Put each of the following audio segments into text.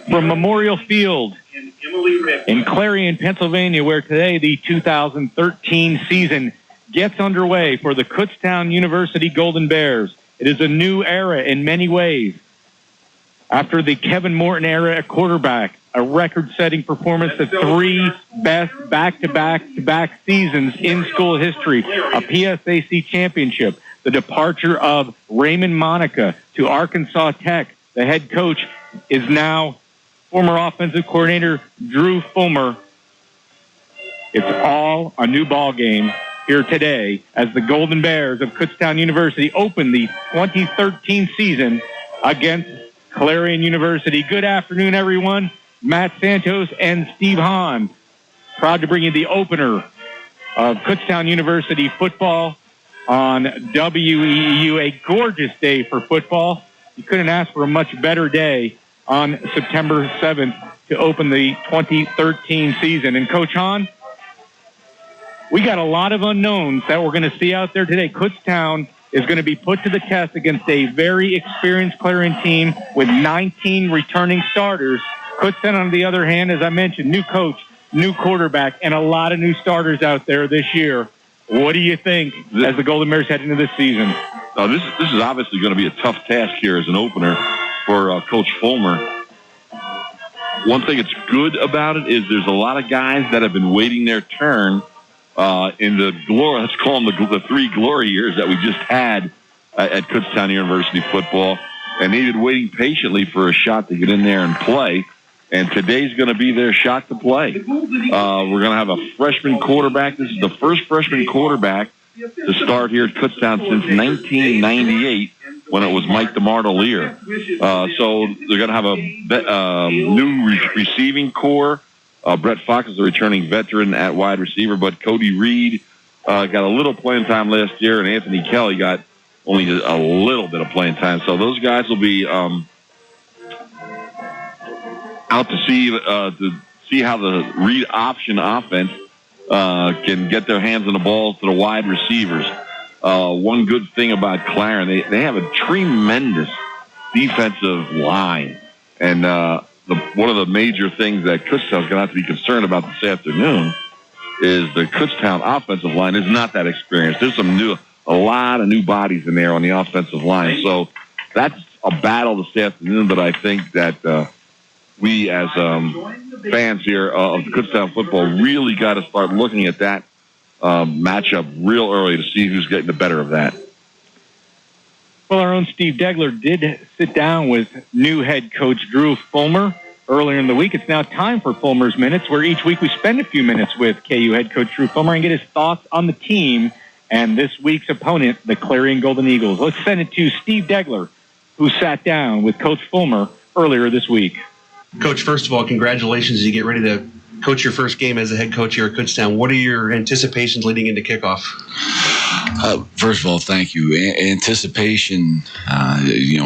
from Memorial Field in Clarion, Pennsylvania, where today the 2013 season gets underway for the Kutztown University Golden Bears. It is a new era in many ways. After the Kevin Morton era at quarterback, a record-setting performance, the three best back-to-back seasons in school history, a PSAC championship, the departure of Raymond Monica to Arkansas Tech. The head coach is now former offensive coordinator Drew Fulmer. It's all a new ball game here today as the Golden Bears of Kutztown University open the 2013 season against Clarion University. Good afternoon, everyone. Matt Santos and Steve Hahn, proud to bring you the opener of Kutztown University football on WEEU, a gorgeous day for football. You couldn't ask for a much better day on September 7th to open the 2013 season. And Coach Hahn, we got a lot of unknowns that we're going to see out there today. Kutztown is going to be put to the test against a very experienced Clarion team with 19 returning starters. Kutztown, on the other hand, as I mentioned, new coach, new quarterback, and a lot of new starters out there this year. What do you think as the Golden Bears head into this season? This is obviously going to be a tough task here as an opener for Coach Fulmer. One thing that's good about it is there's a lot of guys that have been waiting their turn in the glory, let's call them the three glory years that we just had at Kutztown University football. And they've been waiting patiently for a shot to get in there and play. And today's going to be their shot to play. We're going to have a freshman quarterback. This is the first freshman quarterback to start here at Kutztown since 1998 when it was Mike DeMartolier. So they're going to have a new receiving core. Brett Fox is a returning veteran at wide receiver, but Cody Reed got a little playing time last year, and Anthony Kelly got only a little bit of playing time. So those guys will be out to see how the read option offense can get their hands on the ball to the wide receivers. One good thing about Clarion, they have a tremendous defensive line. And one of the major things that Kutztown is going to have to be concerned about this afternoon is the Kutztown offensive line is not that experienced. There's a lot of new bodies in there on the offensive line. So that's a battle this afternoon that I think that we as fans here of Kutztown football really got to start looking at that matchup real early to see who's getting the better of that. Well, our own Steve Degler did sit down with new head coach Drew Fulmer earlier in the week. It's now time for Fulmer's Minutes, where each week we spend a few minutes with KU head coach Drew Fulmer and get his thoughts on the team and this week's opponent, the Clarion Golden Eagles. Let's send it to Steve Degler, who sat down with Coach Fulmer earlier this week. Coach, first of all, congratulations as you get ready to coach your first game as a head coach here at Kutztown. What are your anticipations leading into kickoff? First of all, thank you. Anticipation,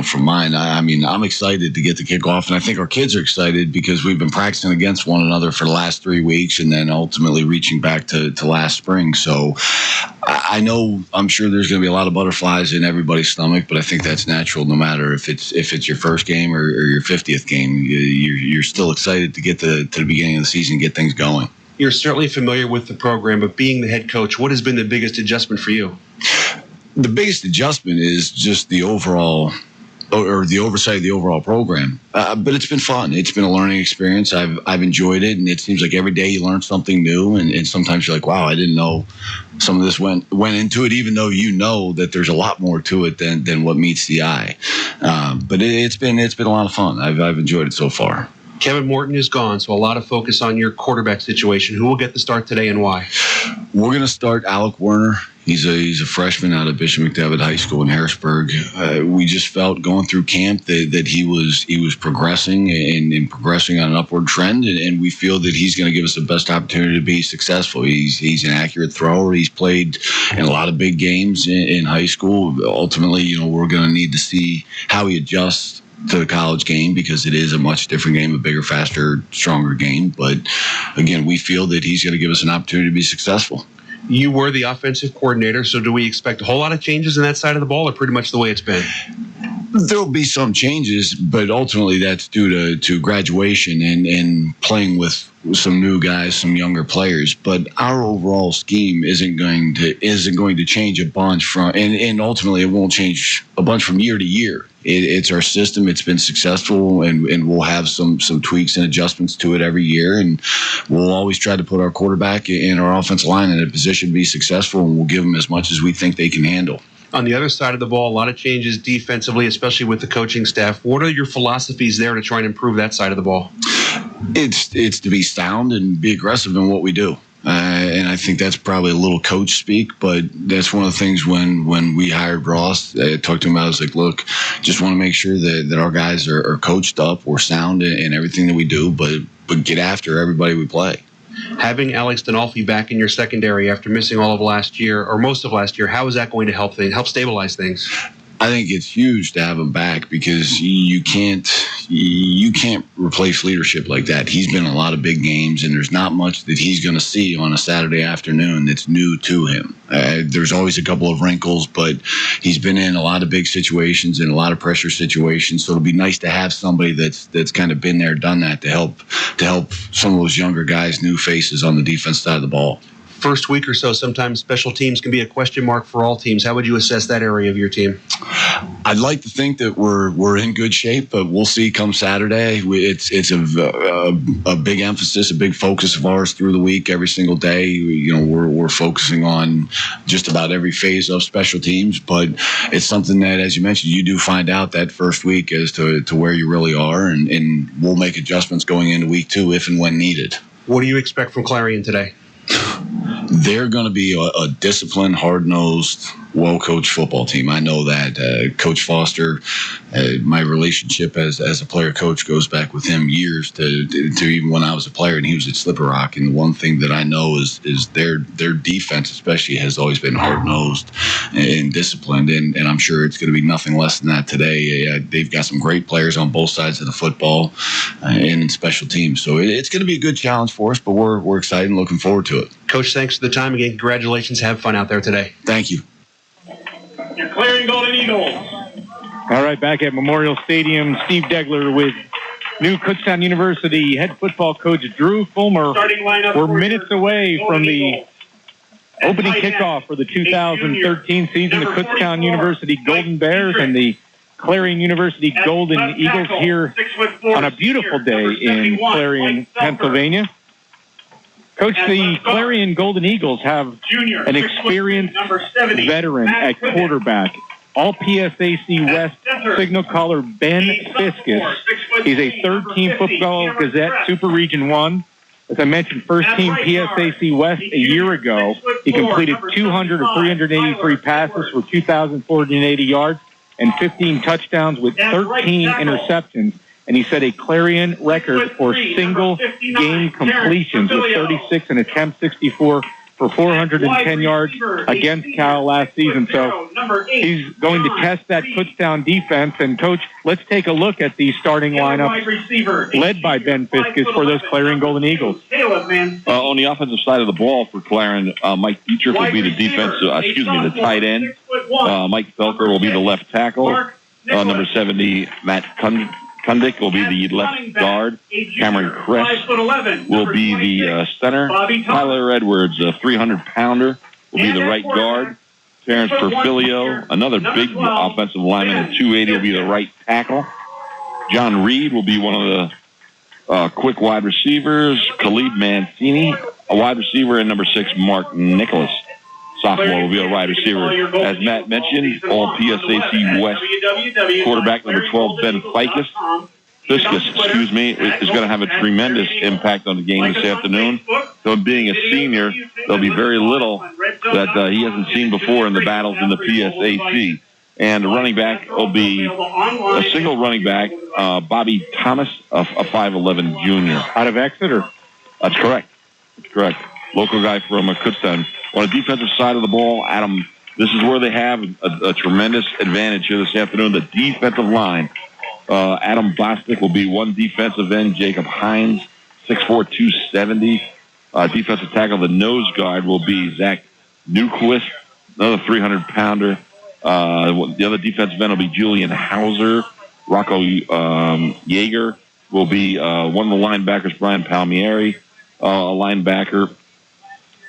from mine, I'm excited to get the kickoff, and I think our kids are excited because we've been practicing against one another for the last 3 weeks and then ultimately reaching back to last spring. So I'm sure there's going to be a lot of butterflies in everybody's stomach, but I think that's natural no matter if it's your first game or your 50th game. You're still excited to get to the beginning of the season, get things going. You're certainly familiar with the program, but being the head coach, what has been the biggest adjustment for you? The biggest adjustment is just the overall, or the oversight of the overall program. But it's been fun. It's been a learning experience. I've enjoyed it, and it seems like every day you learn something new. And sometimes you're like, wow, I didn't know some of this went into it, even though you know that there's a lot more to it than what meets the eye. But it's been a lot of fun. I've enjoyed it so far. Kevin Morton is gone, so a lot of focus on your quarterback situation. Who will get the start today and why? We're going to start Alec Werner. He's a freshman out of Bishop McDevitt High School in Harrisburg. We just felt going through camp that he was progressing and progressing on an upward trend, and we feel that he's going to give us the best opportunity to be successful. He's an accurate thrower. He's played in a lot of big games in high school. Ultimately, we're going to need to see how he adjusts to the college game because it is a much different game, a bigger, faster, stronger game. But again, we feel that he's going to give us an opportunity to be successful. You were the offensive coordinator, so do we expect a whole lot of changes in that side of the ball or pretty much the way it's been? There'll be some changes, but ultimately that's due to graduation and playing with some new guys, some younger players. But our overall scheme isn't going to change a bunch and ultimately it won't change a bunch from year to year. It's our system. It's been successful, and we'll have some tweaks and adjustments to it every year. And we'll always try to put our quarterback and our offensive line in a position to be successful, and we'll give them as much as we think they can handle. On the other side of the ball, a lot of changes defensively, especially with the coaching staff. What are your philosophies there to try and improve that side of the ball? It's to be sound and be aggressive in what we do. And I think that's probably a little coach speak, but that's one of the things when we hired Ross, I talked to him about, I was like, look, just want to make sure that our guys are coached up, we're sound in everything that we do, but get after everybody we play. Having Alex Dinolfi back in your secondary after missing all of last year, or most of last year, how is that going to help stabilize things? I think it's huge to have him back because you can't replace leadership like that. He's been in a lot of big games, and there's not much that he's going to see on a Saturday afternoon that's new to him. There's always a couple of wrinkles, but he's been in a lot of big situations and a lot of pressure situations. So it'll be nice to have somebody that's kind of been there, done that to help some of those younger guys, new faces on the defense side of the ball. First week or so, sometimes special teams can be a question mark for all teams. How would you assess that area of your team? I'd like to think that we're in good shape, but we'll see come Saturday. It's a big emphasis, a big focus of ours through the week, every single day. We're focusing on just about every phase of special teams, but it's something that, as you mentioned, you do find out that first week as to where you really are, and we'll make adjustments going into week 2 if and when needed. What do you expect from Clarion today? They're going to be a disciplined, hard-nosed, well-coached football team. I know that. Coach Foster, my relationship as a player-coach goes back with him years to even when I was a player, and he was at Slipper Rock. And the one thing that I know is their defense especially has always been hard-nosed and disciplined, and I'm sure it's going to be nothing less than that today. They've got some great players on both sides of the football and in special teams. So it's going to be a good challenge for us, but we're excited and looking forward to it. Coach, thanks for the time. Again, congratulations. Have fun out there today. Thank you. Your Clarion Golden Eagles. All right, back at Memorial Stadium, Steve Degler with new Kutztown University head football coach Drew Fulmer. We're minutes away from the opening kickoff for the 2013 season. The Kutztown University Golden Bears and the Clarion University Golden Eagles here on a beautiful day in Clarion, Pennsylvania. Coach, the Clarion Golden Eagles have an experienced veteran at quarterback, all PSAC West signal caller Ben Fiskus. He's a third-team Football Gazette Super Region 1. As I mentioned, first-team PSAC West a year ago. He completed 200 of 383 passes for 2,480 yards and 15 touchdowns with 13 interceptions. And he set a Clarion record for single-game completions with 36 and attempt 64 for 410 yards against Cal last season. So he's going to test that Kutztown defense. And, Coach, let's take a look at the starting lineup led by Ben Fiskus for those Clarion Golden Eagles. On the offensive side of the ball for Clarion, Mike Dietrich will be the tight end. Mike Felker will be the left tackle. Number 70, Matt Kundick will be the left guard. Cameron Kress will be the center. Tyler Edwards, a 300-pounder, will be the right guard. Terrence Perfilio, another big offensive lineman at 280, will be the right tackle. John Reed will be one of the quick wide receivers. Khalid Mancini, a wide receiver, and number 6, Mark Nicholas, sophomore, will be a wide receiver. As Matt mentioned, all PSAC West quarterback number 12, Ben Fiskus, is going to have a tremendous impact on the game this afternoon. So being a senior, there'll be very little that he hasn't seen before in the battles in the PSAC. And the running back will be a single running back, Bobby Thomas, a 5'11 junior. Out of Exeter. That's correct. Local guy from Kutztown. On the defensive side of the ball, Adam, this is where they have a tremendous advantage here this afternoon. The defensive line. Adam Bostic will be one defensive end. Jacob Hines, 6'4", 270. Defensive tackle, the nose guard, will be Zach Newquist, another 300-pounder. The other defensive end will be Julian Hauser. Rocco Yeager will be one of the linebackers, Brian Palmieri, a linebacker.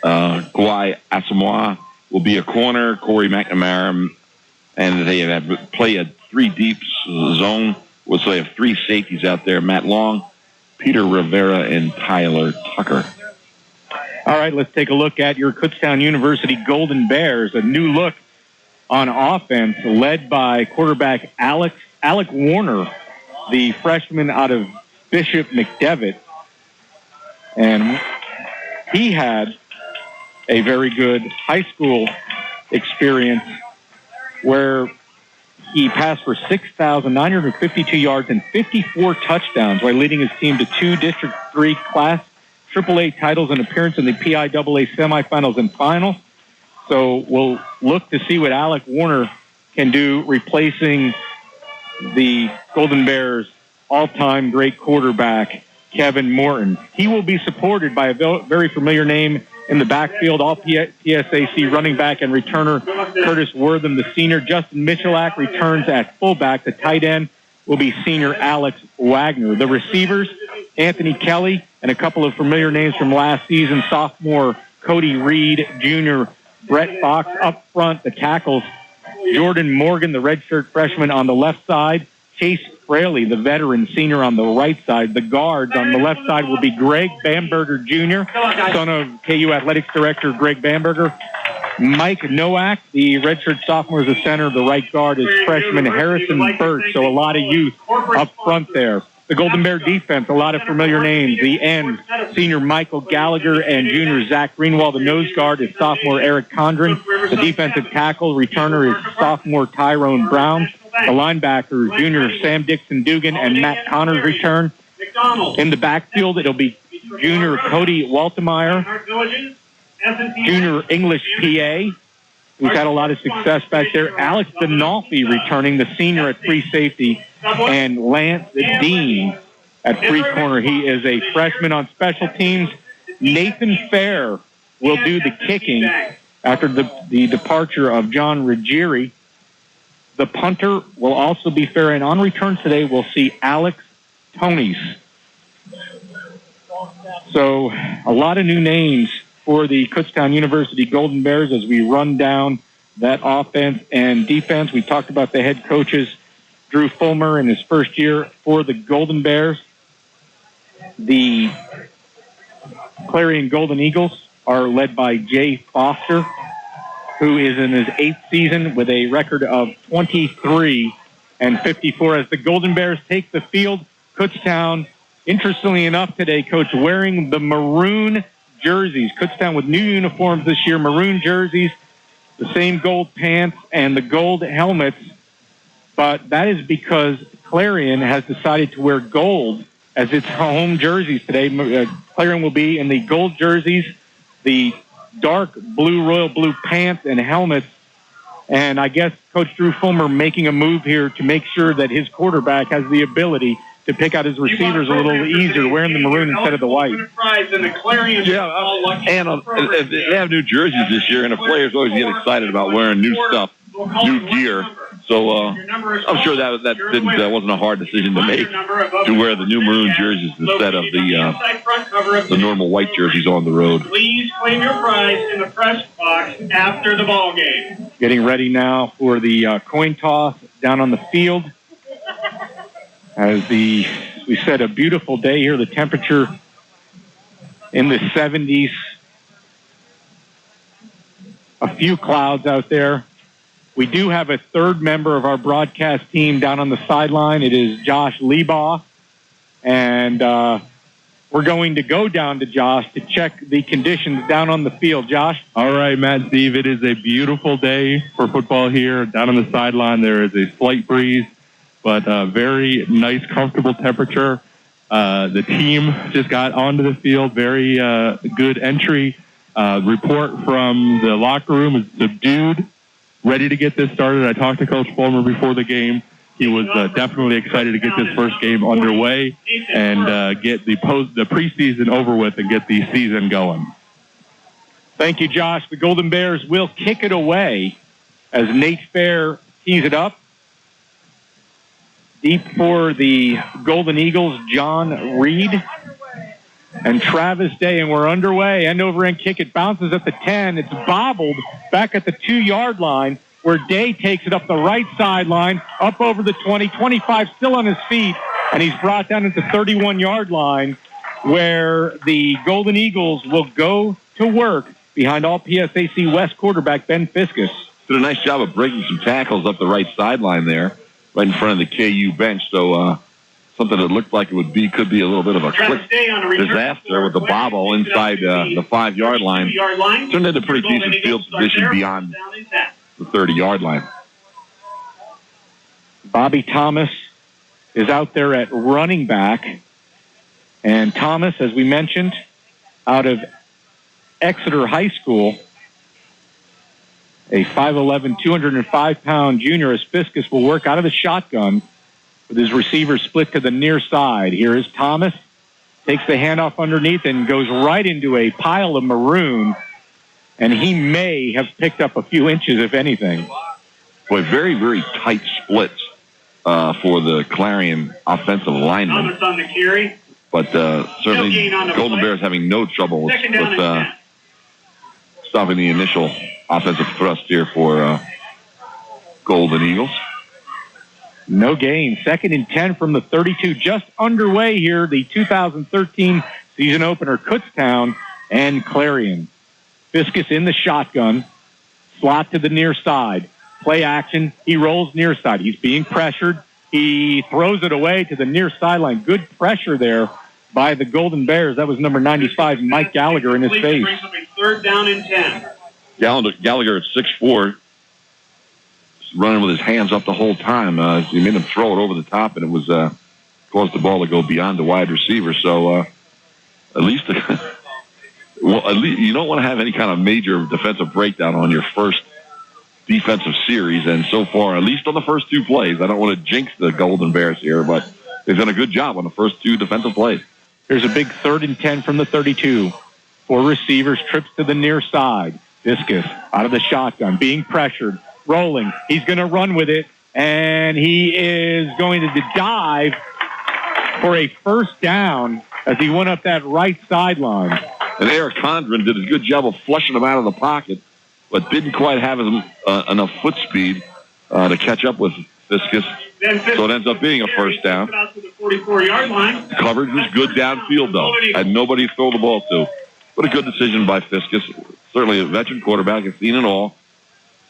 Kawhi Asamoah will be a corner, Corey McNamara, and they play a 3 deep zone. So they have 3 safeties out there, Matt Long, Peter Rivera, and Tyler Tucker. All right, let's take a look at your Kutztown University Golden Bears, a new look on offense led by quarterback Alec Warner, the freshman out of Bishop McDevitt. And he had a very good high school experience where he passed for 6,952 yards and 54 touchdowns while leading his team to 2 District 3 Class AAA titles and appearance in the PIAA semifinals and finals. So we'll look to see what Alec Warner can do replacing the Golden Bears' all-time great quarterback, Kevin Morton. He will be supported by a very familiar name in the backfield, all PSAC running back and returner Curtis Wortham, the senior. Justin Michalak returns at fullback. The tight end will be senior Alex Wagner. The receivers, Anthony Kelly, and a couple of familiar names from last season, sophomore Cody Reed, junior Brett Fox. Up front, the tackles, Jordan Morgan, the redshirt freshman on the left side, Chase Fraley, the veteran senior on the right side. The guards on the left side will be Greg Bamberger Jr., son of KU Athletics Director Greg Bamberger. Mike Nowak, the redshirt sophomore, is the center. The right guard is freshman Harrison Birch, so a lot of youth up front there. The Golden Bear defense, a lot of familiar names. The end, senior Michael Gallagher and junior Zach Greenwald. The nose guard is sophomore Eric Condren. The defensive tackle returner is sophomore Tyrone Brown. The linebackers, junior Sam Dixon Dugan and Matt Connors return. In the backfield, it'll be junior Cody Waltemeyer, junior English PA, who's had a lot of success back there. Alex Dinolfi returning, the senior at free safety, and Lance Dean at free corner. He is a freshman on special teams. Nathan Fair will do the kicking after the departure of John Ruggieri. The punter will also be Fair, and on return today we'll see Alex Tonys. So a lot of new names for the Kutztown University Golden Bears as we run down that offense and defense. We talked about the head coaches, Drew Fulmer in his first year for the Golden Bears. The Clarion Golden Eagles are led by Jay Foster, who is in his 8th season with a record of 23-54. As the Golden Bears take the field, Kutztown, interestingly enough today, Coach, wearing the maroon jerseys. Kutztown with new uniforms this year, maroon jerseys, the same gold pants and the gold helmets. But that is because Clarion has decided to wear gold as its home jerseys today. Clarion will be in the gold jerseys, the dark blue, royal blue pants and helmets. And I guess Coach Drew Fulmer making a move here to make sure that his quarterback has the ability to pick out his receivers a little easier, wearing the maroon instead of the white. Yeah, and they have new jerseys this year, and the players always get excited about wearing new stuff, new gear. So I'm sure that wasn't a hard decision to make, to wear the new maroon jerseys instead of the normal white jerseys on the road. Please claim your prize in the press box after the ball game. Getting ready now for the coin toss down on the field. As we said, a beautiful day here. The temperature in the 70s. A few clouds out there. We do have a third member of our broadcast team down on the sideline. It is Josh Lebaugh. And we're going to go down to Josh to check the conditions down on the field. Josh? All right, Matt, Steve. It is a beautiful day for football here. Down on the sideline, there is a slight breeze, but a very nice, comfortable temperature. The team just got onto the field. Very good entry. Report from the locker room is subdued, ready to get this started. I talked to Coach Fulmer before the game. He was definitely excited to get this first game underway and get the preseason over with and get the season going. Thank you, Josh. The Golden Bears will kick it away as Nate Fair tees it up. Deep for the Golden Eagles, John Reed and Travis Day, and we're underway. End over end kick. It bounces at the 10. It's bobbled back at the 2-yard line, where Day takes it up the right sideline, up over the 20, 25, still on his feet, and he's brought down at the 31-yard line, where the Golden Eagles will go to work behind all PSAC West quarterback Ben Fiskus. Did a nice job of breaking some tackles up the right sideline there, right in front of the KU bench. So something that looked like it could be a little bit of a quick disaster with the bobble inside the 5-yard line. Turned into pretty decent field position beyond the 30-yard line. Bobby Thomas is out there at running back. And Thomas, as we mentioned, out of Exeter High School, a 5'11", 205-pound junior, as Fiskus will work out of the shotgun with his receiver split to the near side. Here is Thomas, takes the handoff underneath and goes right into a pile of maroon, and he may have picked up a few inches, if anything. Boy, very, very tight splits for the Clarion offensive lineman. Thomas on the carry. But certainly Golden Bears having no trouble with stopping the initial offensive thrust here for Golden Eagles. No gain. 2nd and 10 from the 32. Just underway here, the 2013 season opener, Kutztown and Clarion. Fiskus in the shotgun. Slot to the near side. Play action. He rolls near side. He's being pressured. He throws it away to the near sideline. Good pressure there by the Golden Bears. That was number 95, Mike Gallagher, in his face. 3rd down and 10. Gallagher at 6'4", running with his hands up the whole time. He made him throw it over the top, and it was caused the ball to go beyond the wide receiver. So at least you don't want to have any kind of major defensive breakdown on your first defensive series, and so far, at least on the first 2 plays, I don't want to jinx the Golden Bears here, but they've done a good job on the first 2 defensive plays. Here's a big 3rd and 10 from the 32. 4 receivers, trips to the near side. Fiskus out of the shotgun, being pressured, rolling. He's going to run with it, and he is going to dive for a 1st down as he went up that right sideline. And Eric Condren did a good job of flushing him out of the pocket, but didn't quite have enough foot speed to catch up with Fiskus. So it ends up being a 1st down. The coverage was good downfield, though. Had nobody to throw the ball to. But a good decision by Fiskus. Certainly a veteran quarterback, has seen it all.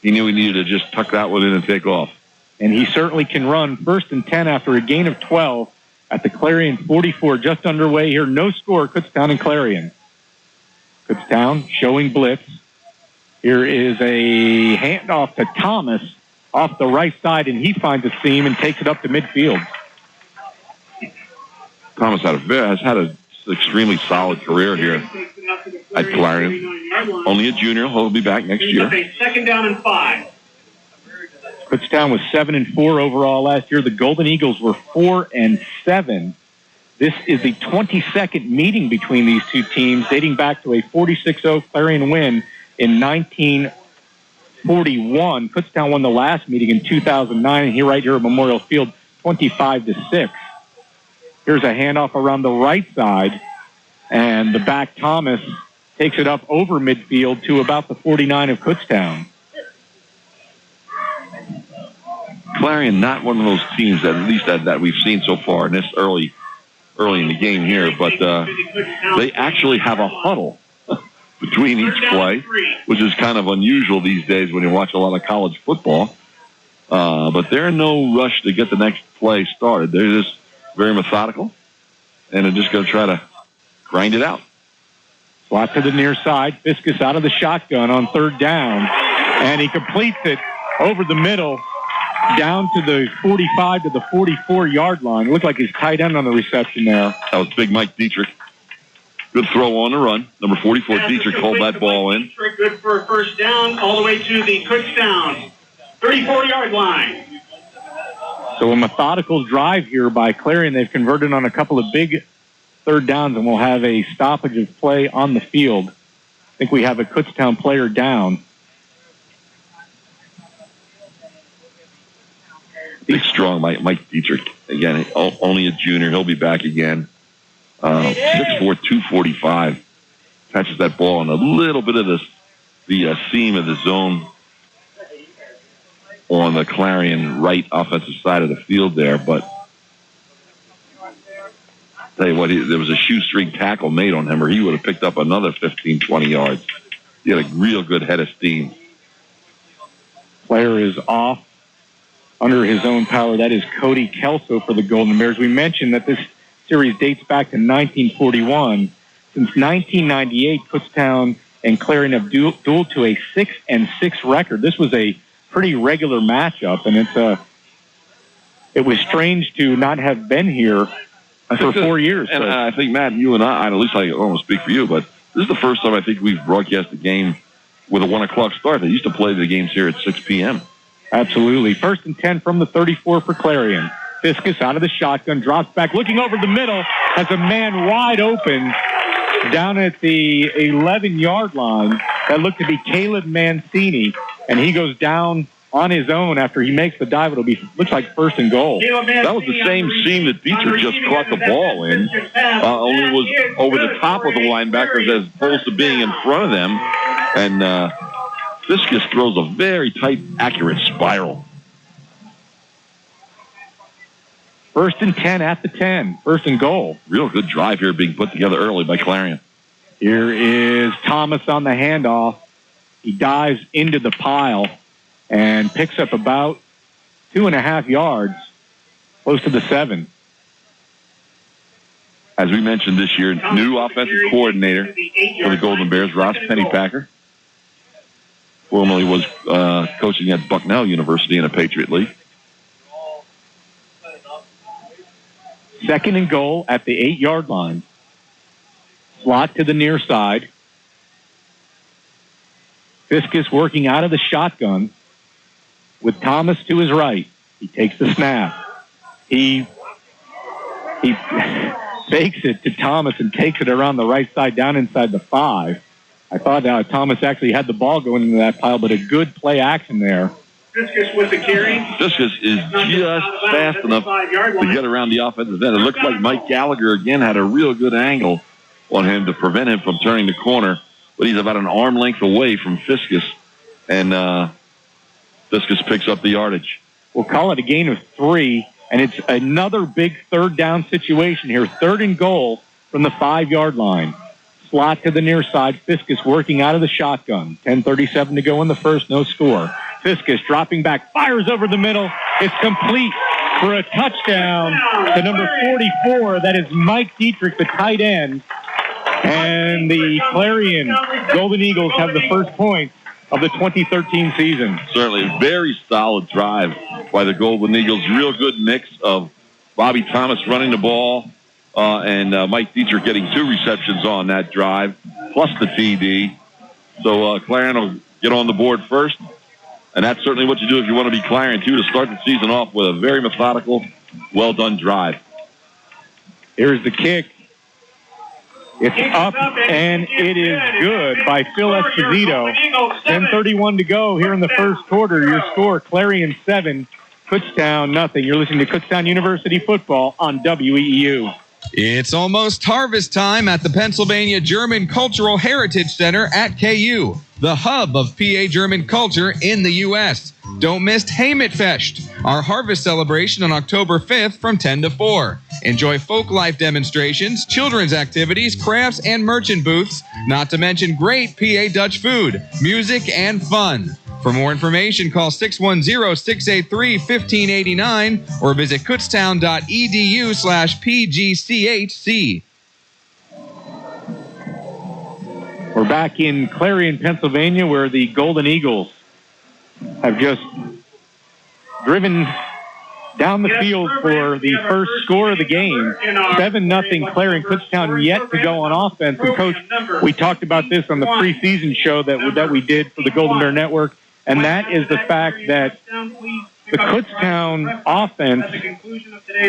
He knew he needed to just tuck that one in and take off. And he certainly can run. 1st and 10 after a gain of 12 at the Clarion 44. Just underway here. No score, Kutztown and Clarion. Kutztown showing blitz. Here is a handoff to Thomas off the right side, and he finds a seam and takes it up to midfield. Thomas has had an extremely solid career here at Clarion. Only a junior. He'll be back next year. 2nd down and 5. Kutztown was 7-4 overall last year. The Golden Eagles were 4-7. This is the 22nd meeting between these 2 teams, dating back to a 46-0 Clarion win in 1941. Kutztown won the last meeting in 2009, and here right here at Memorial Field, 25-6. Here's a handoff around the right side, and the back Thomas takes it up over midfield to about the 49 of Kutztown. Clarion, not one of those teams that at least that we've seen so far in this early in the game here, but they actually have a huddle between each play, which is kind of unusual these days when you watch a lot of college football. But they're in no rush to get the next play started. They're just very methodical, and they're just going to try to grind it out. Slot to the near side. Fiskus out of the shotgun on 3rd down, and he completes it over the middle down to the 45 to the 44-yard line. It looked like he's tight end on the reception there. That was big Mike Dietrich. Good throw on the run. Number 44, Dietrich, called that ball in. Good for a 1st down all the way to the Kutztown 34-yard line. So a methodical drive here by Clarion. They've converted on a couple of big 3rd downs, and we'll have a stoppage of play on the field. I think we have a Kutztown player down. Big, strong Mike Dietrich. Again, only a junior. He'll be back again. 6'4", 245. Catches that ball on a little bit of the seam of the zone on the Clarion right offensive side of the field there. But tell you what, there was a shoestring tackle made on him, or he would have picked up another 15, 20 yards. He had a real good head of steam. Player is off under his own power. That is Cody Kelso for the Golden Bears. We mentioned that this series dates back to 1941. Since 1998, Kutztown and Clarion have dueled to a 6-6 record. This was a pretty regular matchup, and it was strange to not have been here for 4 years. And I think, Matt, you and I, at least I almost speak for you, but this is the first time I think we've broadcast a game with a 1 o'clock start. They used to play the games here at 6 p.m. Absolutely. 1st and 10 from the 34 for Clarion. Fiskus out of the shotgun, drops back, looking over the middle, has a man wide open down at the 11-yard line. That looked to be Caleb Mancini, and he goes down on his own after he makes the dive. Looks like 1st and goal. That was the same seam that Dietrich just caught the ball in, only was over the top of the linebackers as opposed to being in front of them. And Fiskus throws a very tight, accurate spiral. 1st and 10 at the 10. 1st and goal. Real good drive here being put together early by Clarion. Here is Thomas on the handoff. He dives into the pile and picks up about 2.5 yards, close to the 7. As we mentioned this year, new offensive coordinator for the Golden Bears, Ross Pennypacker. Formerly was coaching at Bucknell University in a Patriot League. 2nd and goal at the 8-yard line. Slot to the near side. Fiskus working out of the shotgun with Thomas to his right. He takes the snap. He fakes it to Thomas and takes it around the right side down inside the 5. I thought Thomas actually had the ball going into that pile, but a good play action there. Fiskus with the carry. Fiskus is just fast enough to get around the offensive end. It looks like Mike Gallagher again had a real good angle on him to prevent him from turning the corner, but he's about an arm length away from Fiskus, and Fiskus picks up the yardage. We'll call it a gain of 3, and it's another big 3rd down situation here. 3rd and goal from the 5-yard line. Slot to the near side. Fiskus working out of the shotgun. 10:37 to go in the 1st. No score. Fiskus dropping back. Fires over the middle. It's complete for a touchdown to number 44. That is Mike Dietrich, the tight end. And the Clarion Golden Eagles have the first points of the 2013 season. Certainly a very solid drive by the Golden Eagles. Real good mix of Bobby Thomas running the ball, and Mike Dietrich getting 2 receptions on that drive, plus the TD. So Clarion will get on the board first, and that's certainly what you do if you want to be Clarion, too, to start the season off with a very methodical, well-done drive. Here's the kick. It's up, and it is good by Phil Esposito. 10:31 to go here in the 1st quarter. Your score, Clarion 7, Kutztown nothing. You're listening to Kutztown University football on WEEU. It's almost harvest time at the Pennsylvania German Cultural Heritage Center at KU, the hub of PA German culture in the U.S. Don't miss Heimatfest, our harvest celebration on October 5th from 10 to 4. Enjoy folk life demonstrations, children's activities, crafts, and merchant booths, not to mention great PA Dutch food, music, and fun. For more information, call 610-683-1589 or visit kutztown.edu/PGCHC. We're back in Clarion, Pennsylvania, where the Golden Eagles have just driven down the field for the first score of the game. 7-0 Clarion. Kutztown yet to go on offense. And, Coach, we talked about this on the preseason show that we did for the Golden Bear Network, and that is the fact that the Kutztown offense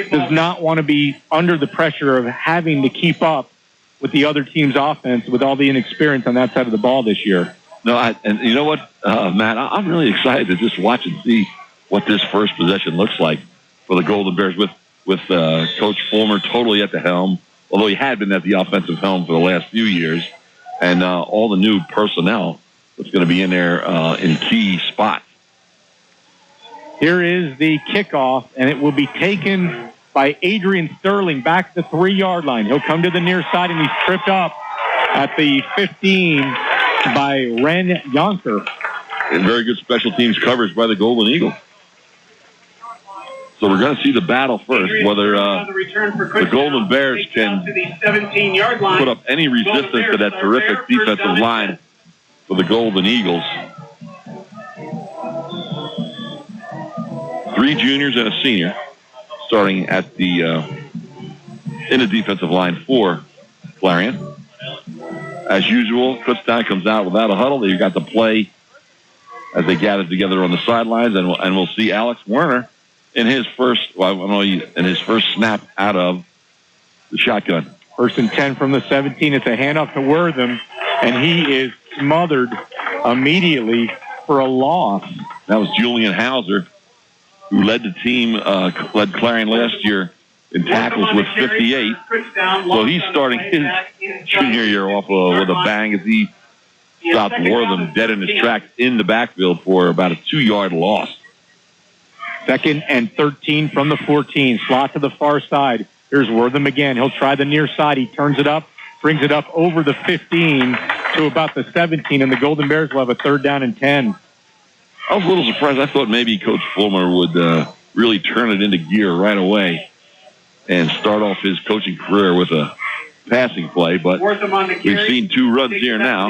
does not want to be under the pressure of having to keep up with the other team's offense with all the inexperience on that side of the ball this year. No, and you know what, Matt, I'm really excited to just watch and see what this first possession looks like for the Golden Bears with Coach Fulmer totally at the helm, although he had been at the offensive helm for the last few years, and all the new personnel that's going to be in there in key spots. Here is the kickoff, and it will be taken by Adrian Sterling back to the 3-yard line. He'll come to the near side, and he's tripped up at the 15 by Ren Yonker. And very good special teams coverage by the Golden Eagles. So we're going to see the battle first, whether the Golden Bears can put up any resistance to that terrific defensive line for the Golden Eagles. 3 juniors and a senior starting at the in the defensive line for Clarion. As usual, Kutztown comes out without a huddle. They've got the play as they gather together on the sidelines, and we'll see Alex Werner in his first snap out of the shotgun. 1st and 10 from the 17. It's a handoff to Wortham, and he is smothered immediately for a loss. That was Julian Hauser, who led the team, led Clarion last year in tackles with 58. So he's starting his junior year off with a bang as he stopped Wortham dead in his tracks in the backfield for about a 2-yard loss. 2nd and 13 from the 14. Slot to the far side. Here's Wortham again. He'll try the near side. He turns it up, brings it up over the 15 to about the 17, and the Golden Bears will have a 3rd down and 10. I was a little surprised. I thought maybe Coach Fulmer would really turn it into gear right away and start off his coaching career with a passing play, but we've seen 2 runs here now.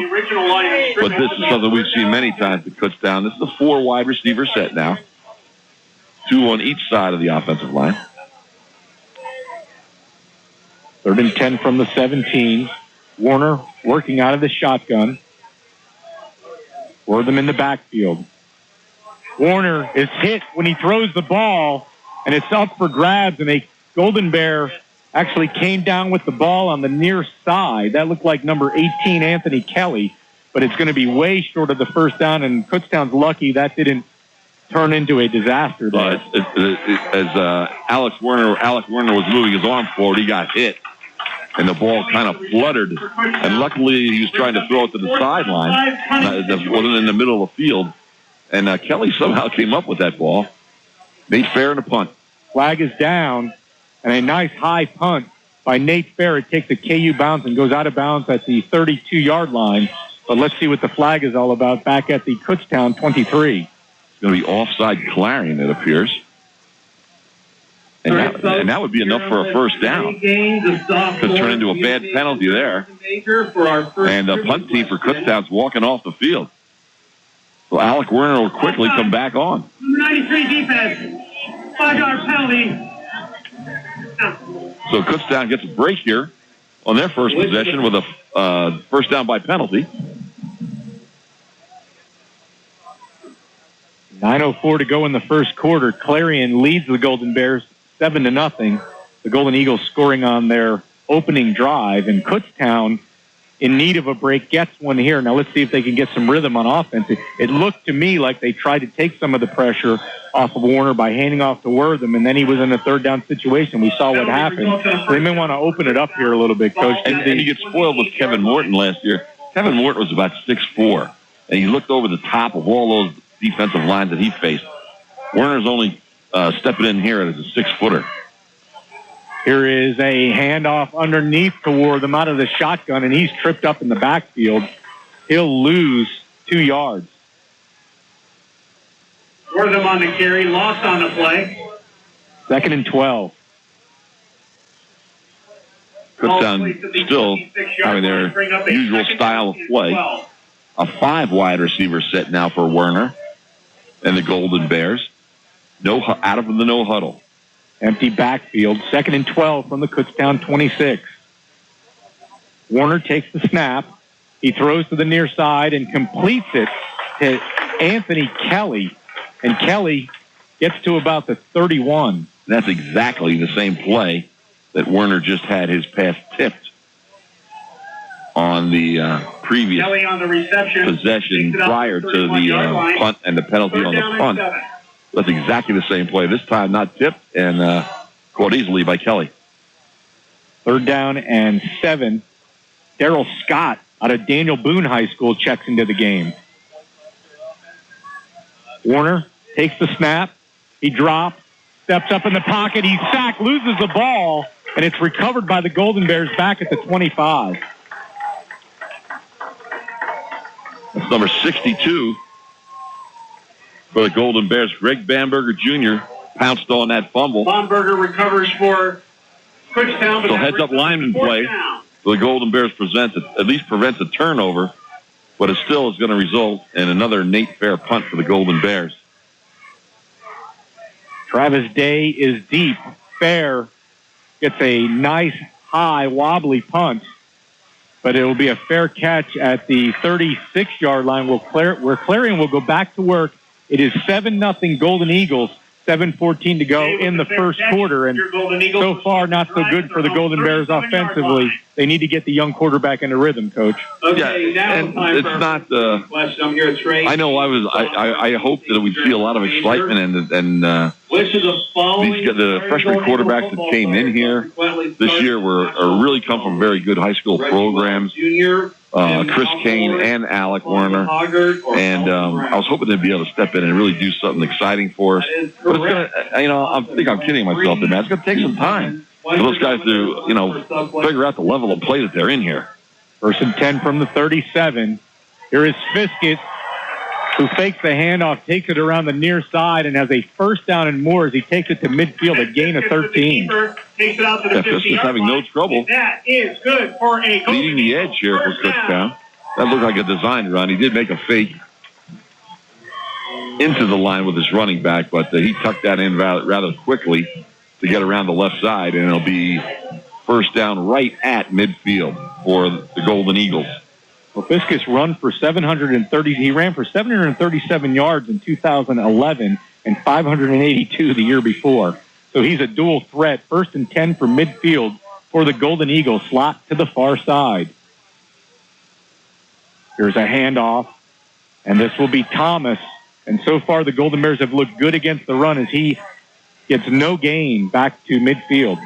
But this is something we've seen many times at Kutztown. This is a 4 wide receiver set now. 2 on each side of the offensive line. 3rd and 10 from the 17. Warner working out of the shotgun. Wortham in the backfield. Warner is hit when he throws the ball, and it's up for grabs, and a Golden Bear actually came down with the ball on the near side. That looked like number 18, Anthony Kelly, but it's going to be way short of the 1st down, and Kutztown's lucky that didn't turn into a disaster there. As Alex Werner was moving his arm forward, he got hit, and the ball kind of fluttered, and luckily he was trying to throw it to the sideline. It wasn't in the middle of the field, and Kelly somehow came up with that ball. Made fair in a punt. Flag is down, and a nice high punt by Nate Fair. It takes a KU bounce and goes out of bounds at the 32-yard line. But let's see what the flag is all about back at the Kutztown 23. It's going to be offside Clarion, it appears. And that would be enough for a 1st down. Could turn into a bad penalty there. And the punt team for Kutztown's walking off the field. So Alec Werner will quickly come back on. 93 defense. 5-yard penalty. So Kutztown gets a break here on their first possession with a 1st down by penalty. 9:04 to go in the 1st quarter. Clarion leads the Golden Bears 7-0. The Golden Eagles scoring on their opening drive, and Kutztown in need of a break gets one here. Now let's see if they can get some rhythm on offense. It looked to me like they tried to take some of the pressure off of Warner by handing off to Wortham, and then he was in a 3rd down situation. We saw what happened. So they may want to open it up here a little bit, Coach. And he gets spoiled with Kevin Morton last year. Kevin Morton was about 6'4", and he looked over the top of all those defensive lines that he faced. Werner's only stepping in here as a 6-footer. Here is a handoff underneath to Wortham out of the shotgun, and he's tripped up in the backfield. He'll lose 2 yards. Wortham on the carry, lost on the play. 2nd and 12. Kutztown still having their usual style of play. A 5 wide receiver set now for Werner and the Golden Bears. Out of the no huddle. Empty backfield. 2nd and 12 from the Kutztown 26. Warner takes the snap. He throws to the near side and completes it to Anthony Kelly. And Kelly gets to about the 31. That's exactly the same play that Werner just had his pass tipped on the previous Kelly on the reception possession prior to the punt and the penalty on the punt. That's exactly the same play. This time not tipped and caught easily by Kelly. 3rd down and 7. Darryl Scott out of Daniel Boone High School checks into the game. Warner takes the snap. He drops, steps up in the pocket. He's sacked, loses the ball, and it's recovered by the Golden Bears back at the 25. That's number 62 for the Golden Bears. Greg Bamberger Jr. pounced on that fumble. Bamberger recovers for Kutztown. So heads-up lineman play. So the Golden Bears at least prevents a turnover, but it still is going to result in another Nate Fair punt for the Golden Bears. Travis Day is deep. Fair gets a nice, high, wobbly punt, but it will be a fair catch at the 36-yard line where Clarion will go back to work. It is 7-0 Golden Eagles. 7:14 to go in the first quarter, and so far not so good for the Golden Bears offensively. They need to get the young quarterback into rhythm, Coach. Okay, yeah, and it's not. I know. I hoped that we'd see a lot of excitement and the freshman quarterbacks that came in here this year are really come from very good high school programs. Chris Kane and Alec Werner, and I was hoping they'd be able to step in and really do something exciting for us. But it's gonna, I think I'm kidding myself, man. It's gonna take some time for those guys to, figure out the level of play that they're in here. 1st and 10 from the 37. Here is Fiskett, who fakes the handoff, takes it around the near side, and has a 1st down and more as he takes it to midfield, a gain of 13. Takes it out to the 50-yard having no trouble. That is good for a leading the edge here for Kutztown. That looked like a designed run. He did make a fake into the line with his running back, but he tucked that in rather quickly to get around the left side, and it'll be 1st down right at midfield for the Golden Eagles. Well, Fiskett's run for 730. He ran for 737 yards in 2011 and 582 the year before. So he's a dual threat. 1st and 10 from midfield for the Golden Eagles. Slot to the far side. Here's a handoff, and this will be Thomas. And so far, the Golden Bears have looked good against the run as he gets no gain back to midfield.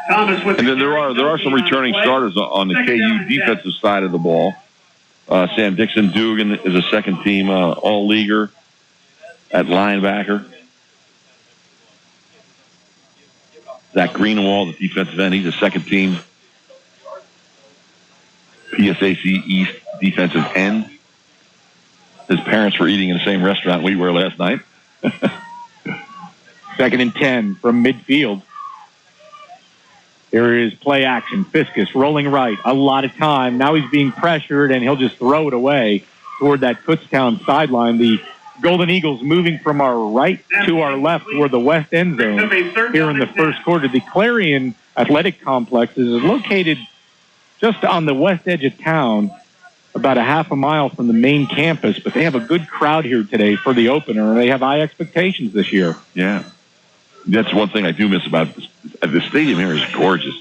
And then there are some returning starters on the KU defensive side of the ball. Sam Dixon Dugan is a second-team all-leaguer at linebacker. Zach Greenwald, the defensive end, he's a second-team PSAC East defensive end. His parents were eating in the same restaurant we were last night. 2nd and 10 from midfield. There is play action. Fiskus rolling right. A lot of time. Now he's being pressured, and he'll just throw it away toward that Kutztown sideline. The Golden Eagles moving from our right to our left toward the west end zone here in the first quarter. The Clarion Athletic Complex is located just on the west edge of town, about a half a mile from the main campus, but they have a good crowd here today for the opener, and they have high expectations this year. Yeah. That's one thing I do miss about this. The stadium here is gorgeous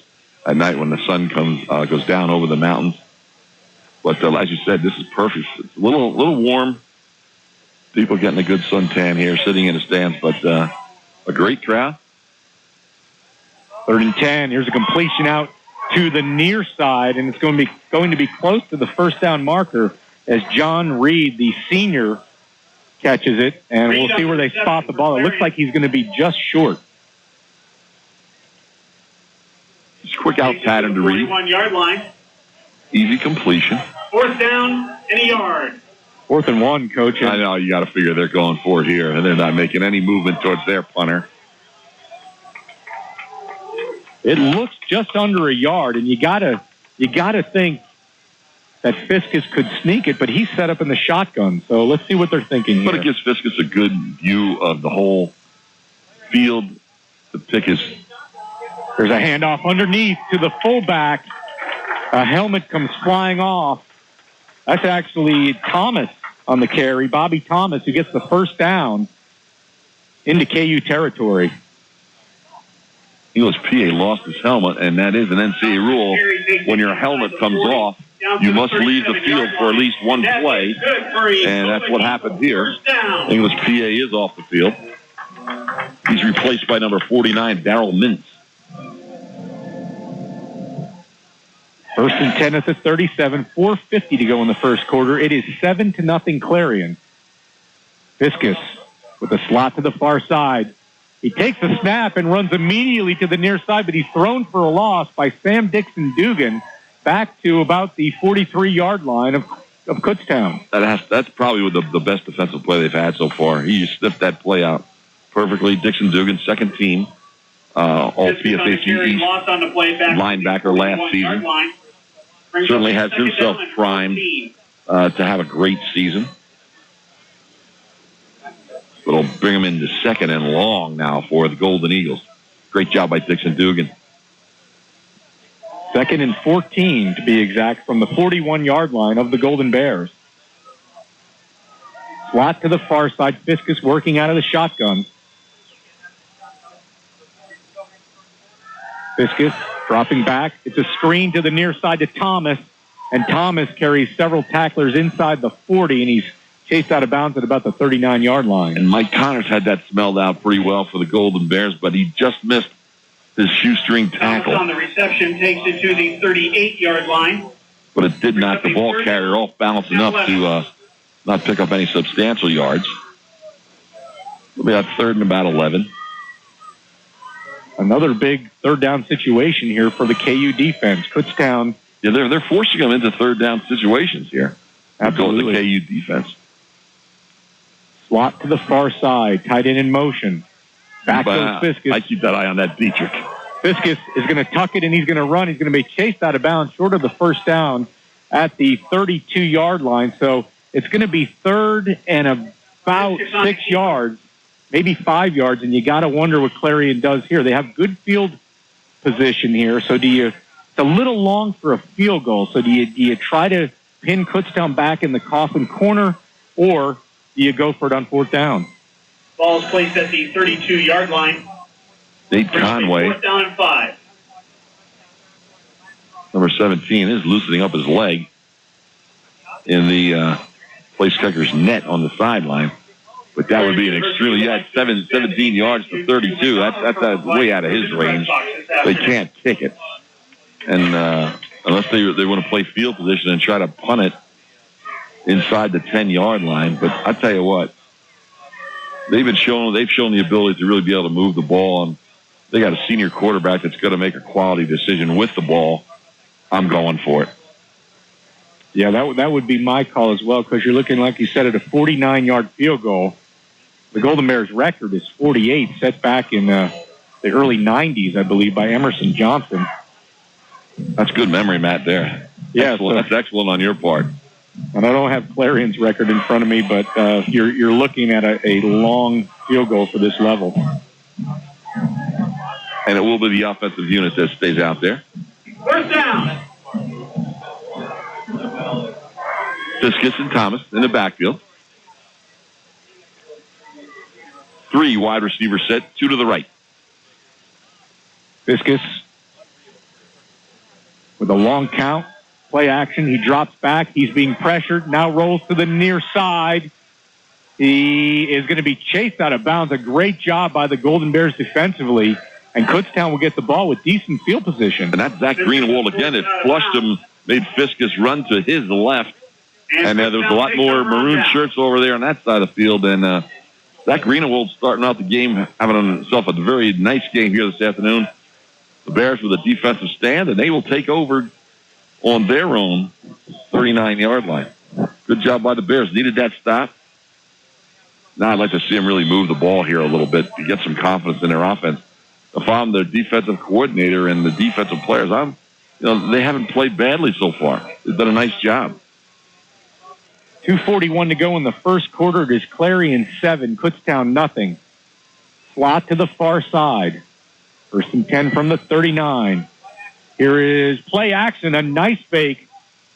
at night when the sun goes down over the mountains. But as you said, this is perfect. It's a little warm. People getting a good suntan here, sitting in the stands, but a great crowd. 3rd and 10. Here's a completion out to the near side, and it's going to be close to the 1st down marker as John Reed, the senior, catches it, and we'll see where they spot the ball. It looks like he's going to be just short. Just quick out pattern to Reed. 41-yard line. Easy completion. 4th down and a yard. 4th and 1, Coach. I know, you got to figure they're going for it here, and they're not making any movement towards their punter. It looks just under a yard, and you gotta think that Fiskus could sneak it, but he's set up in the shotgun. So let's see what they're thinking here. But it gives Fiskus a good view of the whole field to pick his. There's a handoff underneath to the fullback. A helmet comes flying off. That's actually Thomas on the carry, Bobby Thomas, who gets the 1st down into KU territory. USPA lost his helmet, and that is an NCAA rule. When your helmet comes off, you must leave the field for at least one play, and that's what happened here. English PA is off the field. He's replaced by number 49, Darrell Mintz. First and 10 at the 37, 4:50 to go in the first quarter. It is 7-0 Clarion. Fiskus with a slot to the far side. He takes the snap and runs immediately to the near side, but he's thrown for a loss by Sam Dixon-Dugan back to about the 43-yard line of Kutztown. That's probably the best defensive play they've had so far. He just sniffed that play out perfectly. Dixon-Dugan, second team, all PFAC East linebacker last season. Certainly has himself primed to have a great season. But it'll bring him into second and long now for the Golden Eagles. Great job by Dixon-Dugan. Second and 14 to be exact from the 41-yard line of the Golden Bears. Slot to the far side. Fiskus working out of the shotgun. Fiskus dropping back. It's a screen to the near side to Thomas. And Thomas carries several tacklers inside the 40, and he's chased out of bounds at about the 39-yard line. And Mike Connors had that smelled out pretty well for the Golden Bears, but he just missed his shoestring tackle. On the reception takes it to the 38-yard line. But it did knock the ball carrier off balance enough to not pick up any substantial yards. It'll be at third and about 11. Another big third down situation here for the KU defense. Kutztown. Yeah, they're forcing them into third down situations here. Absolutely. The KU defense. Slot to the far side. Tight end in motion. Back goes Fiskus. I keep that eye on that Dietrich. Fiskus is going to tuck it, and he's going to run. He's going to be chased out of bounds short of the first down at the 32-yard line. So it's going to be third and about 6 yards, maybe 5 yards, and you got to wonder what Clarion does here. They have good field position here. So it's a little long for a field goal. So do you try to pin Kutztown back in the coffin corner, or do you go for it on fourth down? Ball is placed at the 32-yard line. Nate Conway, fourth down and 5. number 17, is loosening up his leg in the place kicker's net on the sideline. But that would be an extremely, 17 yards to 32. That's way out of his range. They can't kick it. And unless they want to play field position and try to punt it inside the 10-yard line. But I tell you what, they've shown the ability to really be able to move the ball, and they got a senior quarterback that's going to make a quality decision with the ball. I'm going for it. Yeah, that would be my call as well, because you're looking, like you said, at a 49-yard field goal. The Golden Bears' record is 48, set back in the early 90s, I believe, by Emerson Johnson. That's good memory, Matt, there. Yeah, excellent. That's excellent on your part. And I don't have Clarion's record in front of me, but you're looking at a long field goal for this level. And it will be the offensive unit that stays out there. First down. Fiskus and Thomas in the backfield. 3 wide receiver set, 2 to the right. Fiskus with a long count. Play action. He drops back. He's being pressured. Now rolls to the near side. He is going to be chased out of bounds. A great job by the Golden Bears defensively. And Kutztown will get the ball with decent field position. And that's Zach Greenwald again. It flushed him, made Fiskus run to his left. And there was a lot more maroon shirts over there on that side of the field. And Zach Greenwald starting out the game, having himself a very nice game here this afternoon. The Bears with a defensive stand, and they will take over on their own 39-yard line. Good job by the Bears. Needed that stop. Now I'd like to see them really move the ball here a little bit to get some confidence in their offense. If I'm their defensive coordinator and the defensive players, they haven't played badly so far. They've done a nice job. 2:41 to go in the first quarter. It is Clarion 7, Kutztown nothing. Slot to the far side. First and 10 from the 39. Here is play action, a nice fake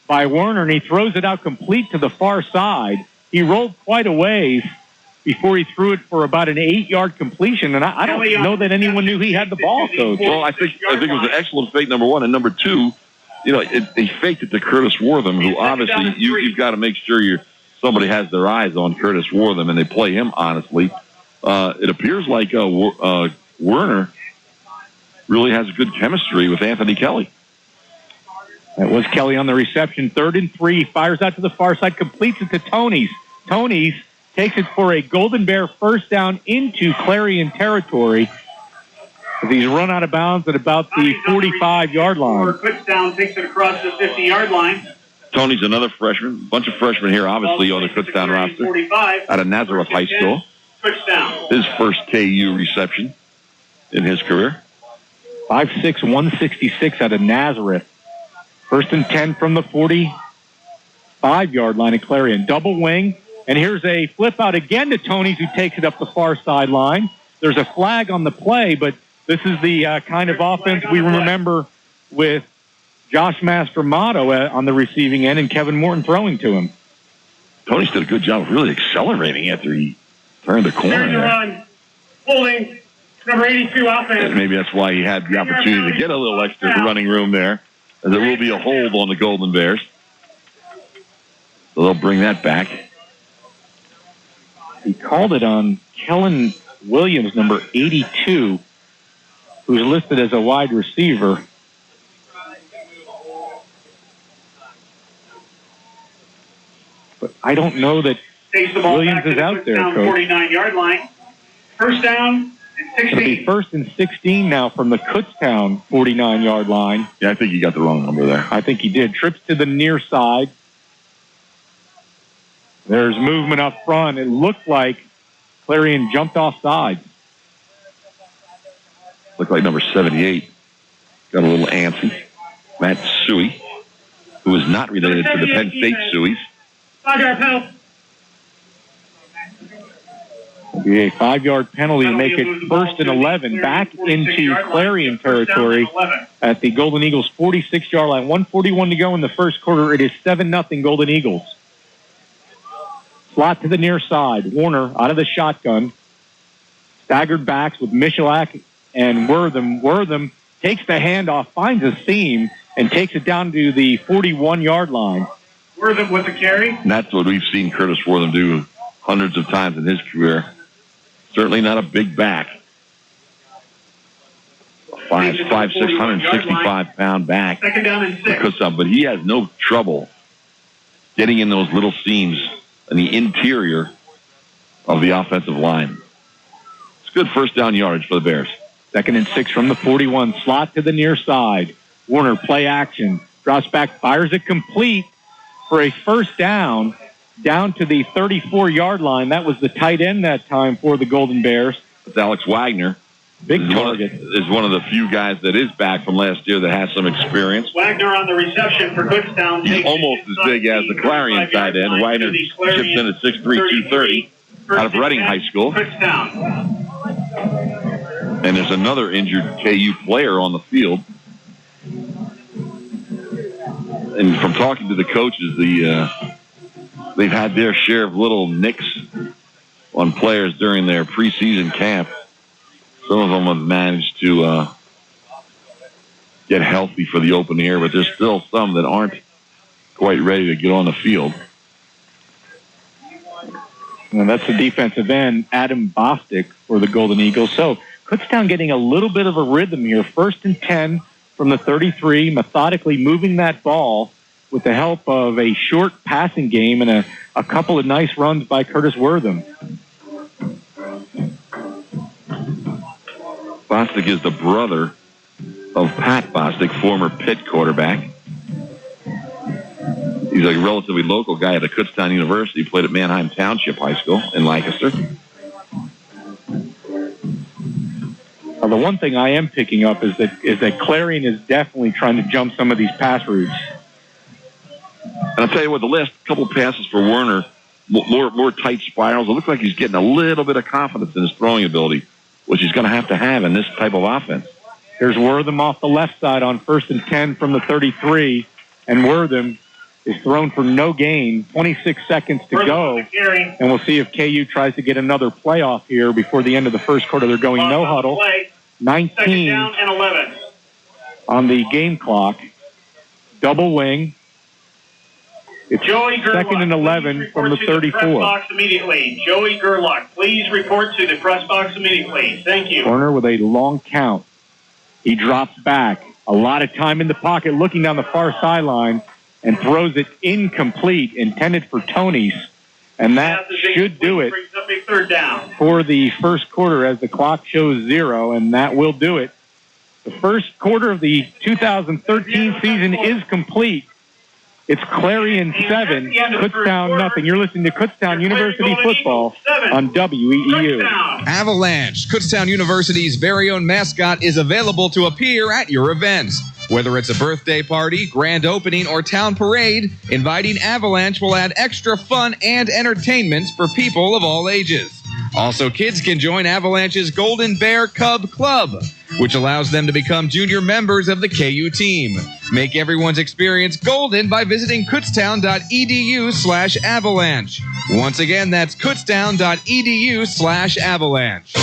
by Werner, and he throws it out complete to the far side. He rolled quite a ways before he threw it for about an 8-yard completion, and I don't know that anyone knew he had the ball, Coach. Well, I think it was an excellent fake, number one, and number two, they faked it to Curtis Wortham, who obviously you've got to make sure somebody has their eyes on Curtis Wortham, and they play him honestly. It appears like Werner really has good chemistry with Anthony Kelly. That was Kelly on the reception. 3rd and 3. Fires out to the far side. Completes it to Tonys. Tonys takes it for a Golden Bear first down into Clarion territory. He's run out of bounds at about the 45-yard line. Kutztown takes it across the 50-yard line. Tony's another freshman. A bunch of freshmen here, obviously, on the Kutztown roster. Out of Nazareth High School. His first KU reception in his career. 5'6", 166 out of Nazareth. 1st and 10 from the 45-yard line of Clarion. Double wing. And here's a flip out again to Tonys, who takes it up the far sideline. There's a flag on the play, but this is the kind of offense we remember with Josh Mastromato on the receiving end and Kevin Morton throwing to him. Tonys did a good job of really accelerating after he turned the corner. There's a run. Holding number 82 offense. And maybe that's why he had the opportunity to get a little extra running room there. As there will be a hold on the Golden Bears. So they'll bring that back. He called it on Kellen Williams, number 82, who's listed as a wide receiver. But I don't know that Williams is out there, Coach. 49-yard line. First down and 16. It'll be 1st and 16 now from the Kutztown 49-yard line. Yeah, I think he got the wrong number there. I think he did. Trips to the near side. There's movement up front. It looked like Clarion jumped off sides. Looked like number 78 got a little antsy. Matt Suey, who is not related to the Penn State Sueys. 5-yard penalty. It'll be a 5-yard penalty to make it 1st and 11 back into Clarion territory at the Golden Eagles 46-yard line. 1:41 to go in the first quarter. It is 7-0 Golden Eagles. Slot to the near side. Warner out of the shotgun. Staggered backs with Michalak and Wortham. Wortham takes the handoff, finds a seam, and takes it down to the 41-yard line. Wortham with the carry. And that's what we've seen Curtis Wortham do hundreds of times in his career. Certainly not a big back. 5'6", 165-pound back. Second down and 6. But he has no trouble getting in those little seams in the interior of the offensive line. It's good first down yardage for the Bears. 2nd and 6 from the 41. Slot to the near side. Warner, play action. Drops back, fires it complete for a first down to the 34-yard line. That was the tight end that time for the Golden Bears. It's Alex Wagner. Big target. Is one of the few guys that is back from last year that has some experience. Wagner on the reception for Kutztown. He's almost as big as the Clarion tight end. Wagner ships in at 6'3", 230 out of Reading High School. And there's another injured KU player on the field. And from talking to the coaches, they've had their share of little nicks on players during their preseason camp. Some of them have managed to get healthy for the open air, but there's still some that aren't quite ready to get on the field. And that's the defensive end, Adam Bostic, for the Golden Eagles. So Kutztown getting a little bit of a rhythm here. 1st and 10 from the 33, methodically moving that ball with the help of a short passing game and a couple of nice runs by Curtis Wortham. Bostic is the brother of Pat Bostic, former Pitt quarterback. He's a relatively local guy at Kutztown University. Played at Manheim Township High School in Lancaster. Well, the one thing I am picking up is that Clarion is definitely trying to jump some of these pass routes. And I'll tell you what, the last couple passes for Werner, more tight spirals. It looks like he's getting a little bit of confidence in his throwing ability, which he's going to have in this type of offense. Here's Wortham off the left side on 1st and 10 from the 33, and Wortham is thrown for no gain. 26 seconds to go, and we'll see if KU tries to get another playoff here before the end of the first quarter. They're going no huddle. 19 down and 11 on the game clock. double wing. It's Joey Gerlach, 2nd and 11 from the 34. Press box immediately. Joey Gerlach, please report to the press box immediately. Thank you. Corner with a long count. He drops back. A lot of time in the pocket looking down the far sideline and throws it incomplete, intended for Tony's. And that should do it brings up a third down. for the first quarter as the clock shows 0, and that will do it. The first quarter of the 2013 season is complete. It's Clarion 7, Kutztown nothing. You're listening to Kutztown University football on WEEU. Avalanche, Kutztown University's very own mascot, is available to appear at your events. Whether it's a birthday party, grand opening, or town parade, inviting Avalanche will add extra fun and entertainment for people of all ages. Also, kids can join Avalanche's Golden Bear Cub Club, which allows them to become junior members of the KU team. Make everyone's experience golden by visiting kutztown.edu/avalanche. Once again, that's kutztown.edu/avalanche.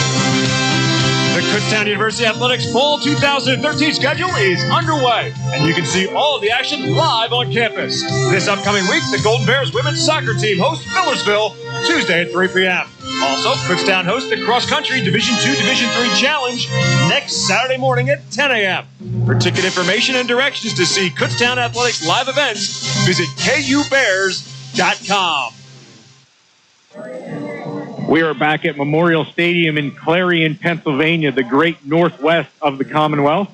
The Kutztown University Athletics Fall 2013 schedule is underway, and you can see all of the action live on campus. This upcoming week, the Golden Bears women's soccer team hosts Millersville Tuesday at 3 p.m. Also, Kutztown hosts the Cross Country Division II, Division III Challenge next Saturday morning at 10 a.m. For ticket information and directions to see Kutztown Athletics live events, visit kubears.com. We are back at Memorial Stadium in Clarion, Pennsylvania, the great northwest of the Commonwealth.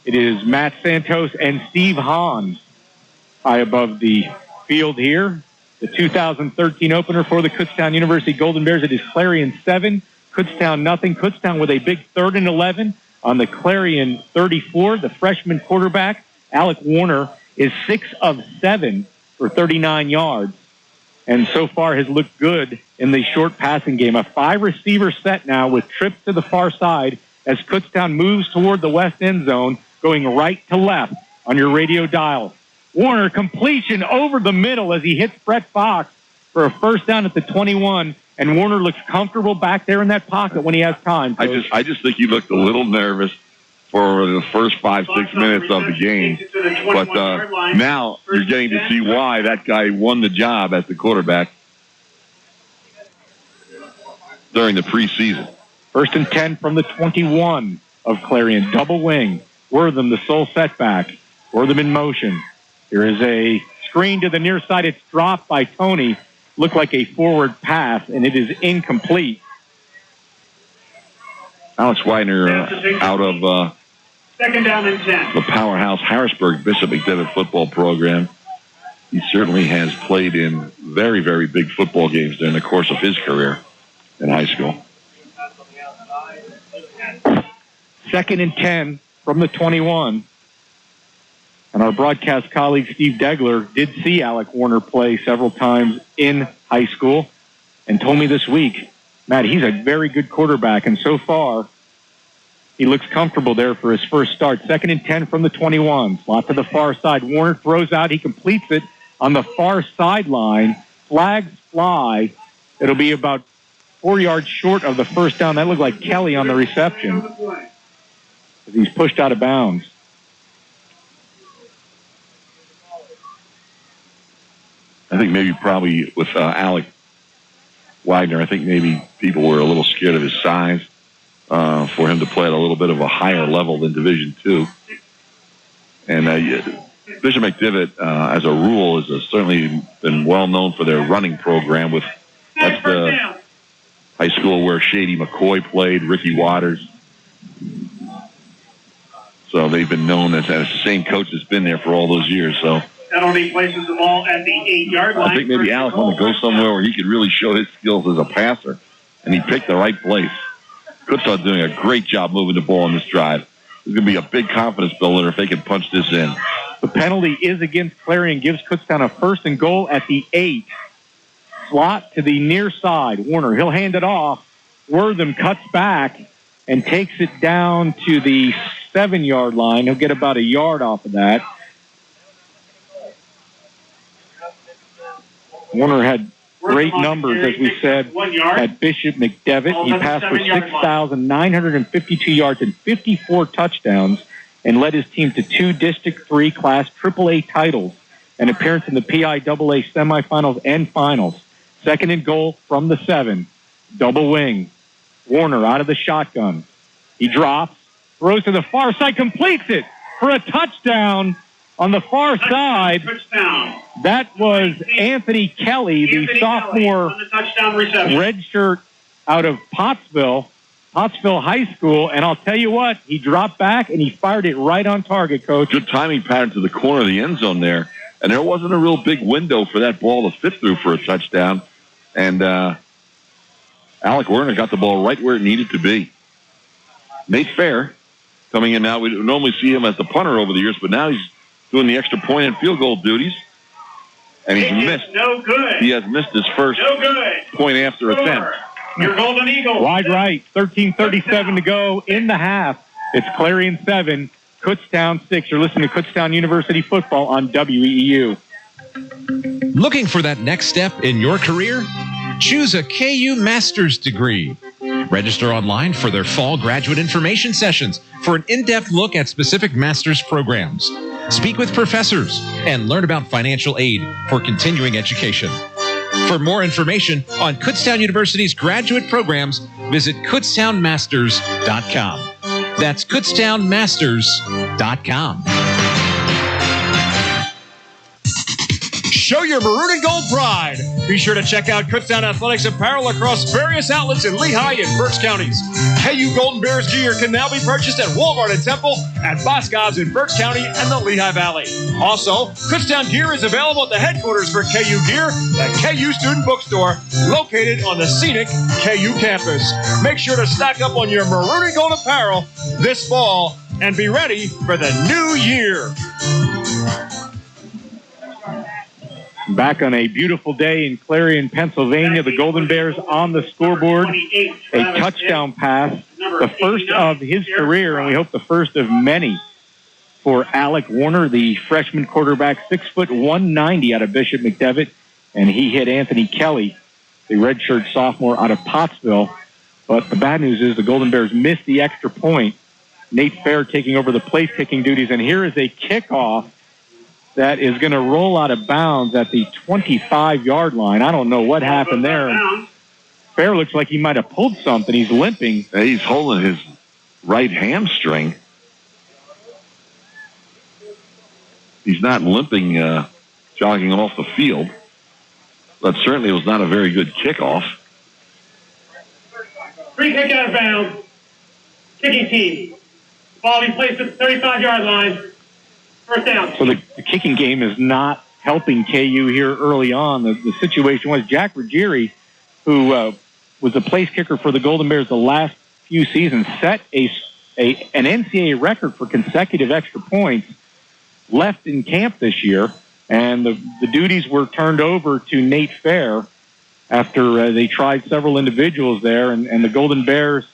It is Matt Santos and Steve Hahn high above the field here. The 2013 opener for the Kutztown University Golden Bears. It is Clarion 7, Kutztown nothing. Kutztown with a big 3rd and 11 on the Clarion 34. The freshman quarterback, Alec Warner, is 6 of 7 for 39 yards. And so far has looked good in the short passing game. A 5-receiver set now with trips to the far side as Kutztown moves toward the west end zone, going right to left on your radio dial. Warner, completion over the middle as he hits Brett Fox for a first down at the 21, and Warner looks comfortable back there in that pocket when he has time. I just think he looked a little nervous for the first 5-6 minutes of the game. But now you're getting to see why that guy won the job as the quarterback during the preseason. 1st and 10 from the 21 of Clarion. Double wing. Wortham, the sole setback. Wortham in motion. Here is a screen to the near side. It's dropped by Tony. Looked like a forward pass, and it is incomplete. Alex Widener out of 2nd down and 10. the powerhouse Harrisburg Bishop McDevitt football program. He certainly has played in very, very big football games during the course of his career in high school. 2nd and 10 from the 21. And our broadcast colleague, Steve Degler, did see Alec Warner play several times in high school and told me this week, Matt, he's a very good quarterback, and so far he looks comfortable there for his first start. 2nd and 10 from the 21. Slot to the far side. Warner throws out. He completes it on the far sideline. Flags fly. It'll be about 4 yards short of the first down. That looked like Kelly on the reception. He's pushed out of bounds. I think maybe probably with Alec Wagner, I think maybe people were a little scared of his size for him to play at a little bit of a higher level than Division II. And Bishop McDevitt, as a rule, has certainly been well known for their running program. That's the high school where Shady McCoy played, Ricky Waters. So they've been known as the same coach that's been there for all those years. So Penalty places the ball at the 8-yard line. I think maybe Alec wanted to go somewhere where he could really show his skills as a passer, and he picked the right place. Kutztown doing a great job moving the ball on this drive. It's going to be a big confidence builder if they can punch this in. The penalty is against Clarion, gives Kutztown a 1st and goal at the 8. Slot to the near side. Warner, he'll hand it off. Wortham cuts back and takes it down to the 7-yard line. He'll get about a yard off of that. Warner had great numbers, as we said, at Bishop McDevitt. He passed for 6,952 yards and 54 touchdowns. and led his team to 2 District 3 Class AAA titles, an appearance in the PIAA semifinals and finals. Second and goal from the 7. Double wing. Warner out of the shotgun. He drops, throws to the far side, completes it for a touchdown on the far side. Touchdown. That was Anthony Kelly, the sophomore redshirt out of Pottsville High School. And I'll tell you what, he dropped back and he fired it right on target, Coach. Good timing pattern to the corner of the end zone there. And there wasn't a real big window for that ball to fit through for a touchdown. And Alec Werner got the ball right where it needed to be. Nate Fair coming in now. We normally see him as the punter over the years, but now he's doing the extra point and field goal duties. And he's missed. No good. He has missed his first point after attempt. Your Golden Eagles. Wide right, 13:37 to go in the half. It's Clarion 7, Kutztown 6. You're listening to Kutztown University football on WEEU. Looking for that next step in your career? Choose a KU master's degree. Register online for their fall graduate information sessions for an in-depth look at specific master's programs. Speak with professors and learn about financial aid for continuing education. For more information on Kutztown University's graduate programs, visit kutztownmasters.com. That's kutztownmasters.com. Show your maroon and gold pride. Be sure to check out Kutztown Athletics apparel across various outlets in Lehigh and Berks counties. KU Golden Bears gear can now be purchased at Walmart and Temple, at Boscov's in Berks County and the Lehigh Valley. Also, Kutztown gear is available at the headquarters for KU Gear, the KU Student Bookstore, located on the scenic KU campus. Make sure to stock up on your maroon and gold apparel this fall and be ready for the new year. Back on a beautiful day in Clarion, Pennsylvania, the Golden Bears on the scoreboard. A touchdown pass, the first of his career, and we hope the first of many for Alec Warner, the freshman quarterback, 6', 190 out of Bishop McDevitt, and he hit Anthony Kelly, the redshirt sophomore out of Pottsville. But the bad news is the Golden Bears missed the extra point. Nate Fair taking over the place kicking duties, and here is a kickoff that is going to roll out of bounds at the 25-yard line. I don't know what happened there. Fair looks like he might have pulled something. He's limping. He's holding his right hamstring. He's not limping, jogging off the field. But certainly it was not a very good kickoff. Free kick out of bounds. Kicking team. Ball be placed at the 35-yard line. First down. So the kicking game is not helping KU here early on. The situation was Jack Ruggieri, who was a place kicker for the Golden Bears the last few seasons, set an NCAA record for consecutive extra points, left in camp this year, and the duties were turned over to Nate Fair after they tried several individuals there, and the Golden Bears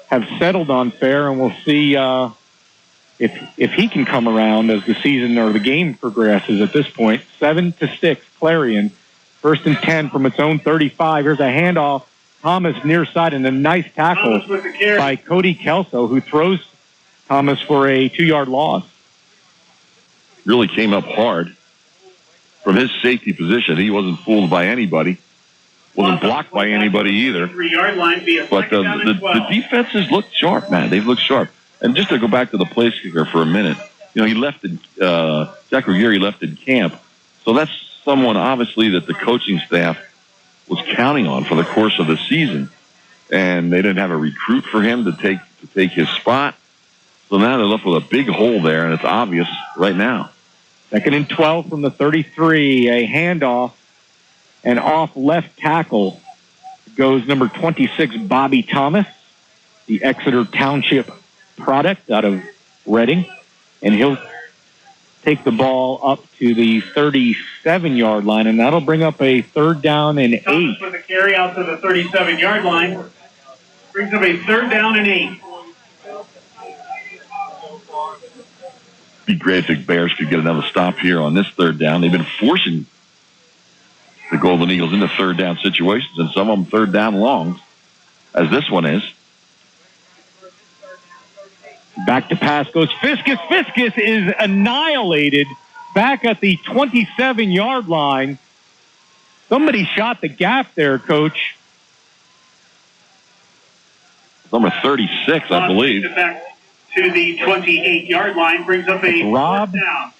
have settled on Fair, and we'll see if he can come around as the season or the game progresses at this point. 7-6, Clarion. 1st and 10 from its own 35. Here's a handoff. Thomas near side and a nice tackle by Cody Kelso, who throws Thomas for a 2-yard loss. Really came up hard from his safety position. He wasn't fooled by anybody. Wasn't blocked by anybody either. 3-yard line, but the defenses looked sharp, man. They've looked sharp. And just to go back to the place kicker for a minute, he left in, Jack Ruggieri left in camp. So that's someone, obviously, that the coaching staff was counting on for the course of the season. And they didn't have a recruit for him to take his spot. So now they're left with a big hole there, and it's obvious right now. 2nd and 12 from the 33, a handoff, and off left tackle goes number 26, Bobby Thomas, the Exeter Township product out of Reading, and he'll take the ball up to the 37-yard line, and that'll bring up a 3rd down and 8. Thomas with a carry out to the 37-yard line. Brings up a 3rd down and 8. Be great if the Bears could get another stop here on this 3rd down. They've been forcing the Golden Eagles into 3rd down situations, and some of them 3rd down longs, as this one is. Back to pass goes Fiskus. Fiskus is annihilated back at the 27-yard line. Somebody shot the gap there, Coach. Number 36, I believe. Back to the 28-yard line, brings up a Rob fourth down.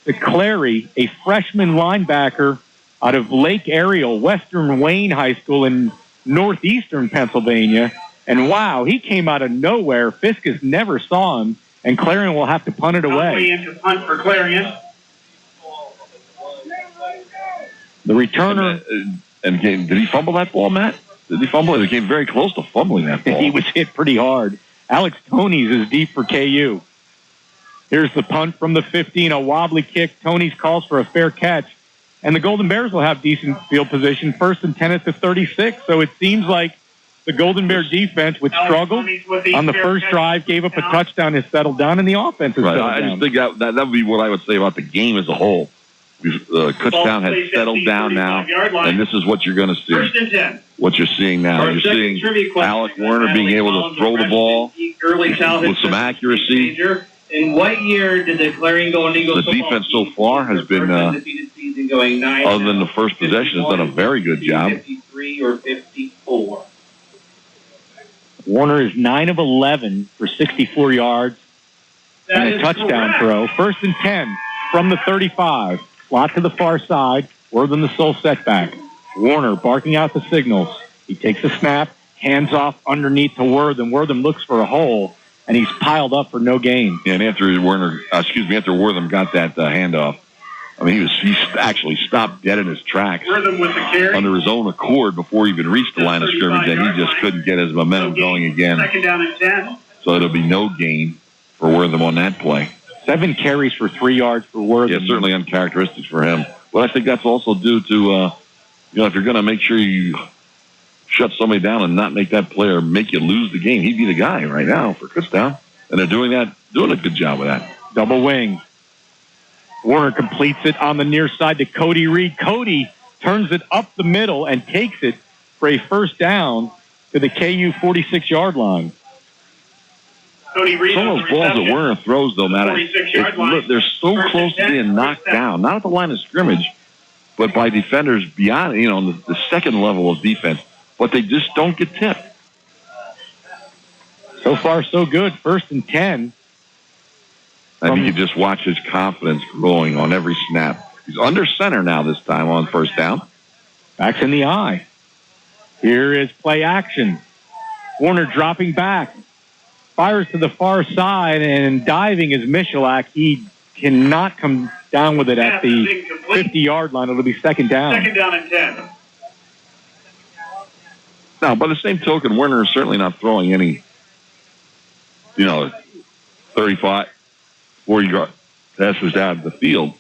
DeClary, a freshman linebacker out of Lake Ariel, Western Wayne High School in northeastern Pennsylvania. And wow, he came out of nowhere. Fiskus never saw him, and Clarion will have to punt it away. Into punt for Clarion. The returner. And did he fumble that ball, Matt? Did he fumble it? It came very close to fumbling that ball. He was hit pretty hard. Alex Tonys is deep for KU. Here's the punt from the 15, a wobbly kick. Tonys calls for a fair catch. And the Golden Bears will have decent field position, 1st and 10 at the 36. So it seems like the Golden Bear defense, which struggled on the first drive, gave up a touchdown, has settled down, and the offense has settled down. I just think that would be what I would say about the game as a whole. Kutztown has settled down now, and this is what you're going to see. What you're seeing now. You're seeing Alec Werner being able to throw the ball with some accuracy. In what year did the Clarion Golden Eagles? The defense so far has been, other than the first possession, has done a very good job. 53 or 54. Warner is 9 of 11 for 64 yards and a touchdown throw. 1st and 10 from the 35. Slot to the far side. Wortham the sole setback. Warner barking out the signals. He takes a snap, hands off underneath to Wortham. Wortham looks for a hole, and he's piled up for no gain. Yeah, and after Wortham got that handoff, I mean, he actually stopped dead in his tracks under his own accord before he even reached the line of scrimmage, and he just couldn't get his momentum going again. 2nd down and 10. So it'll be no gain for Wortham on that play. 7 carries for 3 yards for Wortham. Yeah, certainly uncharacteristic for him. But I think that's also due to, if you're going to make sure you shut somebody down and not make that player make you lose the game, he'd be the guy right now for Kutztown. And they're doing a good job with that. Double wing. Warner completes it on the near side to Cody Reed. Cody turns it up the middle and takes it for a first down to the KU 46-yard line. Cody Reed. Some of those balls that Werner throws, though, Matt, they're so close to being knocked down. Not at the line of scrimmage, but by defenders beyond, the second level of defense. But they just don't get tipped. So far, so good. 1st and 10. And you can just watch his confidence growing on every snap. He's under center now this time on first down. Backs in the eye. Here is play action. Warner dropping back. Fires to the far side, and diving is Michalak. He cannot come down with it at the 50-yard line. It'll be 2nd down. 2nd down and 10. Now, by the same token, Werner is certainly not throwing any, 35, 40-yard passes down the field.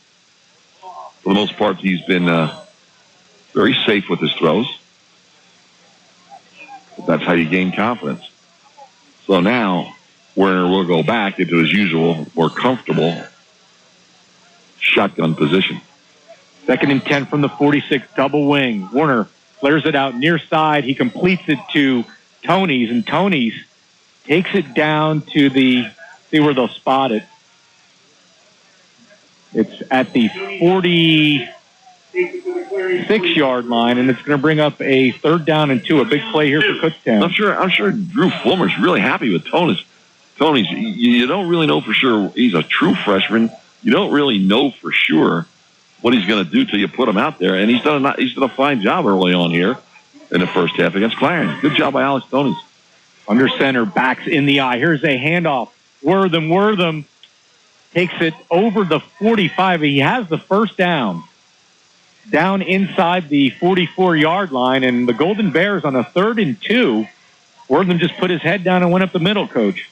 For the most part, he's been very safe with his throws. But that's how you gain confidence. So now, Werner will go back into his usual, more comfortable shotgun position. 2nd and 10 from the 46, double wing. Warner flares it out near side. He completes it to Tonys, and Tonys takes it down to see where they'll spot it. It's at the 46-yard line, and it's going to bring up a 3rd down and 2, a big play here for Kutztown. I'm sure Drew Fulmer's really happy with Tonys. You don't really know for sure. He's a true freshman. You don't really know for sure what he's going to do till you put him out there, and he's done a fine job early on here in the first half against Clarion. Good job by Alex Tonys. Under center, backs in the eye. Here's a handoff. Wortham takes it over the 45. He has the first down inside the 44-yard line, and the Golden Bears on a 3rd and 2. Wortham just put his head down and went up the middle, Coach.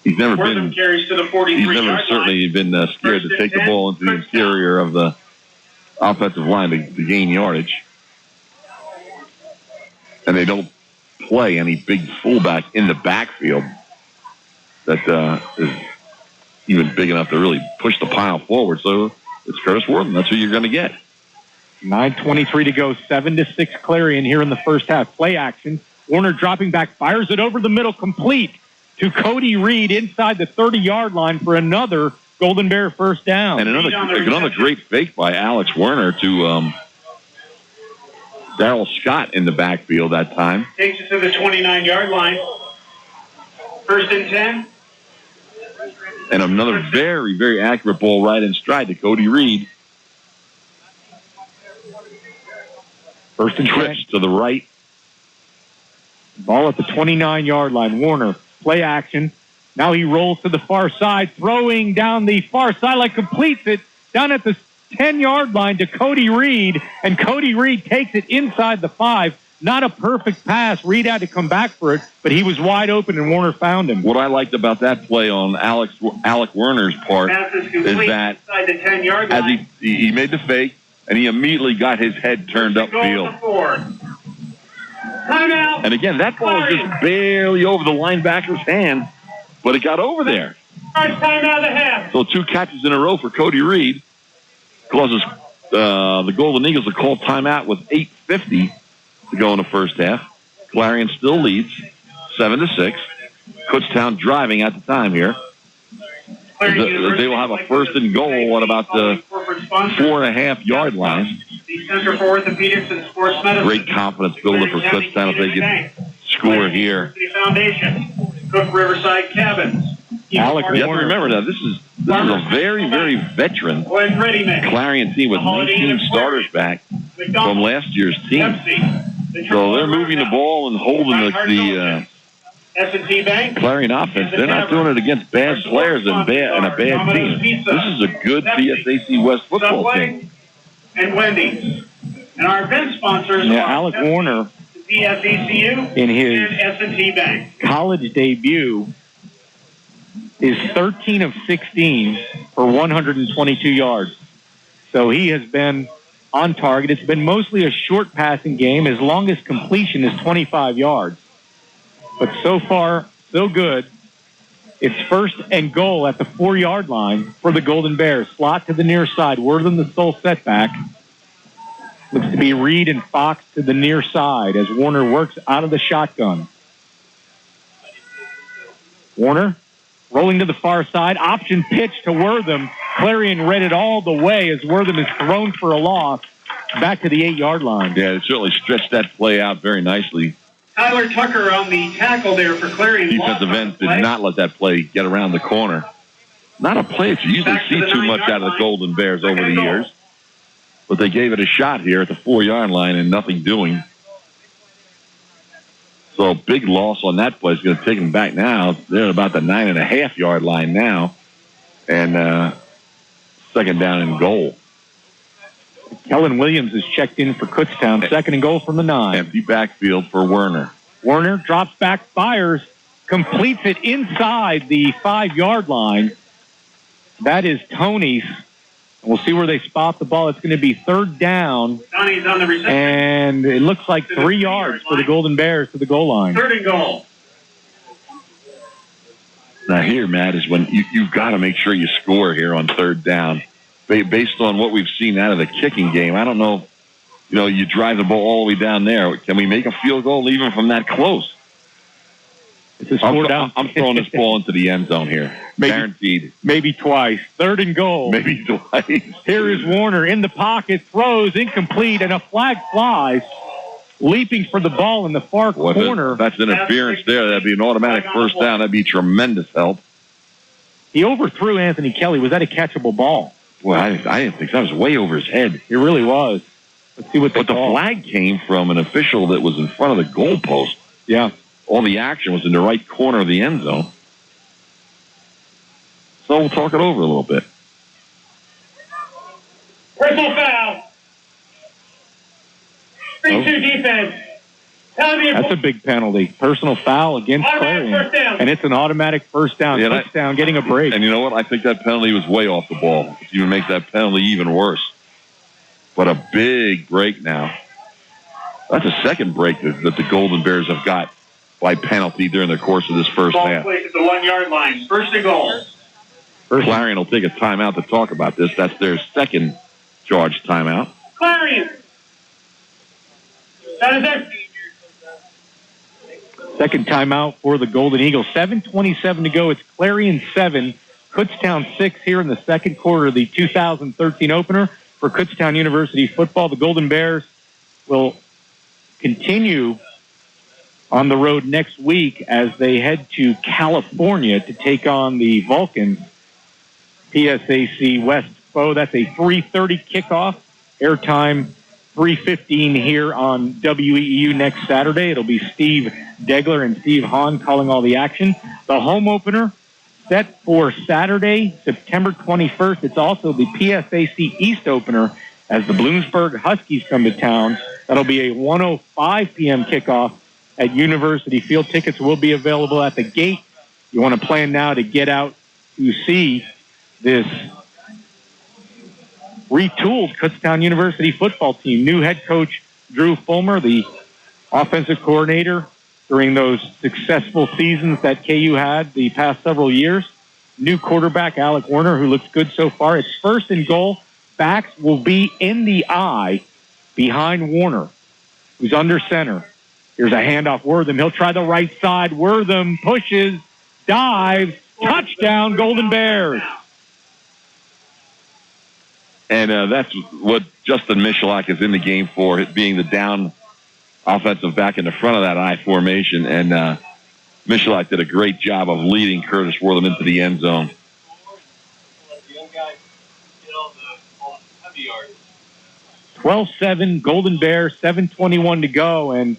He's never carries to the 43-yard certainly been scared to take the ball into the interior of the offensive line to gain yardage. And they don't play any big fullback in the backfield that is even big enough to really push the pile forward. So it's Curtis Wortham. That's who you're going to get. 9:23 to go, 7-6 Clarion here in the first half. Play action. Warner dropping back, fires it over the middle, complete to Cody Reed inside the 30-yard line for another Golden Bear first down. And another great fake by Alex Werner to Darrell Scott in the backfield that time. Takes it to the 29-yard line. First and 10. And another very, very accurate ball right in stride to Cody Reed. First and 10. Twitch to the right. Ball at the 29-yard line. Warner, play action. Now he rolls to the far side, throwing down the far sideline, completes it down at the 10-yard line to Cody Reed, and Cody Reed takes it inside the 5. Not a perfect pass. Reed had to come back for it, but he was wide open, and Warner found him. What I liked about that play on Alec Werner's part is that the 10-yard as line. he made the fake, and he immediately got his head turned upfield. Timeout. And again, that ball was just barely over the linebacker's hand, but it got over there. First timeout of the half. So 2 catches in a row for Cody Reed causes the Golden Eagles to call timeout with 8:50 to go in the first half. Clarion still leads 7-6. Kutztown driving at the time here. They will have a first and goal at about the 4.5-yard line. The Center for Orthopedics and Sports Medicine. Great confidence builder for Kutztown if they can score here. Foundation. Cook Riverside Cabins. Alex You have to remember that this is a very, very veteran Clarion team with 19 starters back from last year's team. So they're moving the ball and holding the Clarion offense. They're not doing it against bad players and a bad team. This is a good PSAC West football team. And Wendy's. And our event sponsors Yeah, are Alec Warner PSECU in his and S&T Bank. college debut is 13 of 16 for 122 yards. So he has been on target. It's been mostly a short passing game. His longest completion is 25 yards. But so far, so good. It's first and goal at the 4-yard line for the Golden Bears. Slot to the near side. Wortham the sole setback. Looks to be Reed and Fox to the near side as Warner works out of the shotgun. Warner rolling to the far side. Option pitch to Wortham. Clarion read it all the way as Wortham is thrown for a loss back to the 8-yard line. Yeah, it certainly stretched that play out very nicely. Tyler Tucker on the tackle there for Clarion. Defensive end did not let that play get around the corner. Not a play that you usually see too much out of the Golden Bears over the years. But they gave it a shot here at the 4-yard line and nothing doing. So a big loss on that play is going to take them back now. They're at about the 9.5-yard line now. And second down and goal. Kellen Williams is checked in for Kutztown. Second and goal from the 9. Empty backfield for Werner. Werner drops back, fires, completes it inside the 5-yard line. That is Tony's. We'll see where they spot the ball. It's going to be third down. Tony's on the reception. And it looks like 3 yards for the Golden Bears to the goal line. Third and goal. Now here, Matt, is when you've got to make sure you score here on third down. Based on what we've seen out of the kicking game, I don't know, you drive the ball all the way down there. Can we make a field goal even from that close? I'm throwing this ball into the end zone here. Guaranteed. Maybe twice. Third and goal. Maybe twice. Here is Warner in the pocket, throws incomplete, and a flag flies, leaping for the ball in the far corner. That's interference there. That'd be an automatic first down. That'd be tremendous help. He overthrew Anthony Kelly. Was that a catchable ball? Well, I didn't think so. That was way over his head. It really was. Let's see what the flag came from an official that was in front of the goalpost. Yeah. All the action was in the right corner of the end zone. So we'll talk it over a little bit. Personal foul. 3-2 defense. That's a big penalty. Personal foul against Clarion. And it's an automatic first down. Yeah, touchdown, getting a break. And you know what? I think that penalty was way off the ball. It even makes that penalty even worse. But a big break now. That's a second break that the Golden Bears have got by penalty during the course of this first half. Ball placed at the 1-yard line. First and goal. Clarion will take a timeout to talk about this. That's their second charged timeout. Clarion. That is it. Second timeout for the Golden Eagles. 7:27 to go. It's Clarion 7, Kutztown 6 here in the second quarter of the 2013 opener for Kutztown University football. The Golden Bears will continue on the road next week as they head to California to take on the Vulcans, PSAC West foe. That's a 3:30 kickoff. Airtime 3:15 here on WEEU next Saturday. It'll be Steve Degler and Steve Hahn calling all the action. The home opener set for Saturday, September 21st. It's also the PSAC East opener as the Bloomsburg Huskies come to town. That'll be a 1:05 p.m. kickoff at University Field. Tickets will be available at the gate. You want to plan now to get out to see this retooled Kutztown University football team. New head coach Drew Fulmer, the offensive coordinator during those successful seasons that KU had the past several years. New quarterback Alec Werner, who looks good so far. It's first and goal. Backs will be in the eye behind Warner, who's under center. Here's a handoff, Wortham. He'll try the right side. Wortham pushes, dives, touchdown, Golden Bears. And that's what Justin Michalak is in the game for, it being the down offensive back in the front of that I formation. And Michalak did a great job of leading Curtis Wortham into the end zone. 12-7, Golden Bears, 7:21 to go, and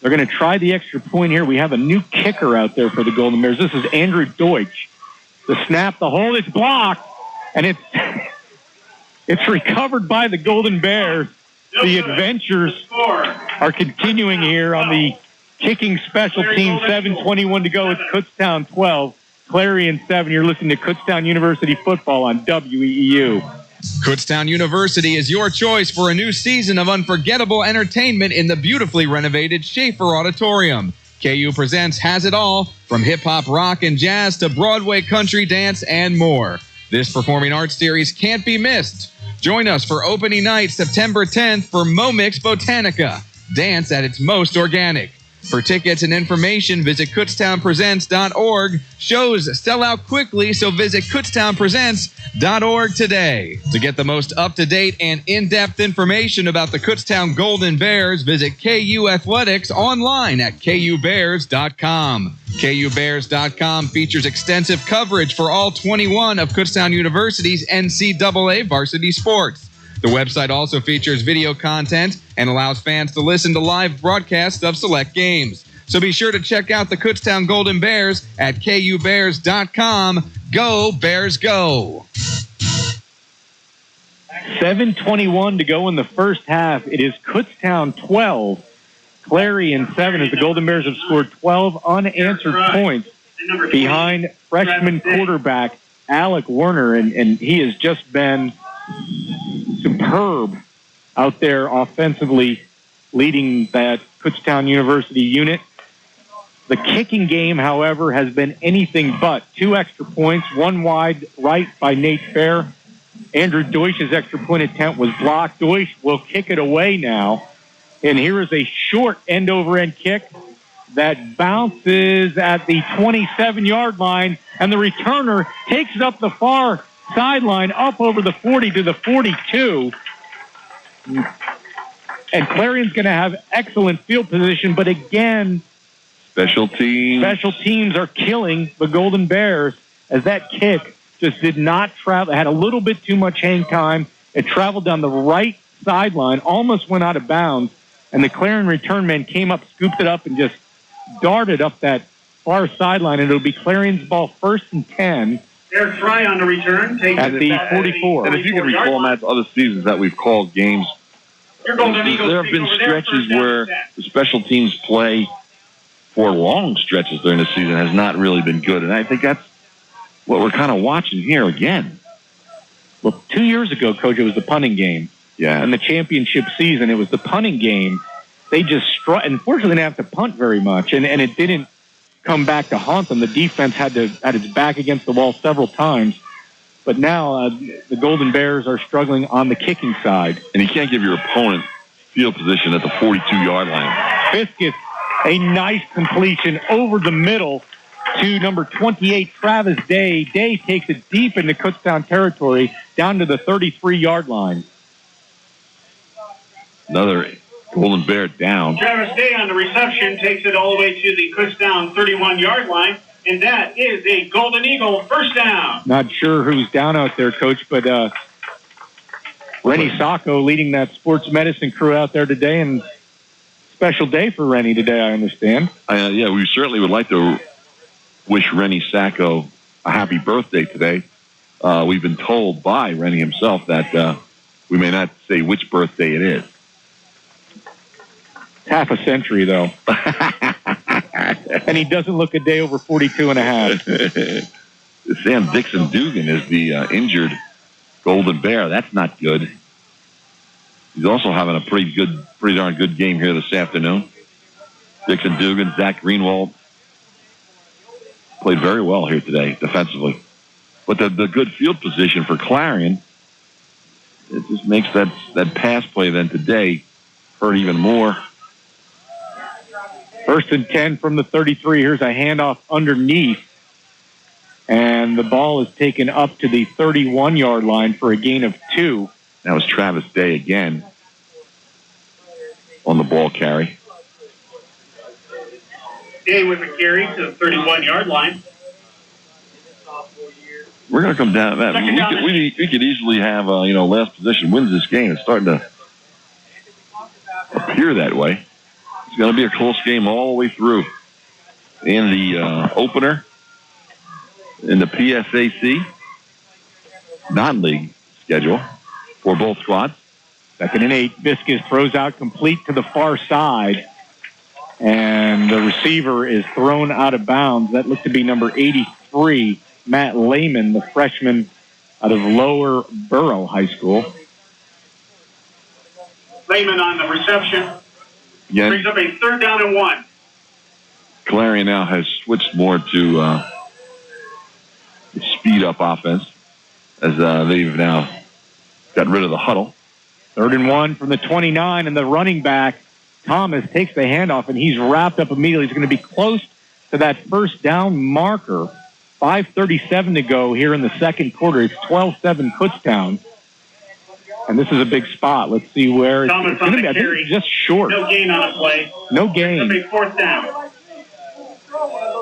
they're going to try the extra point here. We have a new kicker out there for the Golden Bears. This is Andrew Deutsch. The snap, the hold is blocked, and it's recovered by the Golden Bears. The adventures are continuing here on the kicking special team. 7:21 to go. It's Kutztown 12, Clarion 7. You're listening to Kutztown University football on WEEU. Kutztown University is your choice for a new season of unforgettable entertainment in the beautifully renovated Schaefer Auditorium. KU Presents has it all, from hip-hop, rock, and jazz to Broadway country dance and more. This performing arts series can't be missed. Join us for opening night, September 10th for Momix Botanica. Dance at its most organic. For tickets and information, visit kutztownpresents.org. Shows sell out quickly, so visit kutztownpresents.org today. To get the most up-to-date and in-depth information about the Kutztown Golden Bears, visit KU Athletics online at kubears.com. KUbears.com features extensive coverage for all 21 of Kutztown University's NCAA varsity sports. The website also features video content and allows fans to listen to live broadcasts of select games. So be sure to check out the Kutztown Golden Bears at kubears.com. Go, Bears, go! 7:21 to go in the first half. It is Kutztown 12, Clarion 7, as the Golden Bears have scored 12 unanswered points behind freshman quarterback Alec Werner, and he has just been superb out there offensively, leading that Kutztown University unit. The kicking game, however, has been anything but. 2 extra points, one wide right by Nate Fair. Andrew Deutsch's extra point attempt was blocked. Deutsch will kick it away now. And here is a short end-over-end kick that bounces at the 27-yard line, and the returner takes it up the far sideline, up over the 40 to the 42. And Clarion's going to have excellent field position, but again, Special teams are killing the Golden Bears, as that kick just did not travel. It had a little bit too much hang time. It traveled down the right sideline, almost went out of bounds, and the Clarion return man came up, scooped it up, and just darted up that far sideline, and it'll be Clarion's ball, 1st and 10. Their try on the return takes at the 44. And if you can recall, Matt, other seasons that we've called games, there have been stretches where the special teams play for long stretches during the season has not really been good. And I think that's what we're kind of watching here again. Well, 2 years ago, Coach, it was the punting game. Yeah. In the championship season, it was the punting game. They just unfortunately didn't have to punt very much, and it didn't come back to haunt them. The defense had its back against the wall several times. But now the Golden Bears are struggling on the kicking side. And you can't give your opponent field position at the 42-yard line. Biscuits A nice completion over the middle to number 28, Travis Day. Day takes it deep into Kutztown territory, down to the 33-yard line. Another Golden Bear down. Travis Day on the reception takes it all the way to the Kutztown 31-yard line, and that is a Golden Eagle first down. Not sure who's down out there, Coach, but Rennie Sacco leading that sports medicine crew out there today, and special day for Rennie today, I understand. Yeah, we certainly would like to wish Rennie Sacco a happy birthday today. We've been told by Rennie himself that we may not say which birthday it is. Half a century, though. And he doesn't look a day over 42 and a half. Sam Dixon Dugan is the injured Golden Bear. That's not good. He's also having a pretty darn good game here this afternoon. Dixon Dugan, Zach Greenwald played very well here today defensively. But the good field position for Clarion, it just makes that pass play then today hurt even more. 1st and 10 from the 33. Here's a handoff underneath. And the ball is taken up to the 31-yard line for a gain of 2. That was Travis Day again on the ball carry. Day with a carry to the 31-yard line. We're going to come down. We could easily have, last position wins this game. It's starting to appear that way. It's going to be a close game all the way through. In the opener, in the PSAC non-league schedule for both squads. 2nd and 8. Viscus throws out complete to the far side. And the receiver is thrown out of bounds. That looked to be number 83, Matt Lehman, the freshman out of Lower Borough High School. Lehman on the reception. Again, brings up a 3rd down and 1. Clarion now has switched more to the speed-up offense as they've now got rid of the huddle. 3rd and 1 from the 29, and the running back, Thomas, takes the handoff, and he's wrapped up immediately. He's going to be close to that first down marker. 5:37 to go here in the second quarter. It's 12-7 Kutztown. And this is a big spot. Let's see where it's going to be. I think it's just short. No gain on a play. No gain. It's going to be 4th down.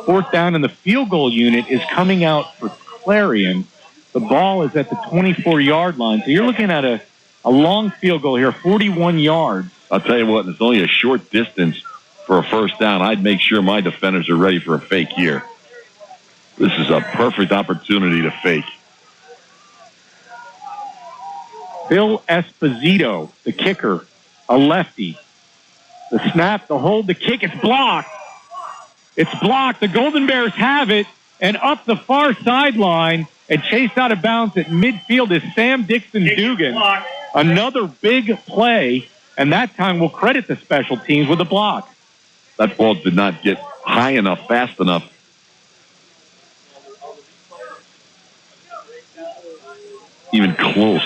4th down, and the field goal unit is coming out for Clarion. The ball is at the 24-yard line. So you're looking at a long field goal here, 41 yards. I'll tell you what, it's only a short distance for a first down. I'd make sure my defenders are ready for a fake here. This is a perfect opportunity to fake. Phil Esposito, the kicker, a lefty. The snap, the hold, the kick, it's blocked. It's blocked. The Golden Bears have it, and up the far sideline and chased out of bounds at midfield is Sam Dixon Dugan. Another big play, and that time we'll credit the special teams with a block. That ball did not get high enough, fast enough. Even close.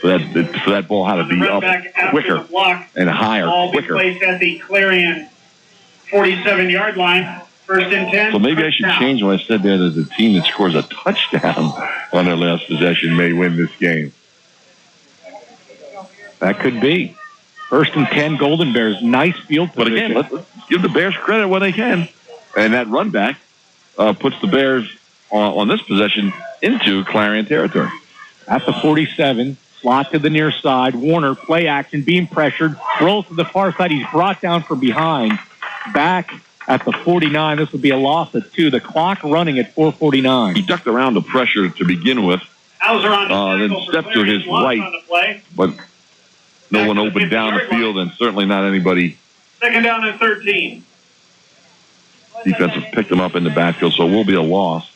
For that ball had to be up quicker and higher, quicker. Ball placed at the Clarion 47-yard line. 1st and 10. So maybe I should change what I said there, that the team that scores a touchdown on their last possession may win this game. That could be. 1st and 10, Golden Bears. Nice field position. But again, let's give the Bears credit when they can. And that run back puts the Bears on this possession into Clarion territory. At the 47, slot to the near side. Warner, play action, being pressured. Rolls to the far side. He's brought down from behind. Back at the 49. This would be a loss of 2. The clock running at 4:49. He ducked around the pressure to begin with. Hauser on the then stepped to his right. But no one opened down the field, and certainly not anybody. 2nd down and 13. Defense has picked him up in the backfield, so it will be a loss.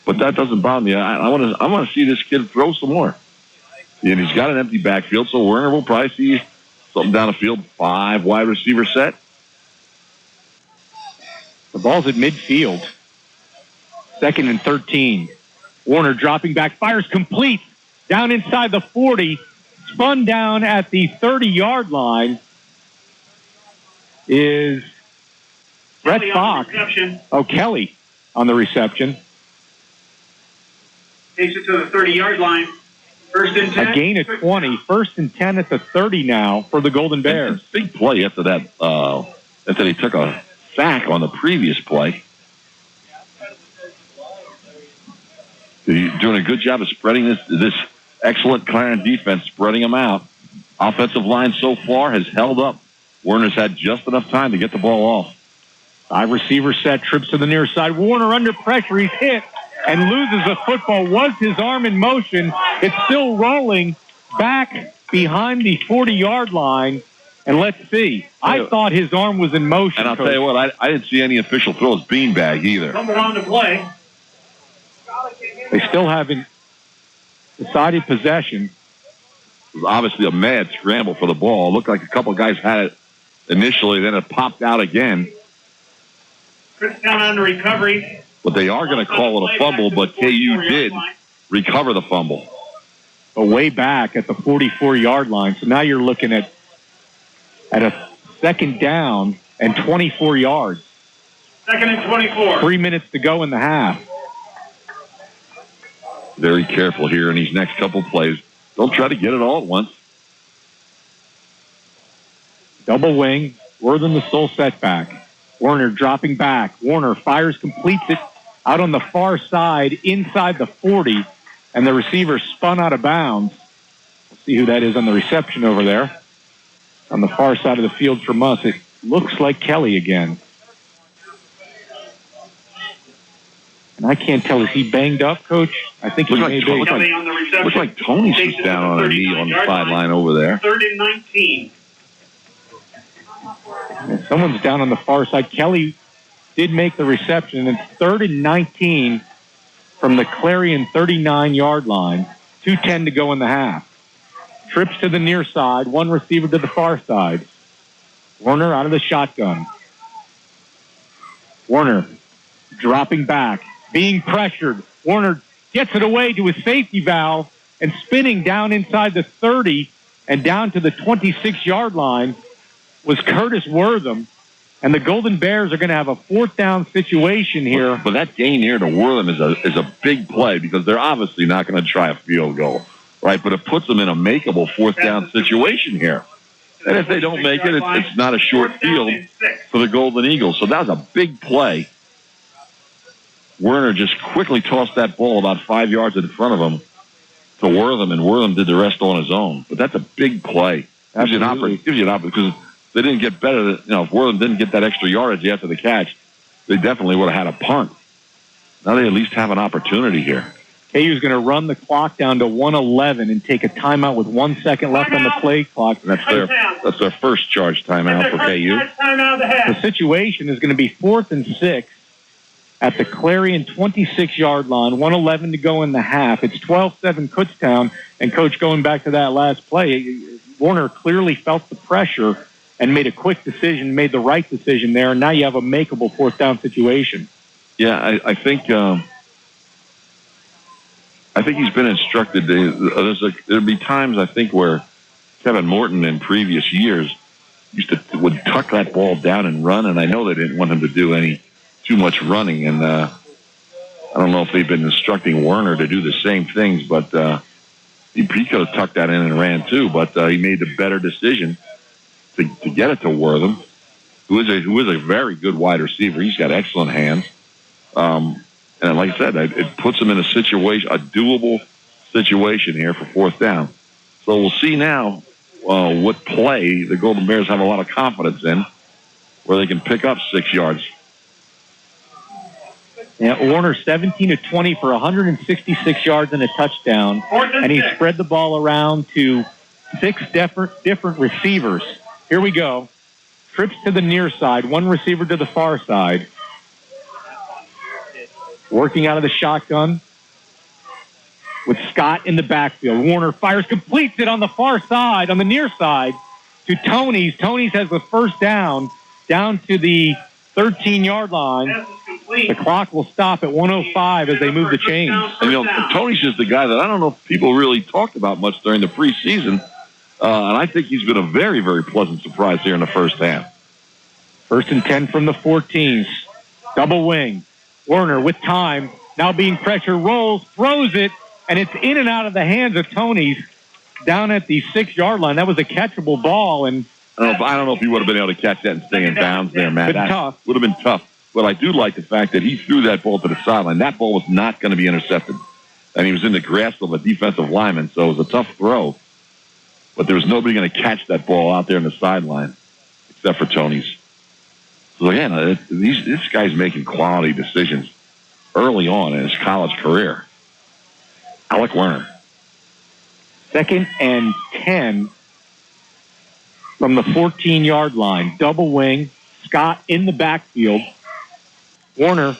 But that doesn't bother me. I want to see this kid throw some more. And he's got an empty backfield, so Werner will probably see something down the field. 5 wide receiver set. The ball's at midfield. 2nd and 13. Warner dropping back, fires complete. Down inside the 40. Spun down at the 30-yard line. is Brett Kelly Fox. on the reception. Oh, Kelly on the reception. Takes it to the 30-yard line. First and 10. A gain of 20. First and 10 at the 30 now for the Golden Bears. Big play after that. After he took a sack on the previous play. He's doing a good job of spreading this excellent Clarion defense, spreading them out. Offensive line so far has held up. Warner's had just enough time to get the ball off. 5 receivers set, trips to the near side. Warner under pressure. He's hit and loses the football. Was his arm in motion? It's still rolling back behind the 40-yard line. And let's see. I thought his arm was in motion. And I'll Coach. tell you what, I didn't see any official throws beanbag either. Fumble on the play. They still haven't decided possession. It was obviously a mad scramble for the ball. It looked like a couple of guys had it initially, then it popped out again. Kutztown on the recovery. But they are going to call it a fumble, but KU did recover the fumble. But way back at the 44-yard line. So now you're looking at a second down and 24 yards. Second and 24. 3 minutes to go in the half. Very careful here in these next couple plays. Don't try to get it all at once. Double wing. Wortham the sole setback. Warner dropping back. Warner fires, completes it out on the far side inside the 40, and the receiver spun out of bounds. We'll see who that is on the reception over there. On the far side of the field from us, it looks like Kelly again. And I can't tell, is he banged up, Coach? I think he may be. Looks like Tony's just down on a knee on the sideline over there. 3rd and 19. And someone's down on the far side. Kelly did make the reception, and it's 3rd and 19 from the Clarion 39-yard line. 2:10 to go in the half. Trips to the near side, 1 receiver to the far side. Warner out of the shotgun. Warner dropping back, being pressured. Warner gets it away to his safety valve and spinning down inside the 30 and down to the 26-yard line was Curtis Wortham. And the Golden Bears are going to have a 4th down situation here. But that gain here to Wortham is a big play because they're obviously not going to try a field goal, right? But it puts them in a makeable 4th down situation here. And if they don't make it, it's not a short field for the Golden Eagles. So that was a big play. Werner just quickly tossed that ball about 5 yards in front of him to Wortham, and Wortham did the rest on his own. But that's a big play. Gives you an opportunity because they didn't get better. If Wortham didn't get that extra yardage after the catch, they definitely would have had a punt. Now they at least have an opportunity here. KU's going to run the clock down to 1:11 and take a timeout with 1 second left on the play clock. And that's their first charge timeout for KU. The situation is going to be 4th and 6 at the Clarion 26-yard line, 1:11 to go in the half. It's 12-7 Kutztown. And, Coach, going back to that last play, Warner clearly felt the pressure and made a quick decision, made the right decision there, and now you have a makeable 4th down situation. Yeah, I think he's been instructed. There'll be times, I think, where Kevin Morton in previous years would tuck that ball down and run, and I know they didn't want him to do too much running, and I don't know if they've been instructing Werner to do the same things, but he could have tucked that in and ran too, but he made the better decision to get it to Wortham, who is a very good wide receiver. He's got excellent hands. And like I said, it puts him in a doable situation here for 4th down. So we'll see now what play the Golden Bears have a lot of confidence in, where they can pick up 6 yards. Yeah, Warner 17 of 20 for 166 yards and a touchdown, and he spread the ball around to 6 different receivers. Here we go. Trips to the near side, 1 receiver to the far side. Working out of the shotgun with Scott in the backfield. Warner fires, completes it on the far side, on the near side, to Tony's. Tony's has the first down to the 13-yard line. The clock will stop at 1:05 as they move the chains. And, Tony's just the guy that I don't know if people really talked about much during the preseason. And I think he's been a very, very pleasant surprise here in the first half. First and 10 from the 14. Double wing. Werner with time. Now being pressure, rolls, throws it, and it's in and out of the hands of Tony's down at the 6-yard line. That was a catchable ball, and I don't know if he would have been able to catch that and stay in bounds there, Matt. That would have been tough. But I do like the fact that he threw that ball to the sideline. That ball was not going to be intercepted. And he was in the grasp of a defensive lineman, so it was a tough throw. But there was nobody going to catch that ball out there in the sideline except for Tony's. So, again, this guy's making quality decisions early on in his college career. Alec Werner. Second and 10 from the 14-yard line. Double wing. Scott in the backfield. Werner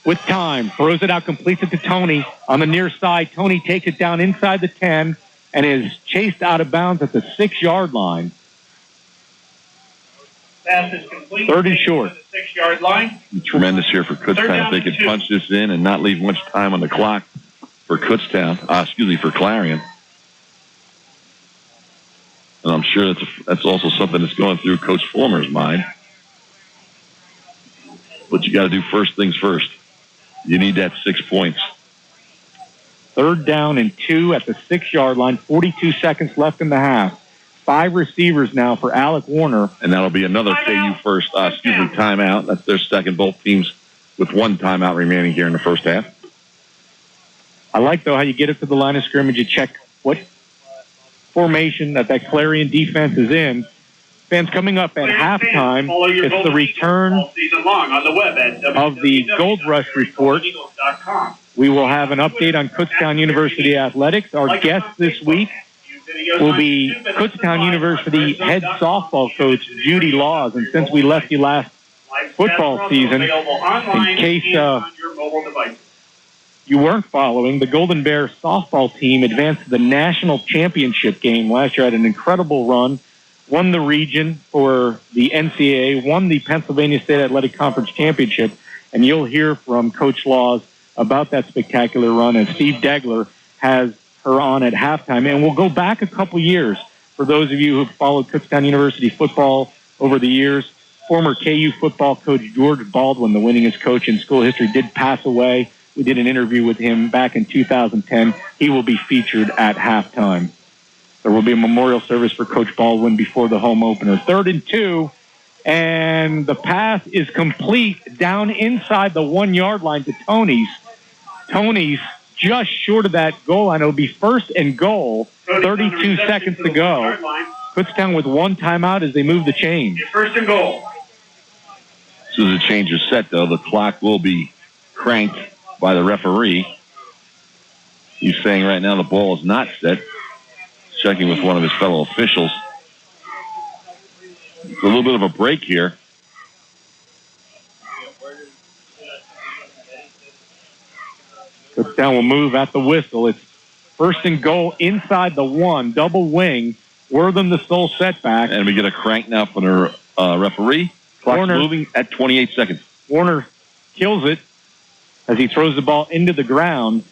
with time. Throws it out, completes it to Tony on the near side. Tony takes it down inside the 10 and is chased out of bounds at the 6-yard line. Pass is complete. Third and short. The 6-yard line. Tremendous here for Kutztown. If they could punch this in and not leave much time on the clock for Kutztown. For Clarion. And I'm sure that's also something that's going through Coach Fulmer's mind. But you got to do first things first. You need that 6 points. Third down and 2 at the 6-yard line. 42 seconds left in the half. 5 receivers now for Alec Werner. And that'll be another timeout. That's their second. Both teams with 1 timeout remaining here in the first half. I like, though, how you get it to the line of scrimmage. You check what formation that Clarion defense is in. Fans, coming up at halftime, it's the return of the Gold Rush Report. We will have an update on Kutztown University athletics. Our guest this week will be Kutztown University head softball coach Judy Laws. And since we left you last football season, in case you weren't following, the Golden Bears softball team advanced to the national championship game last year. Had an incredible run, won the region for the NCAA, won the Pennsylvania State Athletic Conference championship, and you'll hear from Coach Laws about that spectacular run. And Steve Degler has her on at halftime. And we'll go back a couple years for those of you who've followed Kutztown University football over the years. Former KU football coach George Baldwin, the winningest coach in school history, did pass away. We did an interview with him back in 2010. He will be featured at halftime. There will be a memorial service for Coach Baldwin before the home opener. 3rd and 2, and the pass is complete down inside the 1-yard line to Tony's. Tony's just short of that goal line. It'll be 1st and goal, 32 seconds to go. Kutztown with 1 timeout as they move the chains. 1st and goal. As soon as the change is set, though, the clock will be cranked by the referee. He's saying right now the ball is not set. Checking with one of his fellow officials. It's a little bit of a break here. Kutztown will move at the whistle. It's 1st and goal inside the 1. Double wing. Wortham the sole setback. And we get a crank now from the referee. Clock's moving at 28 seconds. Warner kills it as he throws the ball into the ground.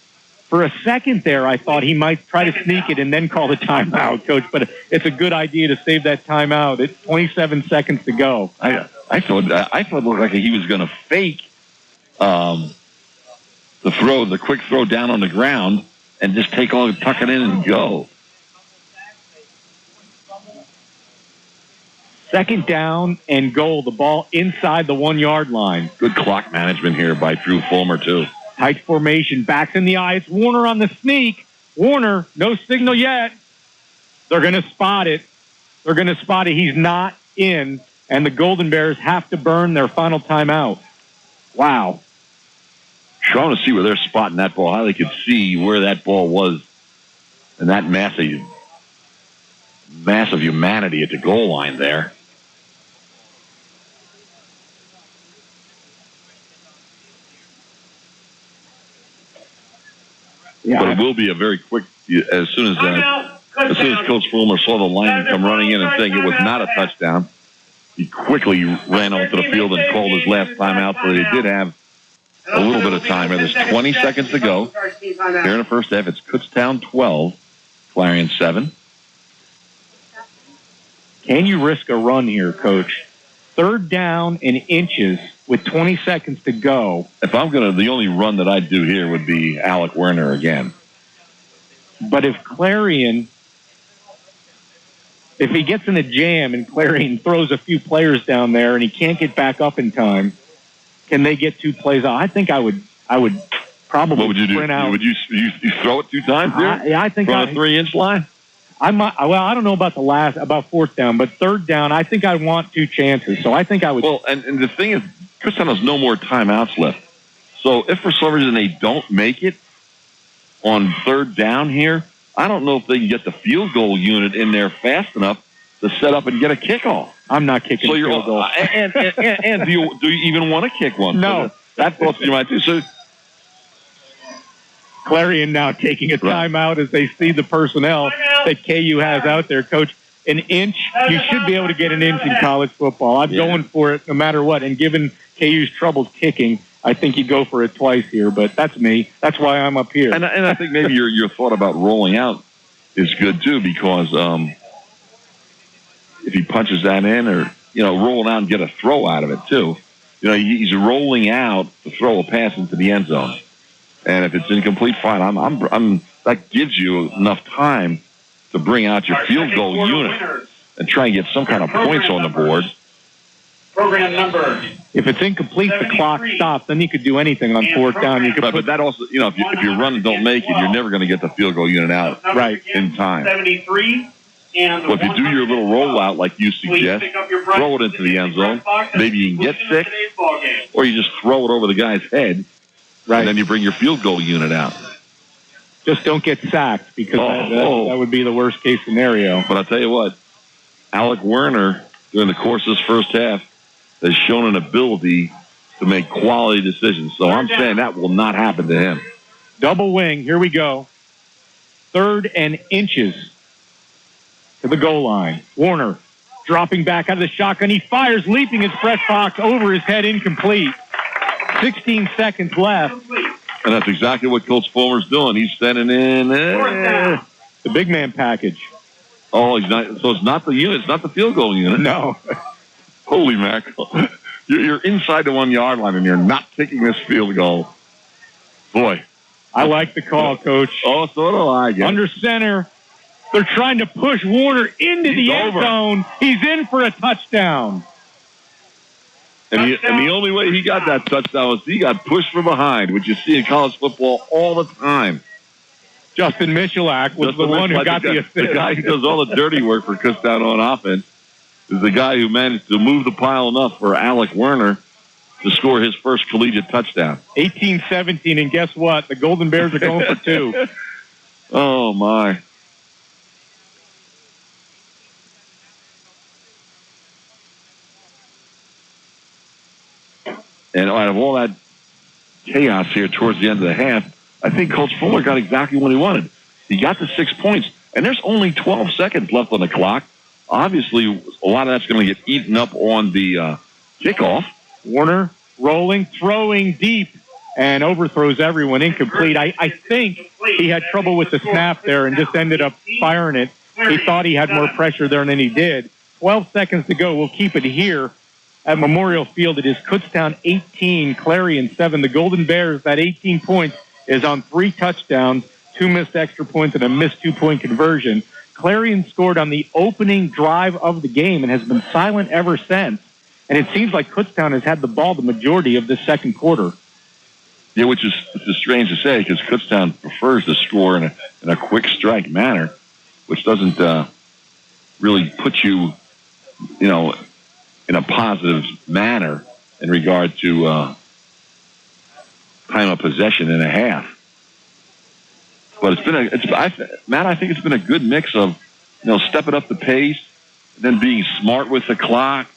For a second there, I thought he might try to sneak it and then call the timeout, Coach. But it's a good idea to save that timeout. It's 27 seconds to go. I thought it looked like he was going to fake the quick throw down on the ground and just tuck it in and go. 2nd down and goal. The ball inside the 1-yard line. Good clock management here by Drew Fulmer, too. Tight formation, backs in the eye. It's Warner on the sneak. Warner, no signal yet. They're going to spot it. He's not in, and the Golden Bears have to burn their final timeout. Wow. Trying to see where they're spotting that ball, how they could see where that ball was and that massive humanity at the goal line there. Yeah. But it will be a very quick, as soon as Coach Fulmer saw the lineman come running in and saying it was not a touchdown, he quickly ran onto the field and called his last timeout, so they did have a little bit of time. There's 20 seconds to go here in the first half. It's Kutztown 12, Clarion 7. Can you risk a run here, Coach? 3rd down and inches with 20 seconds to go. If I'm the only run that I'd do here would be Alec Werner again. But if he gets in a jam and Clarion throws a few players down there and he can't get back up in time, can they get 2 plays out? I think I would probably. What would you do? Out. Would you throw it 2 times here? Yeah, I think from a 3-inch line. I might. Well, I don't know about about 4th down, but 3rd down, I think I'd want 2 chances. So I think I would. Well, and the thing is, Kutztown has no more timeouts left. So if for some reason they don't make it on 3rd down here, I don't know if they can get the field goal unit in there fast enough to set up and get a kickoff. I'm not kicking a field goal. And do you even want to kick one? No. So that's what you might do. So Clarion now taking a timeout as they see the personnel that KU has out there. Coach, an inch, you should be able to get an inch in college football. I'm going for it no matter what. And given KU's troubles kicking, I think you go for it twice here. But that's me. That's why I'm up here. And I think maybe your thought about rolling out is good, too, because if he punches that in or, rolling out and get a throw out of it, too. He's rolling out to throw a pass into the end zone. And if it's incomplete, fine. That gives you enough time to bring out your field goal unit and try and get some kind of points on the board. Program number. If it's incomplete, the clock stops. Then you could do anything on 4th down. You could but that also, if you run and don't make it, you're never going to get the field goal unit out in time. 73. Well, if you do your little rollout like you suggest, throw it into the end zone. Maybe you can get 6, or you just throw it over the guy's head, and then you bring your field goal unit out. Just don't get sacked because that would be the worst case scenario. But I'll tell you what, Alec Werner, during the course of this first half, has shown an ability to make quality decisions. So I'm saying that will not happen to him. Double wing, here we go. 3rd and inches to the goal line. Warner dropping back out of the shotgun. He fires, leaping his press box over his head, incomplete. 16 seconds left. And that's exactly what Coach Fulmer's doing. He's sending in the big man package. Oh, he's not. So it's not the unit. It's not the field goal unit. No. Holy mackerel. You're inside the 1 yard line and you're not kicking this field goal. Boy. I like the call, Coach. Oh, so do I. Under center. They're trying to push Warner into the end zone. He's in for a touchdown. And the only way he got that touchdown was he got pushed from behind, which you see in college football all the time. Justin Michalak was the one who got the assist. The guy who does all the dirty work for Kutztown on offense is the guy who managed to move the pile enough for Alec Werner to score his first collegiate touchdown. 18-17, and guess what? The Golden Bears are going for 2. Oh, my. And out of all that chaos here towards the end of the half, I think Coach Fulmer got exactly what he wanted. He got the 6 points, and there's only 12 seconds left on the clock. Obviously, a lot of that's going to get eaten up on the kickoff. Warner rolling, throwing deep, and overthrows everyone, incomplete. I think he had trouble with the snap there and just ended up firing it. He thought he had more pressure there than he did. 12 seconds to go. We'll keep it here at Memorial Field. It is Kutztown 18, Clarion 7. The Golden Bears, that 18 points, is on 3 touchdowns, 2 missed extra points, and a missed 2-point conversion. Clarion scored on the opening drive of the game and has been silent ever since. And it seems like Kutztown has had the ball the majority of this second quarter. Yeah, which is strange to say because Kutztown prefers to score in a quick strike manner, which doesn't really put you, in a positive manner in regard to time of possession in a half. But Matt, I think it's been a good mix of, stepping up the pace, and then being smart with the clock.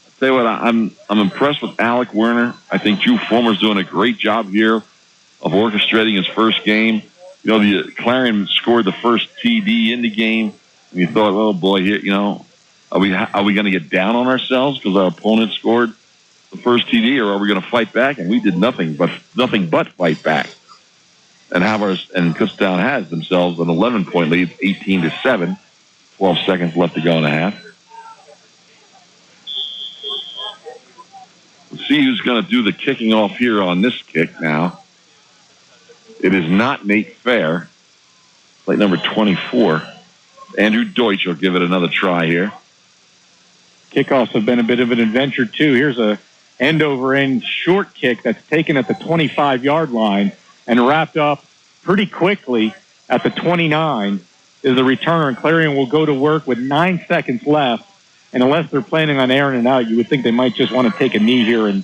I'll tell you what, I'm impressed with Alec Werner. I think Drew Fulmer's doing a great job here of orchestrating his first game. The Clarion scored the first TD in the game, and you thought, oh boy, here, are we going to get down on ourselves because our opponent scored the first TD, or are we going to fight back? And we did nothing but fight back. And Kutztown has themselves an 11-point lead, 18-7. 12 seconds left to go in the half. see who's going to do the kicking off here on this kick now. It is not Nate Fair. Plate number 24. Andrew Deutsch will give it another try here. Kickoffs have been a bit of an adventure, too. Here's a end-over-end short kick that's taken at the 25-yard line and wrapped up pretty quickly at the 29 is the returner, and Clarion will go to work with 9 seconds left. And unless they're planning on airing it out, you would think they might just want to take a knee here and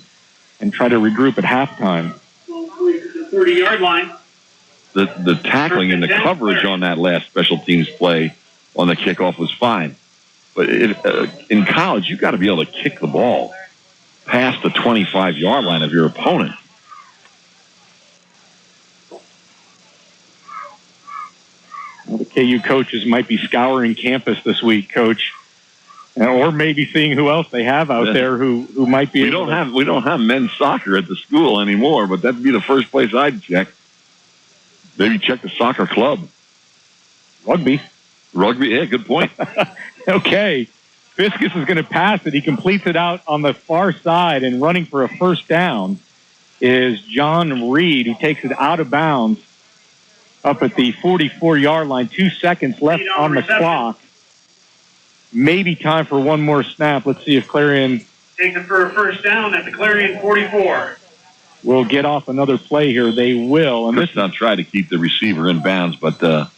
try to regroup at halftime. 30-yard line. The tackling and the coverage on that last special teams play on the kickoff was fine. But in college, you've got to be able to kick the ball past the 25-yard line of your opponent. Well, the KU coaches might be scouring campus this week, Coach, or maybe seeing who else they have out there who might be. We don't have men's soccer at the school anymore, but that'd be the first place I'd check. Maybe check the soccer club. Rugby, yeah, good point. Okay. Fiskus is going to pass it. He completes it out on the far side, and running for a first down is John Reed, who takes it out of bounds up at the 44-yard line. 2 seconds left on the clock. Maybe time for one more snap. Let's see if Clarion takes it for a first down at the Clarion 44. Will get off another play here. They will. And Kutztown tried to keep the receiver in bounds, but the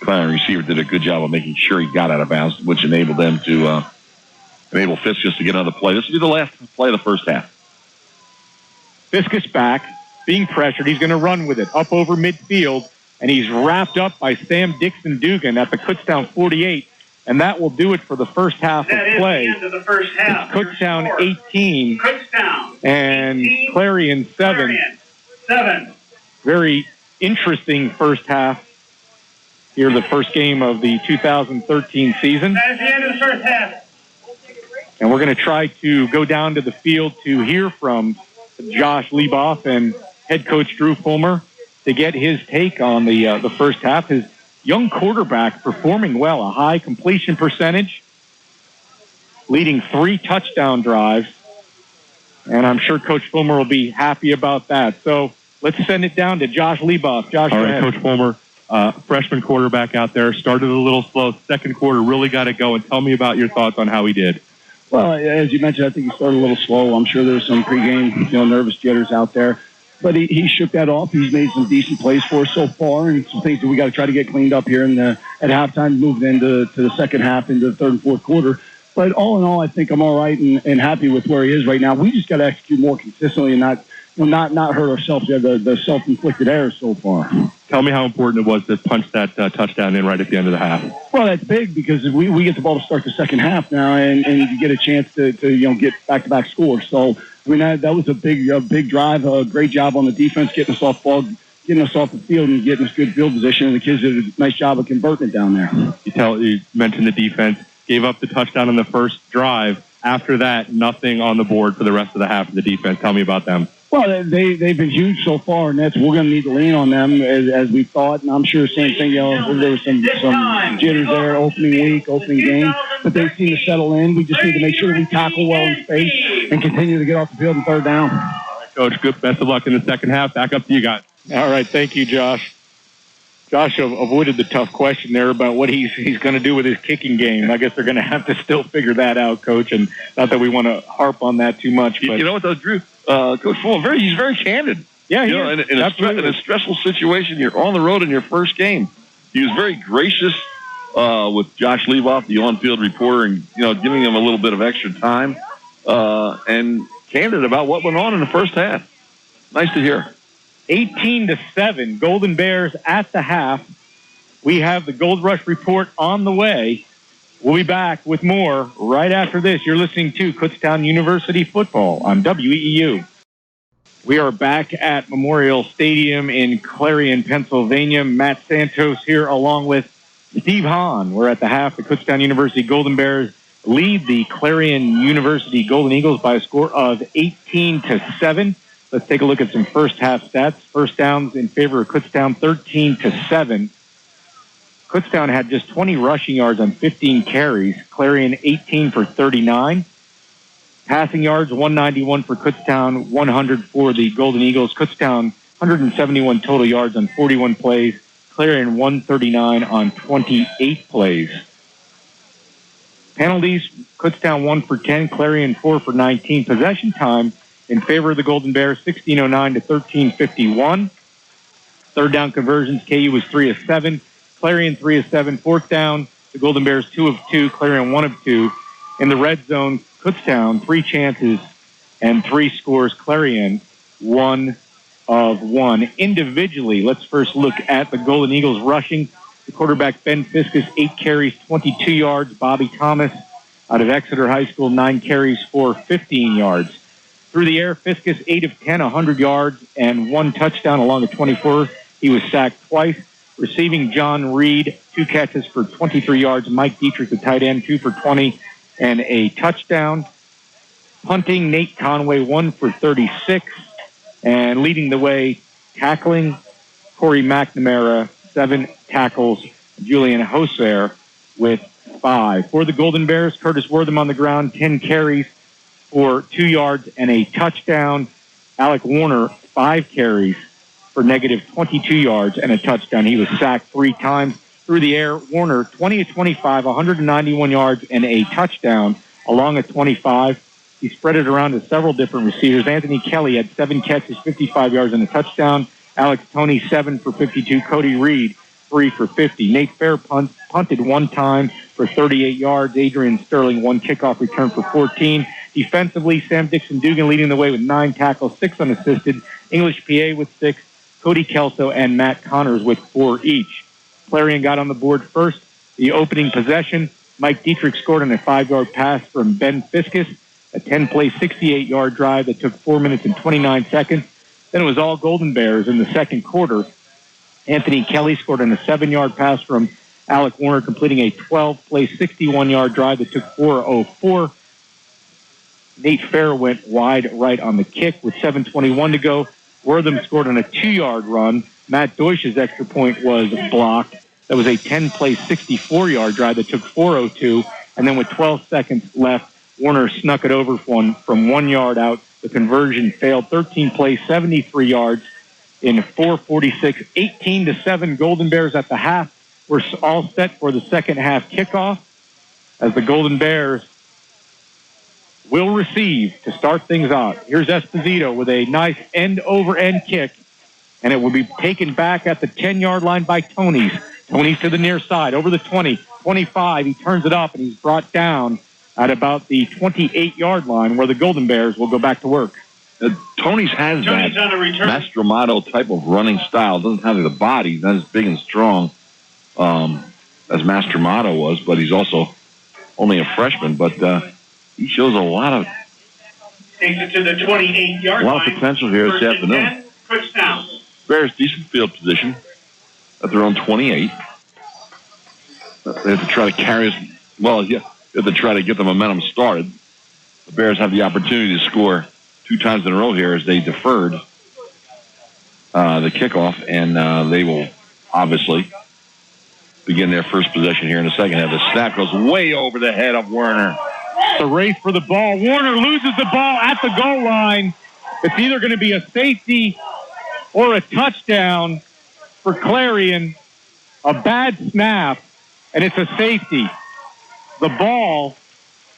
Clarion receiver did a good job of making sure he got out of bounds, which enabled them to enable Fiskus to get another play. This will be the last play of the first half. Fiskus back, being pressured. He's going to run with it up over midfield, and he's wrapped up by Sam Dixon-Dugan at the Kutztown 48, and that will do it for the first half of play. That is the end of the first half. It's Kutztown 18 Kutztown and 18, Clarion 7. Clarion 7. Very interesting first half. Here, the first game of the 2013 season. That is the end of the first half. And we're going to try to go down to the field to hear from Josh Leboff and head coach Drew Fulmer to get his take on the first half. His young quarterback performing well, a high completion percentage, leading 3 touchdown drives. And I'm sure Coach Fulmer will be happy about that. So let's send it down to Josh Leboff. Josh, all right, Coach Fulmer. Freshman quarterback out there, started a little slow. Second quarter, really got it going. Tell me about your thoughts on how he did. Well, as you mentioned, I think he started a little slow. I'm sure there's some pregame, nervous jitters out there. But he shook that off. He's made some decent plays for us so far, and some things that we got to try to get cleaned up here at halftime, moving into the second half, into the third and fourth quarter. But all in all, I think I'm all right and happy with where he is right now. We just got to execute more consistently and not hurt ourselves. We have the self-inflicted errors so far. Tell me how important it was to punch that touchdown in right at the end of the half. Well, that's big because we get the ball to start the second half now, and you get a chance to get back-to-back scores. So, I mean, that was a big drive, a great job on the defense, getting us off ball, getting us off the field and getting us good field position, and the kids did a nice job of converting it down there. You mentioned the defense, gave up the touchdown on the first drive. After that, nothing on the board for the rest of the half of the defense. Tell me about them. Well, they've been huge so far, and we're going to need to lean on them as we thought. And I'm sure same thing. There was some jitters there, opening game, but they seem to settle in. We just need to make sure that we tackle well in space and continue to get off the field in third down. All right, Coach, good. Best of luck in the second half. Back up to you guys. All right, thank you, Josh. Josh avoided the tough question there about what he's going to do with his kicking game. I guess they're going to have to still figure that out, Coach, and not that we want to harp on that too much. But you know what, though, Drew? Coach Fulmer, he's very candid. Yeah, in a stressful situation, you're on the road in your first game. He was very gracious with Josh Leboff, the on-field reporter, and giving him a little bit of extra time and candid about what went on in the first half. Nice to hear. 18-7, Golden Bears at the half. We have the Gold Rush Report on the way. We'll be back with more right after this. You're listening to Kutztown University football on WEEU. We are back at Memorial Stadium in Clarion, Pennsylvania. Matt Santos here along with Steve Hahn. We're at the half. The Kutztown University Golden Bears lead the Clarion University Golden Eagles by a score of 18-7. Let's take a look at some first half stats. First downs in favor of Kutztown, 13-7. Kutztown had just 20 rushing yards on 15 carries. Clarion 18 for 39. Passing yards, 191 for Kutztown, 100 for the Golden Eagles. Kutztown, 171 total yards on 41 plays. Clarion, 139 on 28 plays. Penalties, Kutztown 1 for 10, Clarion 4 for 19. Possession time in favor of the Golden Bears, 16:09 to 13:51. Third down conversions, KU was 3 of 7. Clarion 3 of 7. Fourth down, the Golden Bears 2 of 2. Clarion 1 of 2. In the red zone, Kutztown 3 chances and 3 scores. Clarion 1 of 1. Individually, let's first look at the Golden Eagles rushing. The quarterback, Ben Fiskus, 8 carries, 22 yards. Bobby Thomas out of Exeter High School, 9 carries for 15 yards. Through the air, Fiskus, 8 of 10, 100 yards and 1 touchdown along the 24. He was sacked twice. Receiving, John Reed, 2 catches for 23 yards. Mike Dietrich, the tight end, 2 for 20 and a touchdown. Punting, Nate Conway, 1 for 36. And leading the way, tackling, Corey McNamara, 7 tackles. Julian Hoser with 5. For the Golden Bears, Curtis Wortham on the ground, 10 carries for 2 yards and a touchdown. Alec Warner, 5 carries for negative 22 yards and a touchdown. He was sacked 3 times. Through the air, Warner, 20 of 25, 191 yards and a touchdown along a 25. He spread it around to several different receivers. Anthony Kelly had 7 catches, 55 yards and a touchdown. Alex Toney, 7 for 52. Cody Reed, 3 for 50. Nate Fair punted 1 time for 38 yards. Adrian Sterling, 1 kickoff return for 14. Defensively, Sam Dixon-Dugan leading the way with 9 tackles, 6 unassisted. English PA with 6. Cody Kelso and Matt Connors with 4 each. Clarion got on the board first. The opening possession, Mike Dietrich scored on a 5-yard pass from Ben Fiskus, a 10-play, 68-yard drive that took 4 minutes and 29 seconds. Then it was all Golden Bears in the second quarter. Anthony Kelly scored on a 7-yard pass from Alec Warner, completing a 12-play, 61-yard drive that took 4:04. Nate Fair went wide right on the kick with 7:21 to go. Wortham scored on a 2-yard run. Matt Deutsch's extra point was blocked. That was a 10-play, 64-yard drive that took 4:02. And then with 12 seconds left, Warner snuck it over from 1 yard out. The conversion failed. 13 plays, 73 yards in 4:46. 18-7 Golden Bears at the half. We're all set for the second half kickoff as the Golden Bears will receive to start things out. Here's Esposito with a nice end-over-end kick, and it will be taken back at the 10-yard line by Toney's. Toney's to the near side, over the 20, 25. He turns it up, and he's brought down at about the 28-yard line where the Golden Bears will go back to work. Tony's has that Mastromato type of running style. Doesn't have the body, not as big and strong as Mastromato was, but he's also only a freshman. But he shows a lot of takes it to the 28-yard line. A lot of potential here this afternoon. Kutztown. Bears decent field position at their own 28. They have to try to carry us. Well, yeah, they have to try to get the momentum started. The Bears have the opportunity to score 2 times in a row here as they deferred the kickoff, and they will obviously begin their first possession here in the second half. The snap goes way over the head of Werner. The race for the ball. Warner loses the ball at the goal line. It's either going to be a safety or a touchdown for Clarion. A bad snap, and it's a safety. The ball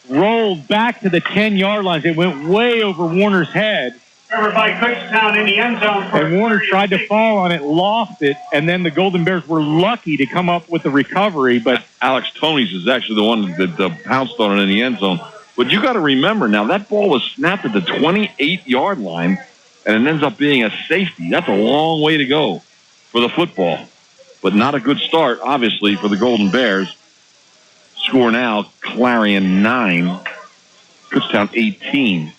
rolled back to the 10-yard line. It went way over Warner's head. Covered by Kutztown in the end zone. And Warner tried to fall on it, lost it, and then the Golden Bears were lucky to come up with the recovery. But Alex Toney's is actually the one that pounced on it in the end zone. But you got to remember now, that ball was snapped at the 28-yard line, and it ends up being a safety. That's a long way to go for the football. But not a good start, obviously, for the Golden Bears. Score now, Clarion 9, Kutztown 18.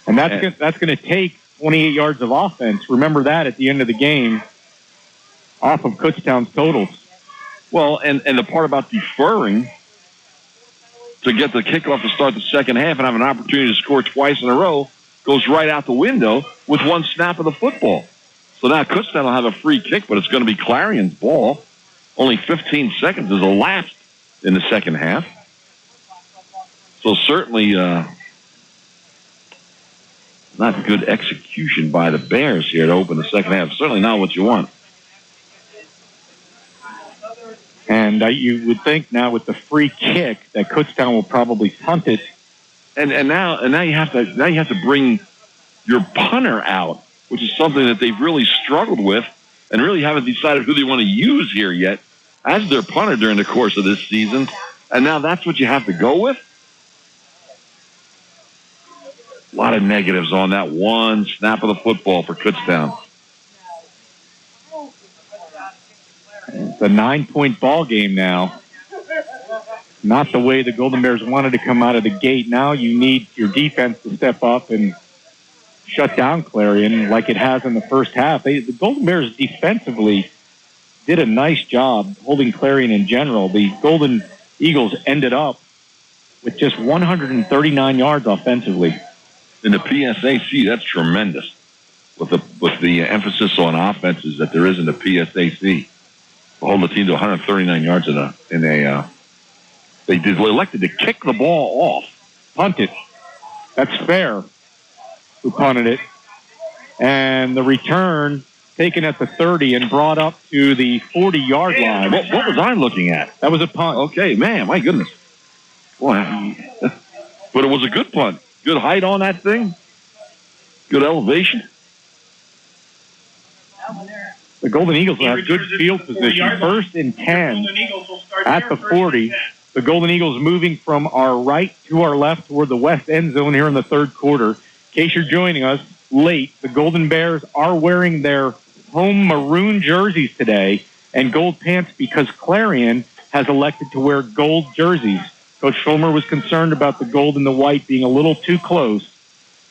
And that's going to take 28 yards of offense. Remember that at the end of the game off of Kutztown's totals. Well, and the part about deferring to get the kickoff to start the second half and have an opportunity to score twice in a row goes right out the window with 1 snap of the football. So now Kutztown will have a free kick, but it's going to be Clarion's ball. Only 15 seconds has elapsed in the second half. So certainly Not good execution by the Bears here to open the second half. Certainly not what you want. And you would think now with the free kick that Kutztown will probably punt it. And now you have to bring your punter out, which is something that they've really struggled with and really haven't decided who they want to use here yet as their punter during the course of this season. And now that's what you have to go with? A lot of negatives on that one snap of the football for Kutztown. It's a 9-point ball game now. Not the way the Golden Bears wanted to come out of the gate. Now you need your defense to step up and shut down Clarion like it has in the first half. The Golden Bears defensively did a nice job holding Clarion in general. The Golden Eagles ended up with just 139 yards offensively. In the PSAC, that's tremendous. With the emphasis on offenses that there is in the PSAC, holding the team to 139 yards they elected to kick the ball off, punt it. That's fair. Who punted it, and the return taken at the 30 and brought up to the 40-yard line. What was I looking at? That was a punt. Okay, man, my goodness. Boy, but it was a good punt. Good height on that thing. Good elevation. The Golden Eagles will have good field position. 1st and 10 at the 40. The Golden Eagles moving from our right to our left toward the west end zone here in the third quarter. In case you're joining us late, the Golden Bears are wearing their home maroon jerseys today and gold pants because Clarion has elected to wear gold jerseys. Coach Fulmer was concerned about the gold and the white being a little too close.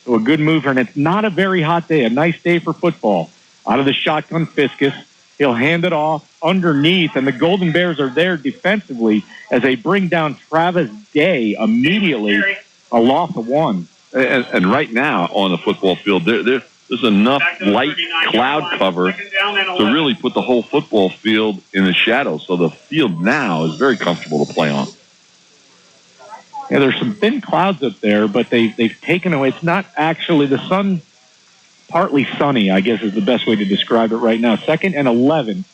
So a good move here, and it's not a very hot day, a nice day for football. Out of the shotgun, Fiskus. He'll hand it off underneath, and the Golden Bears are there defensively as they bring down Travis Day immediately, a loss of 1. And right now on the football field, there's enough light cloud cover to really put the whole football field in the shadow. So the field now is very comfortable to play on. Yeah, there's some thin clouds up there, but they've taken away. It's not actually the sun. Partly sunny, I guess, is the best way to describe it right now. 2nd and 11.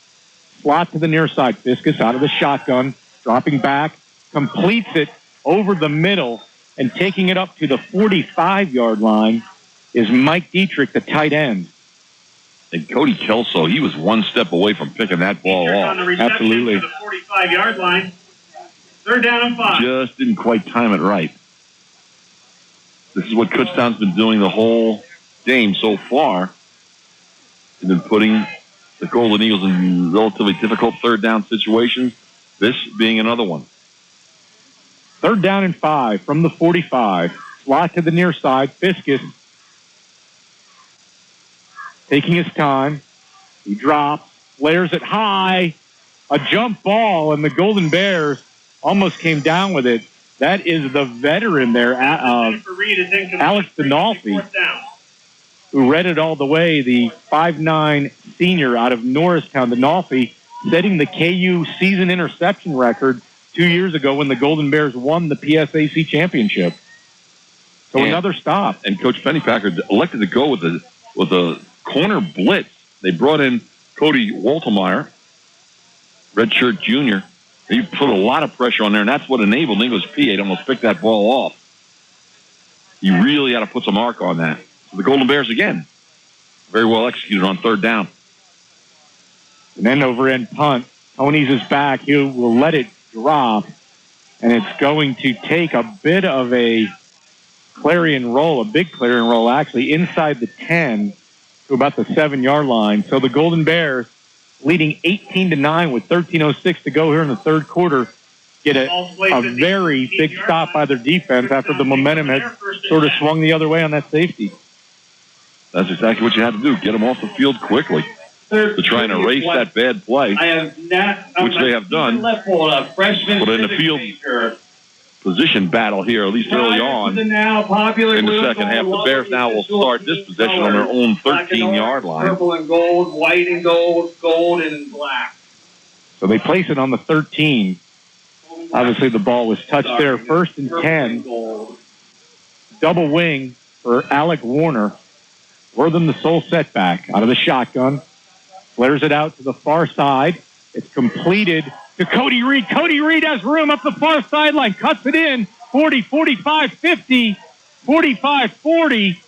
Slot to the near side. Fiskus out of the shotgun, dropping back, completes it over the middle, and taking it up to the 45-yard line is Mike Dietrich, the tight end. And Cody Kelso, he was one step away from picking that ball off. Absolutely. To the 45-yard line. 3rd down and 5. Just didn't quite time it right. This is what Kutztown's been doing the whole game so far. They've been putting the Golden Eagles in relatively difficult 3rd down situations, this being another one. 3rd down and 5 from the 45. Slot to the near side. Fiskus taking his time. He drops, flares it high. A jump ball, and the Golden Bears almost came down with it. That is the veteran there, Alex Dinolfi, who read it all the way, the 5'9" senior out of Norristown. Dinolfi setting the KU season interception record 2 years ago when the Golden Bears won the PSAC championship. So another stop. And Coach Pennypacker elected to go with a corner blitz. They brought in Cody Waltemeyer, redshirt junior. He put a lot of pressure on there, and that's what enabled English PA to almost pick that ball off. You really got to put some mark on that. So the Golden Bears, again, very well executed on 3rd down. And then over-end punt. Tony's is back. He will let it drop, and it's going to take a bit of a Clarion roll, a big Clarion roll, actually, inside the 10 to about the 7-yard line. So the Golden Bears, leading 18-9 with 13:06 to go here in the third quarter, get a very big stop by their defense after the momentum had sort of swung the other way on that safety. That's exactly what you had to do, get them off the field quickly to try and erase that bad play, which they have done. But in the field position battle here, at least early on in the second half, the Bears now will start this possession on their own 13-yard line. Purple and gold, white and gold, gold and black. So they place it on the 13. Obviously, the ball was touched there. 1st and 10. Double wing. for Alec Warner. Wortham, the sole setback, out of the shotgun. Flares it out to the far side. It's completed to Cody Reed. Cody Reed has room up the far sideline. Cuts it in. 40, 45, 50, 45, 40.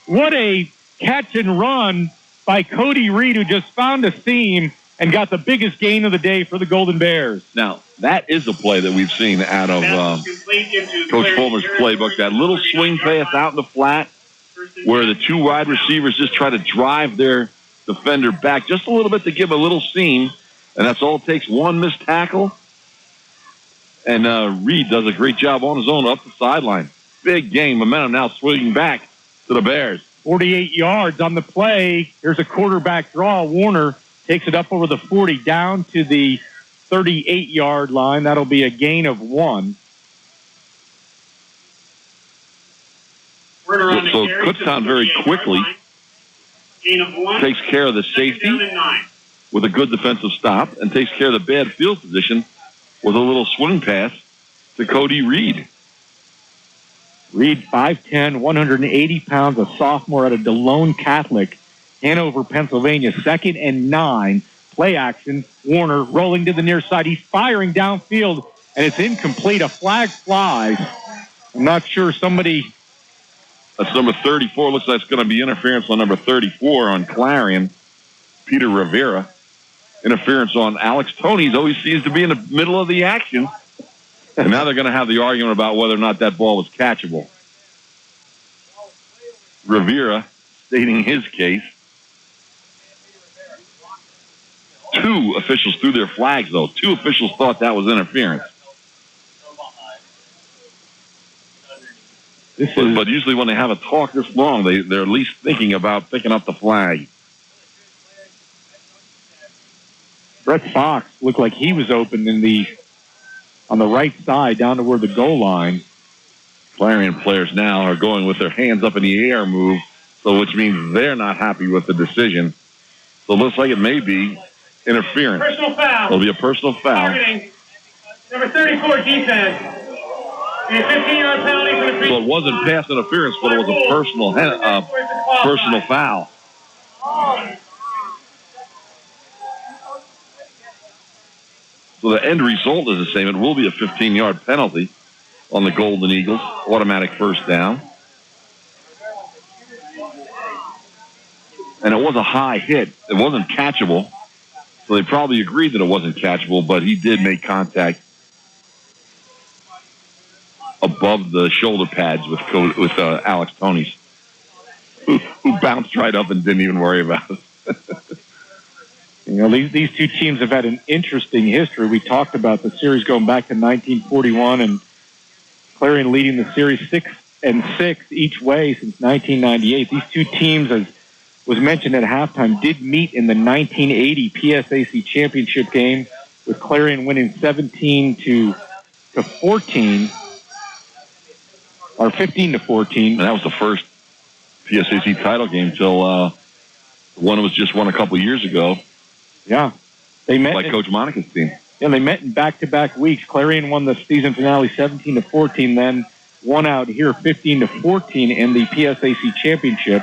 What a catch and run by Cody Reed, who just found a seam and got the biggest gain of the day for the Golden Bears. Now, that is a play that we've seen out of Coach Fulmer's playbook. That little swing pass out in the flat where the two wide receivers just try to drive their defender back just a little bit to give a little seam, and that's all it takes, one missed tackle. And Reed does a great job on his own up the sideline. Big game. Momentum now swinging back to the Bears. 48 yards on the play. Here's a quarterback draw. Warner takes it up over the 40 down to the 38-yard line. That'll be a gain of 1. So Kutztown very quickly takes care of the safety with a good defensive stop and takes care of the bad field position with a little swing pass to Cody Reed. Reed, 5'10", 180 pounds, a sophomore out of DeLone Catholic, Hanover, Pennsylvania. 2nd and 9. Play action. Warner rolling to the near side. He's firing downfield, and it's incomplete. A flag flies. I'm not sure somebody... That's number 34. Looks like it's going to be interference on number 34 on Clarion, Peter Rivera. Interference on Alex Toney. He always seems to be in the middle of the action. And now they're going to have the argument about whether or not that ball was catchable. Rivera stating his case. 2 officials threw their flags, though. 2 officials thought that was interference. But usually when they have a talk this long, they're at least thinking about picking up the flag. Brett Fox looked like he was open on the right side down to where the goal line. Clarion players now are going with their hands up in the air move, so which means they're not happy with the decision. So it looks like it may be interference. Personal foul. It'll be a personal foul. Targeting number 34 defense. A 15-yard penalty for the free. So it wasn't pass interference, but it was a personal foul. So the end result is the same. It will be a 15-yard penalty on the Golden Eagles. Automatic first down. And it was a high hit. It wasn't catchable. So they probably agreed that it wasn't catchable, but he did make contact above the shoulder pads with Alex Toney's, who bounced right up and didn't even worry about it. You know, these two teams have had an interesting history. We talked about the series going back to 1941 and Clarion leading the series 6-6 each way since 1998. These two teams, as was mentioned at halftime, did meet in the 1980 PSAC championship game, with Clarion winning 17-14 or 15-14. And that was the first PSAC title game till one was just won a couple years ago. Yeah, they met by Coach Monica's team. Yeah, they met in back-to-back weeks. Clarion won the season finale 17-14, then won out here 15-14 in the PSAC championship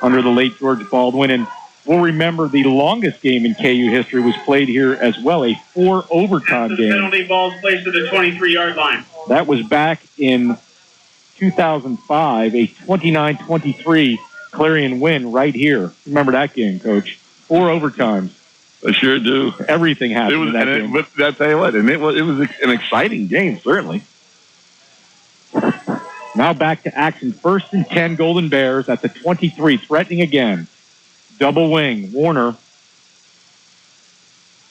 under the late George Baldwin. And we'll remember the longest game in KU history was played here as well, a 4 overtime game. Penalty balls placed at the 23-yard line. That was back in 2005, a 29-23 Clarion win right here. Remember that game, Coach? 4 overtimes. I sure do. Everything happened in that game. But I'll tell you what, and it was an exciting game, certainly. Now back to action. 1st and 10, Golden Bears at the 23, threatening again. Double wing, Warner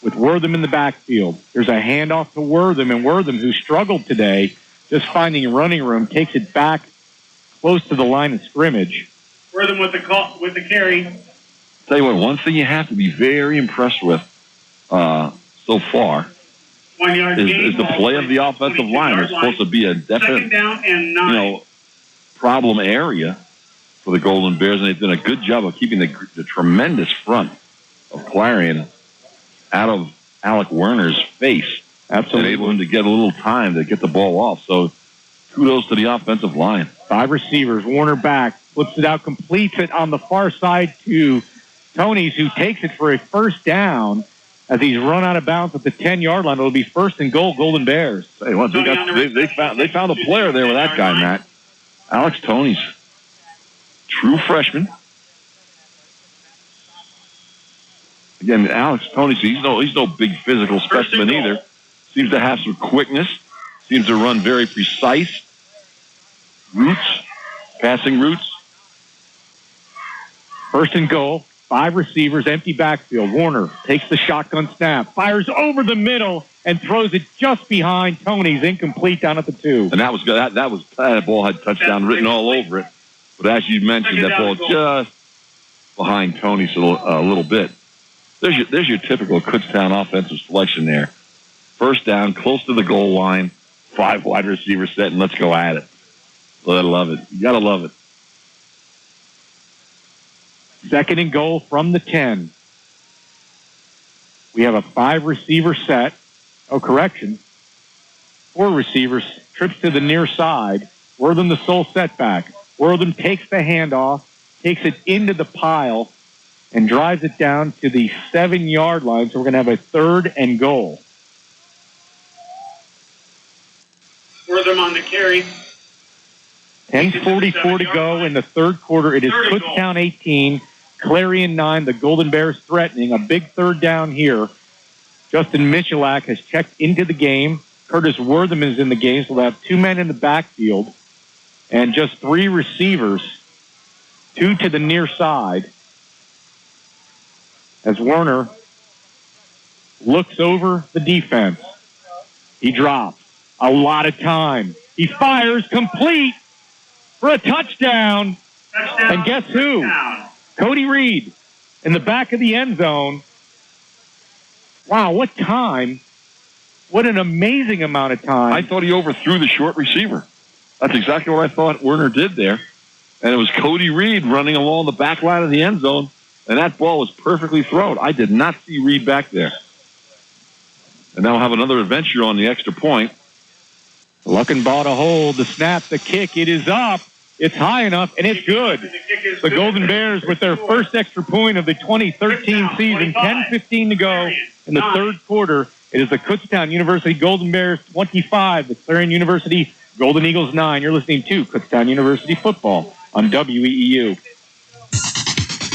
with Wortham in the backfield. There's a handoff to Wortham, and Wortham, who struggled today, just finding running room, takes it back close to the line of scrimmage. Wortham with the carry. Tell you what, one thing you have to be very impressed with so far is the play of the offensive line. It's supposed to be a definite, problem area for the Golden Bears, and they've done a good job of keeping the tremendous front of Clarion out of Alec Werner's face. Absolutely. And able him to get a little time to get the ball off. So Kudos to the offensive line. 5 receivers. Warner back. Flips it out. Completes it on the far side to Tonys, who takes it for a first down as he's run out of bounds at the 10-yard line. It'll be 1st and goal, Golden Bears. Hey, well, they found a player there with that guy, Matt. Alex Tonys. True freshman. Again, Alex Tonys, he's no big physical specimen either. Seems to have some quickness. Seems to run very precise routes, passing routes. 1st and goal, 5 receivers, empty backfield. Warner takes the shotgun snap, fires over the middle, and throws it just behind Tonys, incomplete down at the 2. And that ball had touchdown written all over it. But as you mentioned, that ball just behind Tonys a little bit. There's your typical Kutztown offensive selection there. 1st down, close to the goal line, 5 wide receivers set, and let's go at it. I love it. You got to love it. 2nd and goal from the 10. We have a 5 receiver set. Oh, correction. 4 receivers, trips to the near side. Wortham the sole setback. Wortham takes the handoff, takes it into the pile, and drives it down to the 7-yard line. So we're going to have a 3rd and goal. Wortham on the carry. 10:44 to go in the 3rd quarter. It is Kutztown 18, Clarion 9, the Golden Bears threatening. A big 3rd down here. Justin Michalak has checked into the game. Curtis Wortham is in the game, so they'll have 2 men in the backfield and just 3 receivers, 2 to the near side. As Werner looks over the defense, he drops a lot of time. He fires complete for a touchdown. And guess who? Cody Reed in the back of the end zone. Wow, what time. What an amazing amount of time. I thought he overthrew the short receiver. That's exactly what I thought Werner did there. And it was Cody Reed running along the back line of the end zone, and that ball was perfectly thrown. I did not see Reed back there. And now we'll have another adventure on the extra point. Luckenbaugh to hold, the snap, the kick, it is up. It's high enough, and it's good. The Golden Bears with their first extra point of the 2013 season. 10:15 to go in the 3rd quarter. It is the Kutztown University Golden Bears 25, the Clarion University Golden Eagles 9. You're listening to Kutztown University football on WEEU.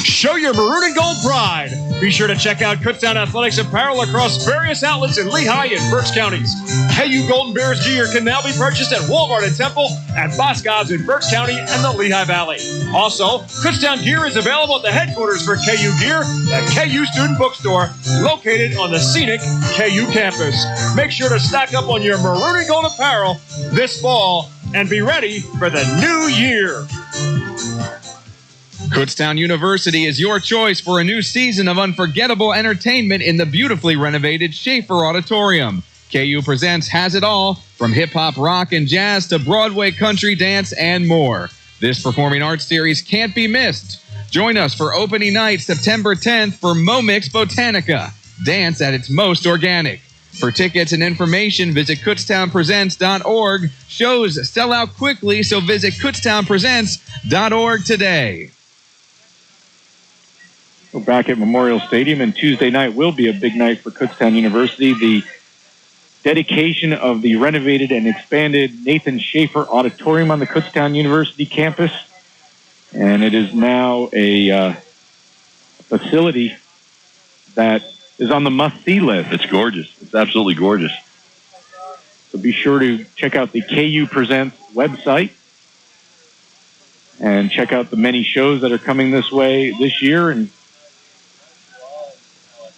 Show your maroon and gold pride. Be sure to check out Kutztown Athletics apparel across various outlets in Lehigh and Berks counties. KU Golden Bears gear can now be purchased at Walmart and Temple, at Boscov's in Berks County and the Lehigh Valley. Also, Kutztown gear is available at the headquarters for KU Gear, the KU Student Bookstore, located on the scenic KU campus. Make sure to stock up on your maroon and gold apparel this fall and be ready for the new year. Kutztown University is your choice for a new season of unforgettable entertainment in the beautifully renovated Schaefer Auditorium. KU Presents has it all, from hip-hop, rock, and jazz to Broadway country dance and more. This performing arts series can't be missed. Join us for opening night, September 10th for Momix Botanica. Dance at its most organic. For tickets and information, visit kutztownpresents.org. Shows sell out quickly, so visit kutztownpresents.org today. We're back at Memorial Stadium, and Tuesday night will be a big night for Kutztown University. The dedication of the renovated and expanded Nathan Schaefer Auditorium on the Kutztown University campus. And it is now a facility that is on the must-see list. It's gorgeous. It's absolutely gorgeous. So be sure to check out the KU Presents website and check out the many shows that are coming this way this year. And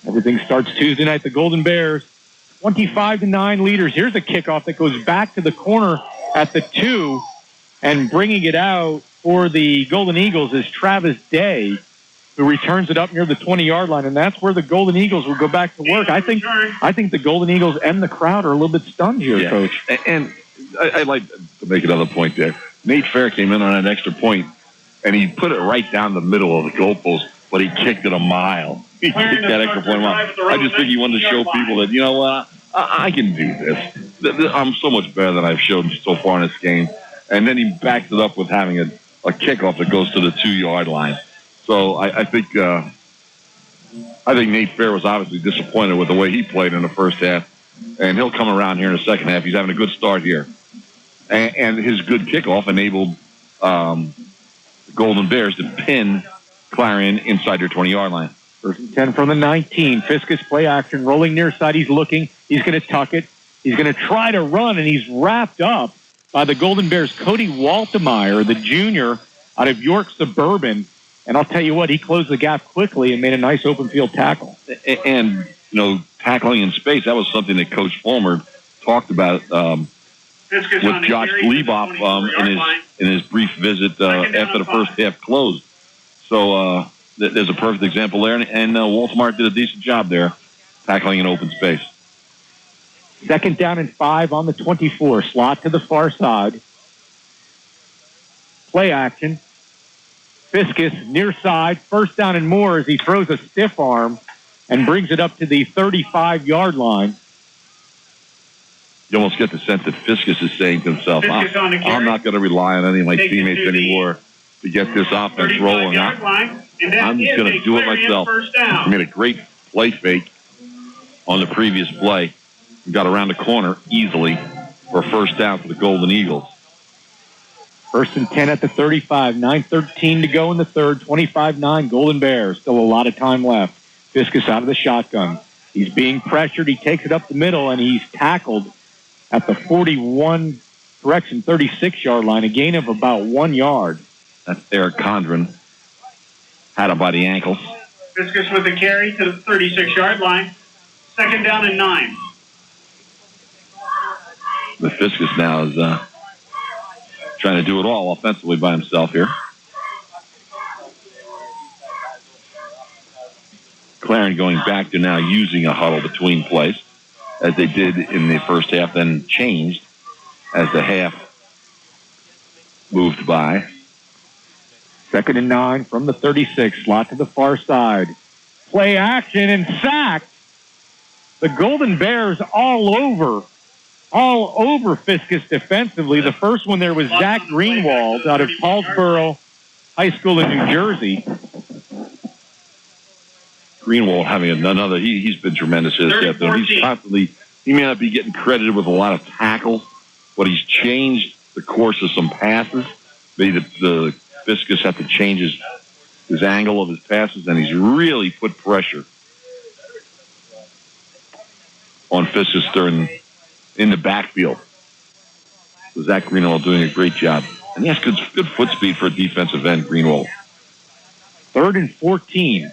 everything starts Tuesday night. The Golden Bears, 25-9 leaders. Here's a kickoff that goes back to the corner at the 2, and bringing it out for the Golden Eagles is Travis Day, who returns it up near the 20-yard line, and that's where the Golden Eagles will go back to work. I think the Golden Eagles and the crowd are a little bit stunned here, Coach. And I'd like to make another point there. Nate Fair came in on an extra point, and he put it right down the middle of the goalpost, but he kicked it a mile. He kicked that extra point a mile. I just think he wanted to show people that, you know what, I can do this. I'm so much better than I've shown so far in this game. And then he backs it up with having a kickoff that goes to the 2-yard line. So I think Nate Fair was obviously disappointed with the way he played in the first half. And he'll come around here in the second half. He's having a good start here. And his good kickoff enabled the Golden Bears to pin Clarion inside their 20-yard line. 1st and 10 from the 19. Fiskus play action, rolling near side. He's looking. He's going to tuck it. He's going to try to run, and he's wrapped up by the Golden Bears' Cody Waltemeyer, the junior out of York Suburban. And I'll tell you what, he closed the gap quickly and made a nice open field tackle. And, tackling in space, that was something that Coach Fulmer talked about with Josh Gleboff in his brief visit after the first half closed. So there's a perfect example there. And Waltemeyer did a decent job there tackling in open space. 2nd down and 5 on the 24. Slot to the far side. Play action. Fiskus near side. 1st down and more as he throws a stiff arm and brings it up to the 35-yard line. You almost get the sense that Fiskus is saying to himself, I'm not going to rely on any of my teammates anymore to get this offense rolling. I'm just going to do it myself. I made a great play fake on the previous play. Got around the corner easily for a 1st down for the Golden Eagles. 1st and 10 at the 35. 9:13 to go in the third. 25-9 Golden Bears. Still a lot of time left. Fiskus out of the shotgun. He's being pressured. He takes it up the middle, and he's tackled at the 36-yard line. A gain of about 1 yard. That's Eric Condren. Had him by the ankles. Fiskus with a carry to the 36-yard line. 2nd down and 9. The Fiskus now is trying to do it all offensively by himself here. Clarion going back to now using a huddle between plays, as they did in the first half, then changed as the half moved by. 2nd and 9 from the 36. Slot to the far side. Play action and sacked. The Golden Bears all over Fiskus defensively. The first one there was Zach Greenwald out of Paulsboro High School in New Jersey. Greenwald having another, he's been tremendous at his depth. He's constantly, he may not be getting credited with a lot of tackles, but he's changed the course of some passes. Maybe the Fiskus had to change his angle of his passes, and he's really put pressure on Fiskus in the backfield. So Zach Greenwald doing a great job. And he has good foot speed for a defensive end, Greenwald. 3rd and 14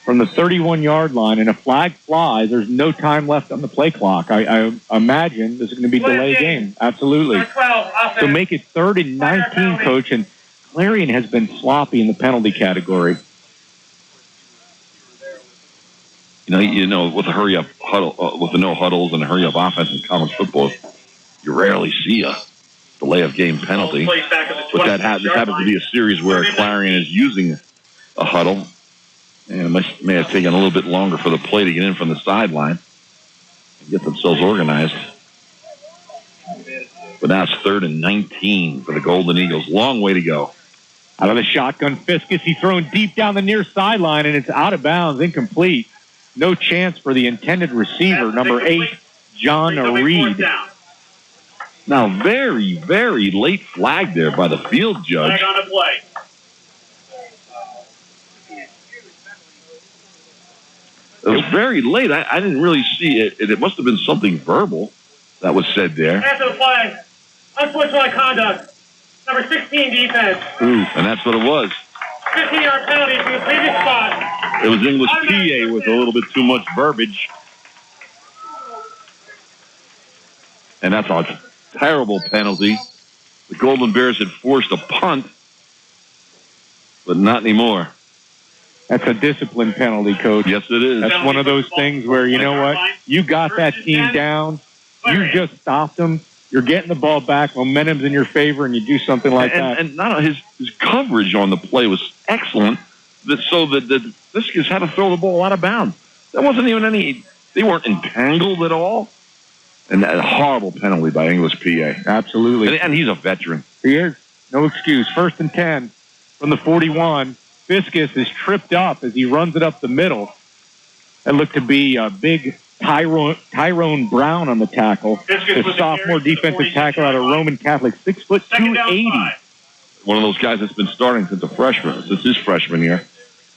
from the 31-yard line, and a flag flies. There's no time left on the play clock. I imagine this is going to be a delayed game. Absolutely. So make it 3rd and 19, Coach, and Clarion has been sloppy in the penalty category. You know, with the hurry-up huddle, with the no huddles and the hurry-up offense in college football, you rarely see a delay of game penalty. But this happens to be a series where Clarion is using a huddle, and it may have taken a little bit longer for the play to get in from the sideline and get themselves organized. But now it's 3rd and 19 for the Golden Eagles. Long way to go. Out of the shotgun, Fiskus, he's thrown deep down the near sideline, and it's out of bounds, incomplete. No chance for the intended receiver, number 8, John Reed. Now, very, very late flag there by the field judge. Flag on a play. It was very late. I didn't really see it. It must have been something verbal that was said there. After the flag, unsportsmanlike conduct, number 16 defense. Ooh, and that's what it was. 15-yard penalty from the previous spot. It was English PA with a little bit too much verbiage. And that's a terrible penalty. The Golden Bears had forced a punt, but not anymore. That's a discipline penalty, Coach. Yes, it is. That's one of those things where, you know what, you got that team down, you just stopped them, you're getting the ball back, momentum's in your favor, and you do something like that. And not his coverage on the play was excellent, so that the Fiskus had to throw the ball out of bounds. There wasn't even any, they weren't entangled at all. And a horrible penalty by English PA. Absolutely. And he's a veteran. He is. No excuse. 1st and 10 from the 41. Fiskus is tripped up as he runs it up the middle. That looked to be a big Tyrone Brown on the tackle. The sophomore defensive tackle out of Roman Catholic, 6 foot 280. One of those guys that's been starting since his freshman year.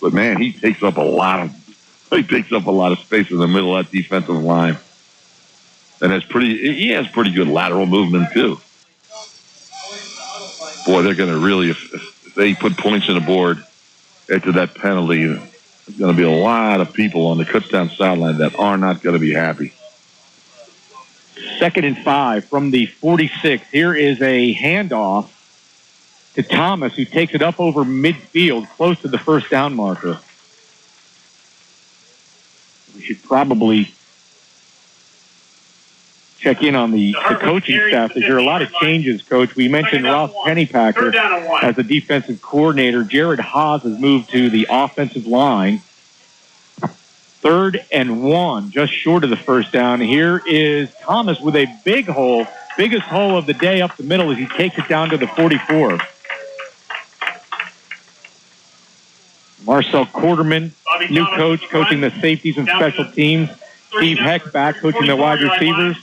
But man, he takes up a lot of space in the middle of that defensive line. And he has pretty good lateral movement too. Boy, they're going to really, if they put points on the board after that penalty, there's going to be a lot of people on the Kutztown sideline that are not going to be happy. 2nd and 5 from the 46. Here is a handoff to Thomas, who takes it up over midfield, close to the first down marker. We should probably check in on the coaching staff. There are a lot of changes, Coach. We mentioned Ross Pennypacker as the defensive coordinator. Jared Haas has moved to the offensive line. 3rd and 1, just short of the first down. Here is Thomas with a big hole, biggest hole of the day up the middle as he takes it down to the 44. Marcel Quarterman, new coach, coaching the safeties and special teams. Steve Heck back, coaching the wide receivers.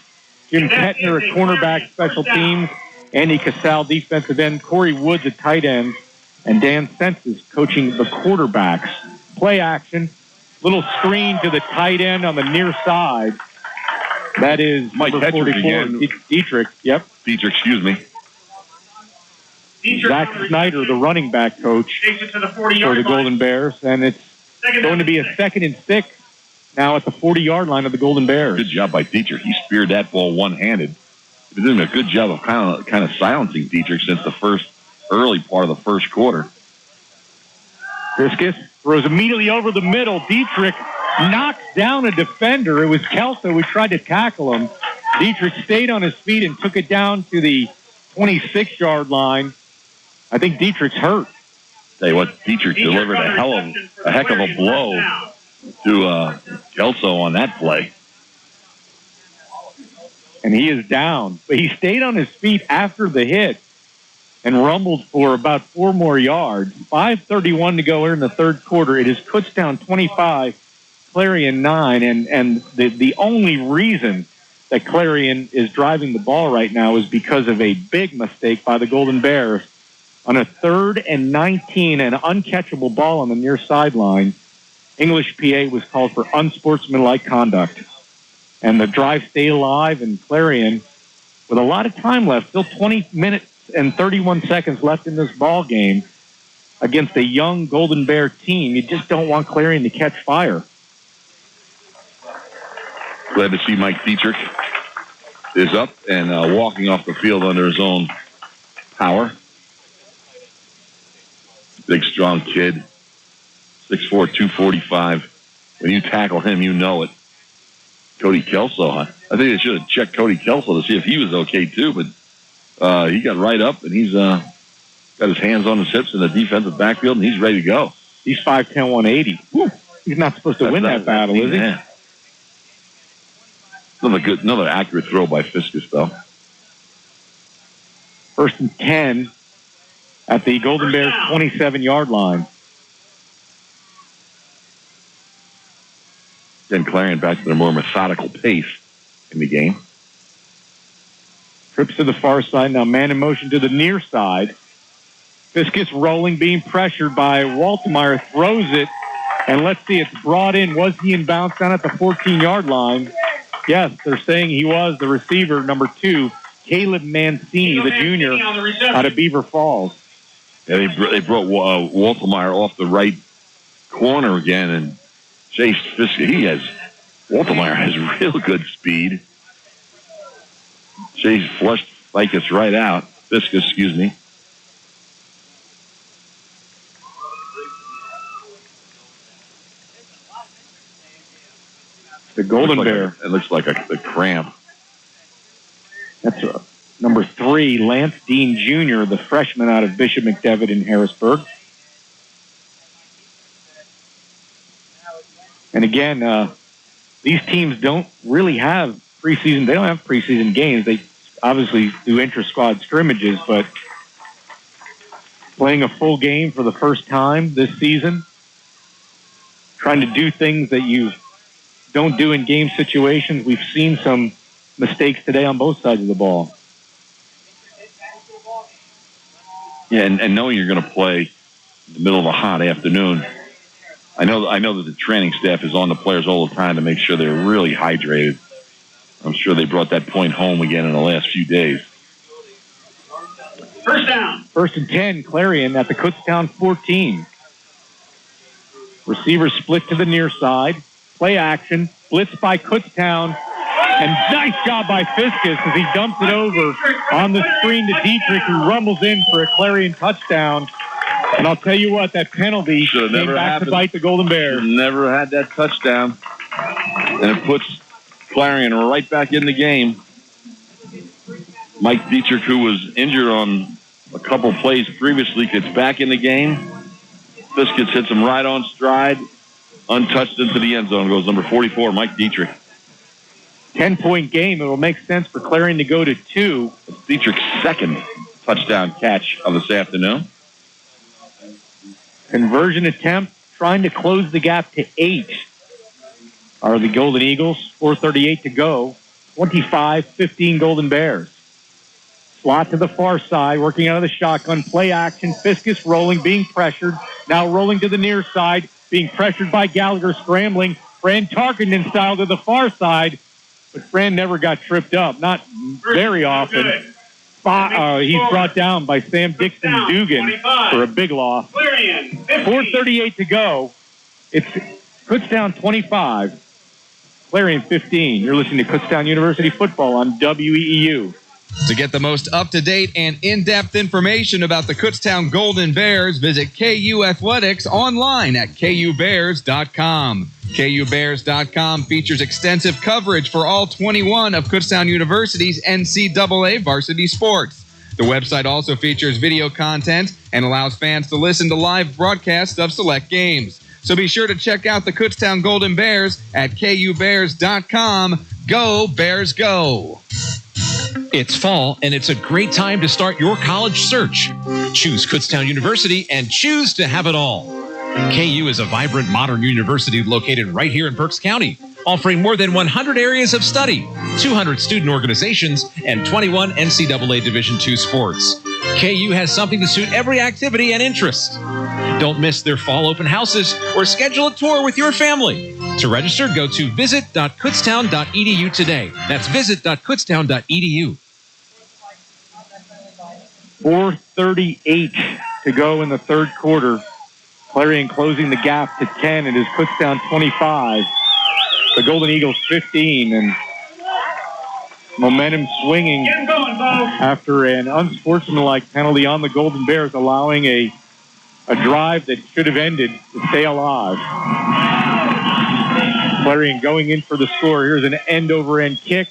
Jim Kettner at cornerback, special teams. Andy Casal, defensive end. Corey Woods at tight end. And Dan Sensis coaching the quarterbacks. Play action. Little screen to the tight end on the near side. That is Mike Petrick again. Dietrich, yep. Dietrich, excuse me. Zach Snyder, the running back coach for the Golden Bears. And it's going to be a 2nd and 6 now at the 40-yard line of the Golden Bears. Good job by Dietrich. He speared that ball one-handed. He's doing a good job of kind of silencing Dietrich since the early part of the first quarter. Fiskus throws immediately over the middle. Dietrich knocks down a defender. It was Kelso who tried to tackle him. Dietrich stayed on his feet and took it down to the 26-yard line. I think Dietrich's hurt. Tell you what, Dietrich delivered a heck of a blow to Kelso on that play. And he is down. But he stayed on his feet after the hit and rumbled for about 4 more yards. 5:31 to go here in the third quarter. It is Kutztown 25, Clarion 9. And the only reason that Clarion is driving the ball right now is because of a big mistake by the Golden Bears. On a 3rd and 19, an uncatchable ball on the near sideline, English PA was called for unsportsmanlike conduct. And the drive stayed alive, and Clarion, with a lot of time left, still 20 minutes and 31 seconds left in this ball game against a young Golden Bear team. You just don't want Clarion to catch fire. Glad to see Mike Dietrich is up and walking off the field under his own power. Big, strong kid, 6'4", 245. When you tackle him, you know it. Cody Kelso, I think they should have checked Cody Kelso to see if he was okay, too. But he got right up, and he's got his hands on his hips in the defensive backfield, and he's ready to go. He's 5'10", 180. Woo. He's not supposed to win that battle, is he? Yeah. Another accurate throw by Fiskus, though. 1st and 10 at the Golden Bears 27-yard line. Then Clarion back to their more methodical pace in the game. Trips to the far side. Now man in motion to the near side. Fiskus rolling, being pressured by Waltemeyer. Throws it. And let's see, it's brought in. Was he in bounds down at the 14-yard line? Yes, they're saying he was. The receiver, number 2, Caleb Mancini, the junior, out of Beaver Falls. Yeah, they brought Waltemeyer off the right corner again, and Chase Fiskus, Waltemeyer has real good speed. Chase flushed Ficus right out. Fiskus, excuse me. The Golden Bear. It looks like a cramp. That's number 3, Lance Dean Jr., the freshman out of Bishop McDevitt in Harrisburg. And again, these teams don't really have preseason. They don't have preseason games. They obviously do intra-squad scrimmages, but playing a full game for the first time this season, trying to do things that you don't do in game situations. We've seen some mistakes today on both sides of the ball. Yeah, and knowing you're going to play in the middle of a hot afternoon, I know that the training staff is on the players all the time to make sure they're really hydrated. I'm sure they brought that point home again in the last few days. First down. 1st and 10, Clarion at the Kutztown 14. Receivers split to the near side. Play action. Blitz by Kutztown. And nice job by Fiskus as he dumps it over on the screen to Dietrich, who rumbles in for a Clarion touchdown. And I'll tell you what, that penalty came back to bite the Golden Bears. Never had that touchdown. And it puts Clarion right back in the game. Mike Dietrich, who was injured on a couple plays previously, gets back in the game. Fiskus hits him right on stride, untouched into the end zone. Goes number 44, Mike Dietrich. 10-point game. It will make sense for Clarion to go to 2. It's Dietrich's second touchdown catch of this afternoon. Conversion attempt, trying to close the gap to 8 are the Golden Eagles. 4:38 to go. 25-15 Golden Bears. Slot to the far side, working out of the shotgun. Play action. Fiskus rolling, being pressured. Now rolling to the near side, being pressured by Gallagher, scrambling. Fran Tarkenton style to the far side. But Fran never got tripped up. Not very often. He's brought down by Sam Dixon Dugan for a big loss. 4:38 to go. It's Kutztown 25, Clarion 15. You're listening to Kutztown University football on WEEU. To get the most up-to-date and in-depth information about the Kutztown Golden Bears, visit KU Athletics online at kubears.com. KUbears.com features extensive coverage for all 21 of Kutztown University's NCAA varsity sports. The website also features video content and allows fans to listen to live broadcasts of select games. So be sure to check out the Kutztown Golden Bears at kubears.com. Go, Bears, go! It's fall, and it's a great time to start your college search. Choose Kutztown University and choose to have it all. KU is a vibrant, modern university located right here in Berks County, offering more than 100 areas of study, 200 student organizations, and 21 NCAA Division II sports. KU has something to suit every activity and interest. Don't miss their fall open houses or schedule a tour with your family. To register, go to visit.kutztown.edu today. That's visit.kutztown.edu. 4:38 to go in the third quarter. Clarion closing the gap to 10. It is Kutztown 25. The Golden Eagles 15. And momentum swinging after an unsportsmanlike penalty on the Golden Bears, allowing a drive that should have ended to stay alive. Clarion going in for the score. Here's an end-over-end kick.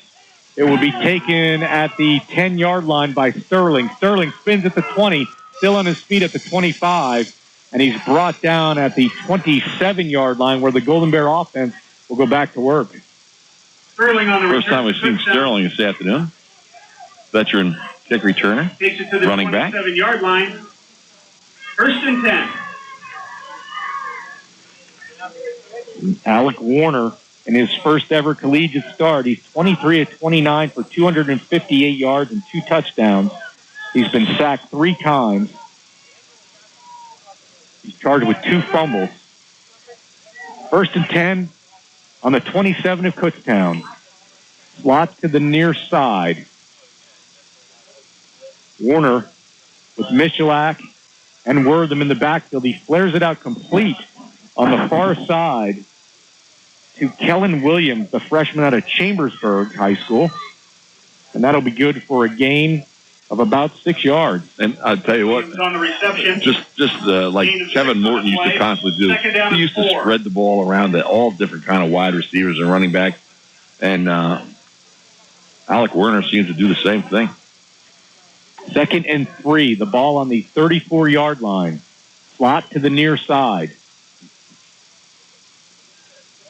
It will be taken at the 10-yard line by Sterling. Sterling spins at the 20, still on his feet at the 25, and he's brought down at the 27-yard line where the Golden Bear offense will go back to work. Sterling on the First time we've seen Sterling this afternoon. Veteran kick returner. Takes it to the running back. 27-yard line. 1st and 10. Alec Warner in his first ever collegiate start. He's 23 of 29 for 258 yards and 2 touchdowns. He's been sacked 3 times. He's charged with 2 fumbles. 1st and 10 on the 27 of Kutztown. Slot to the near side. Warner with Michalak and Wortham in the backfield. He flares it out complete on the far side to Kellen Williams, the freshman out of Chambersburg High School. And that'll be good for a gain of about 6 yards. And I'll tell you what, On the reception. just like Kevin Morton used to constantly do, he used to spread the ball around to all different kind of wide receivers and running backs. And Alec Werner seems to do the same thing. 2nd and 3, the ball on the 34-yard line. Slot to the near side.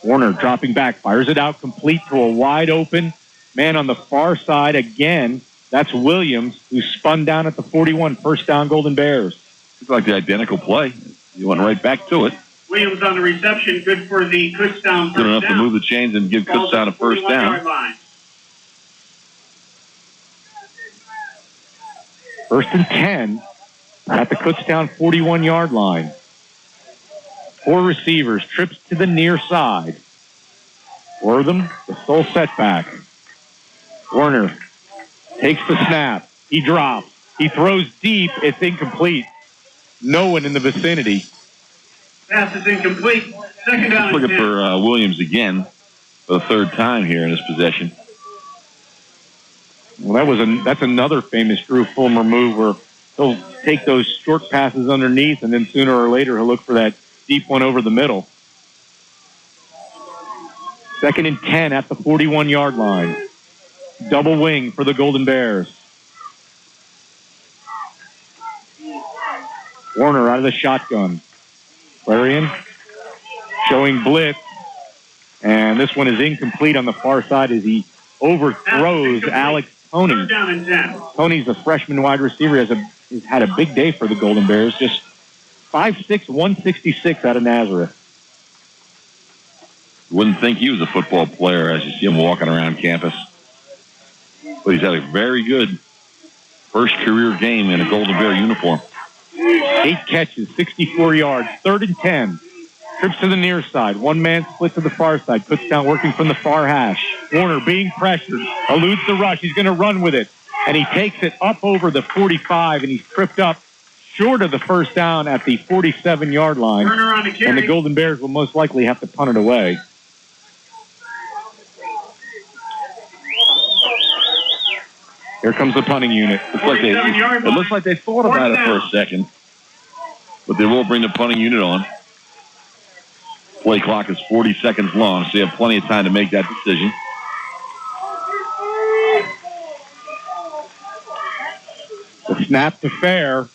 Warner dropping back, fires it out complete to a wide open Man on the far side again, that's Williams, who spun down at the 41. First down, Golden Bears. It's like the identical play. You went right back to it. Williams on the reception, good for the Kutztown first Good enough down. to move the chains and give Kutztown a first down. First and 10 at the Kutztown 41-yard line. 4 receivers, trips to the near side. Wortham, the sole setback. Werner takes the snap. He drops. He throws deep. It's incomplete. No one in the vicinity. Pass is incomplete. Second down. Just looking for Williams again for the third time here in this possession. Well, that's another famous Drew Fulmer move where he'll take those short passes underneath, and then sooner or later he'll look for that deep one over the middle. Second and 10 at the 41-yard line. Double wing for the Golden Bears. Warner out of the shotgun. Clarion showing blitz. And this one is incomplete on the far side as he overthrows Alex Tony. Third down and 10. Tony's a freshman wide receiver. He's had a big day for the Golden Bears. Just 5'6", 166 out of Nazareth. You wouldn't think he was a football player as you see him walking around campus. But he's had a very good first career game in a Golden Bear uniform. 8 catches, 64 yards, 3rd and 10. Trips to the near side. One man split to the far side. Kutztown working from the far hash. Warner being pressured. Eludes the rush. He's going to run with it. And he takes it up over the 45, and he's tripped up short of the first down at the 47-yard line. And the Golden Bears will most likely have to punt it away. Here comes the punting unit. It looks like they thought about it for a second. But they will bring the punting unit on. Play clock is 40 seconds long, so you have plenty of time to make that decision. The snap to fair.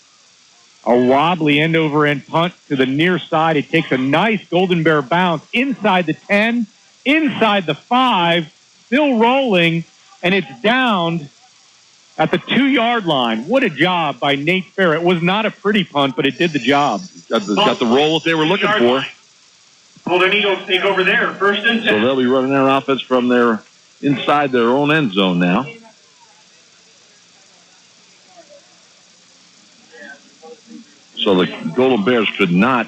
A wobbly end-over-end punt to the near side. It takes a nice Golden Bear bounce inside the 10, inside the 5, still rolling, and it's downed at the 2-yard line. What a job by Nate Fair. It was not a pretty punt, but it did the job. Got the roll that they were looking for. Golden Eagles take over there, first and 10. So they'll be running their offense from their inside their own end zone now. So the Golden Bears could not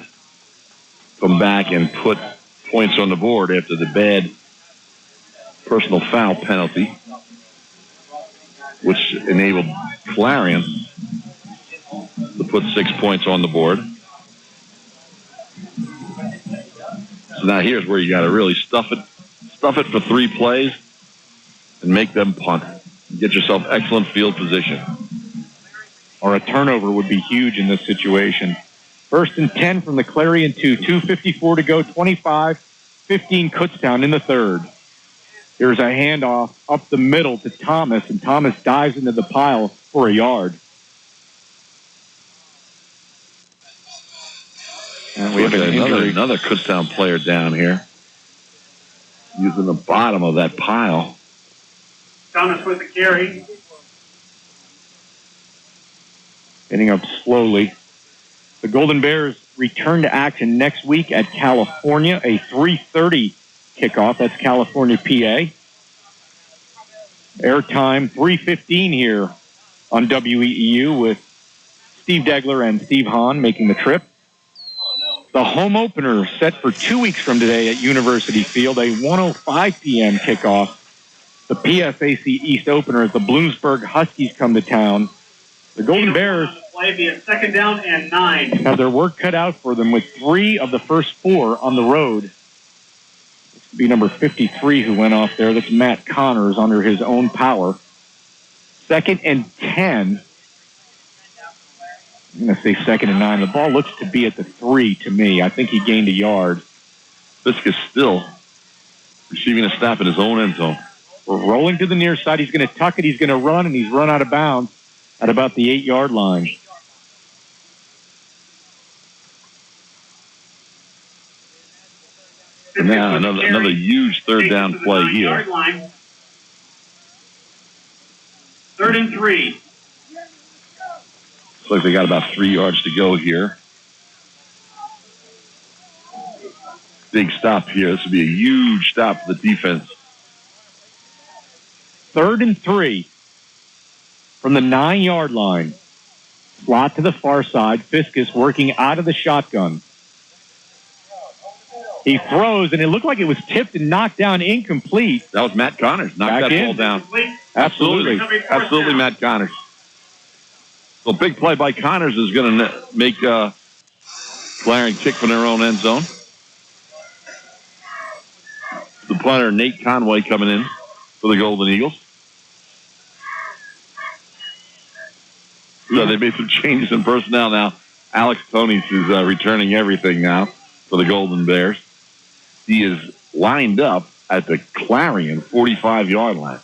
come back and put points on the board after the bad personal foul penalty, which enabled Clarion to put 6 points on the board. So now here's where you got to really stuff it for 3 plays and make them punt. Get yourself excellent field position. Or a turnover would be huge in this situation. First and 10 from the Clarion 2. 2:54 to go, 25-15 Kutztown in the third. Here's a handoff up the middle to Thomas, and Thomas dives into the pile for a yard. And we have another Kutztown player down here using the bottom of that pile. Thomas with the carry. Getting up slowly. The Golden Bears return to action next week at California, a 3:30 kickoff. That's California, PA. Airtime 3:15 here on WEEU with Steve Degler and Steve Hahn making the trip. The home opener set for 2 weeks from today at University Field, a 1:05 p.m. kickoff. The PFAC East opener as the Bloomsburg Huskies come to town. The Golden Bears play via second down and 9. Have their work cut out for them with 3 of the first 4 on the road. This would be number 53 who went off there. That's Matt Connors under his own power. Second and 10. I'm going to say second and 9. The ball looks to be at the 3 to me. I think he gained a yard. Fisk is still receiving a snap in his own end zone. We're rolling to the near side. He's going to tuck it. He's going to run, and he's run out of bounds at about the 8-yard line. And now another huge third down play here. 3rd and 3. Looks like they got about 3 yards to go here. Big stop here. This would be a huge stop for the defense. 3rd and 3 from the 9-yard line. Slot to the far side. Fiskus working out of the shotgun. He throws, and it looked like it was tipped and knocked down incomplete. That was Matt Connors. Knocked that ball down. Absolutely. Absolutely, Matt Connors. So big play by Connors is going to make Clarion kick from their own end zone. The punter, Nate Conway, coming in for the Golden Eagles. So they made some changes in personnel now. Alex Tonys is returning everything now for the Golden Bears. He is lined up at the Clarion 45-yard line.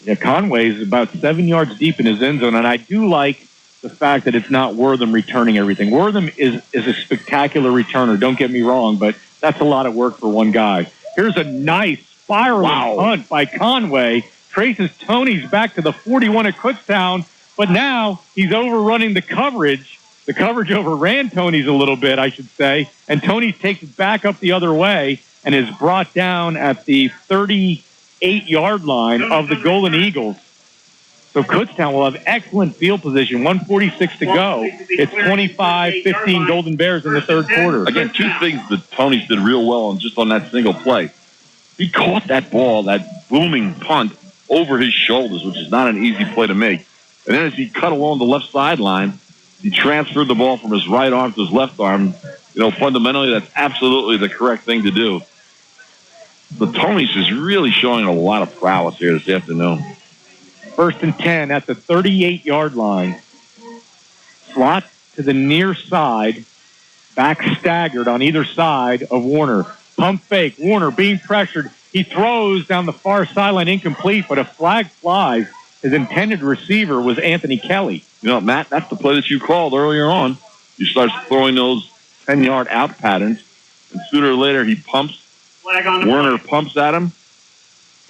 Yeah, Conway is about 7 yards deep in his end zone, and I do like the fact that it's not Wortham returning everything. Wortham is a spectacular returner, don't get me wrong, but that's a lot of work for one guy. Here's a nice spiraling punt by Conway. Traces Tonys back to the 41 at Kutztown, but now he's overrunning the coverage. The coverage overran Tonys a little bit, I should say, and Tonys takes it back up the other way and is brought down at the 38-yard line of the Golden Eagles. So Kutztown will have excellent field position, 1:46 to go. It's 25-15 Golden Bears in the third quarter. Again, 2 things that Tonys did real well on just on that single play. He caught that ball, that booming punt, over his shoulders, which is not an easy play to make. And then as he cut along the left sideline, he transferred the ball from his right arm to his left arm. You know, fundamentally, that's absolutely the correct thing to do. But Tonys is really showing a lot of prowess here this afternoon. 1st and 10 at the 38-yard line. Slot to the near side. Back staggered on either side of Warner. Pump fake. Warner being pressured. He throws down the far sideline incomplete, but a flag flies. His intended receiver was Anthony Kelly. You know, Matt, that's the play that you called earlier on. You start throwing those 10-yard out patterns, and sooner or later he pumps. Werner pumps at him,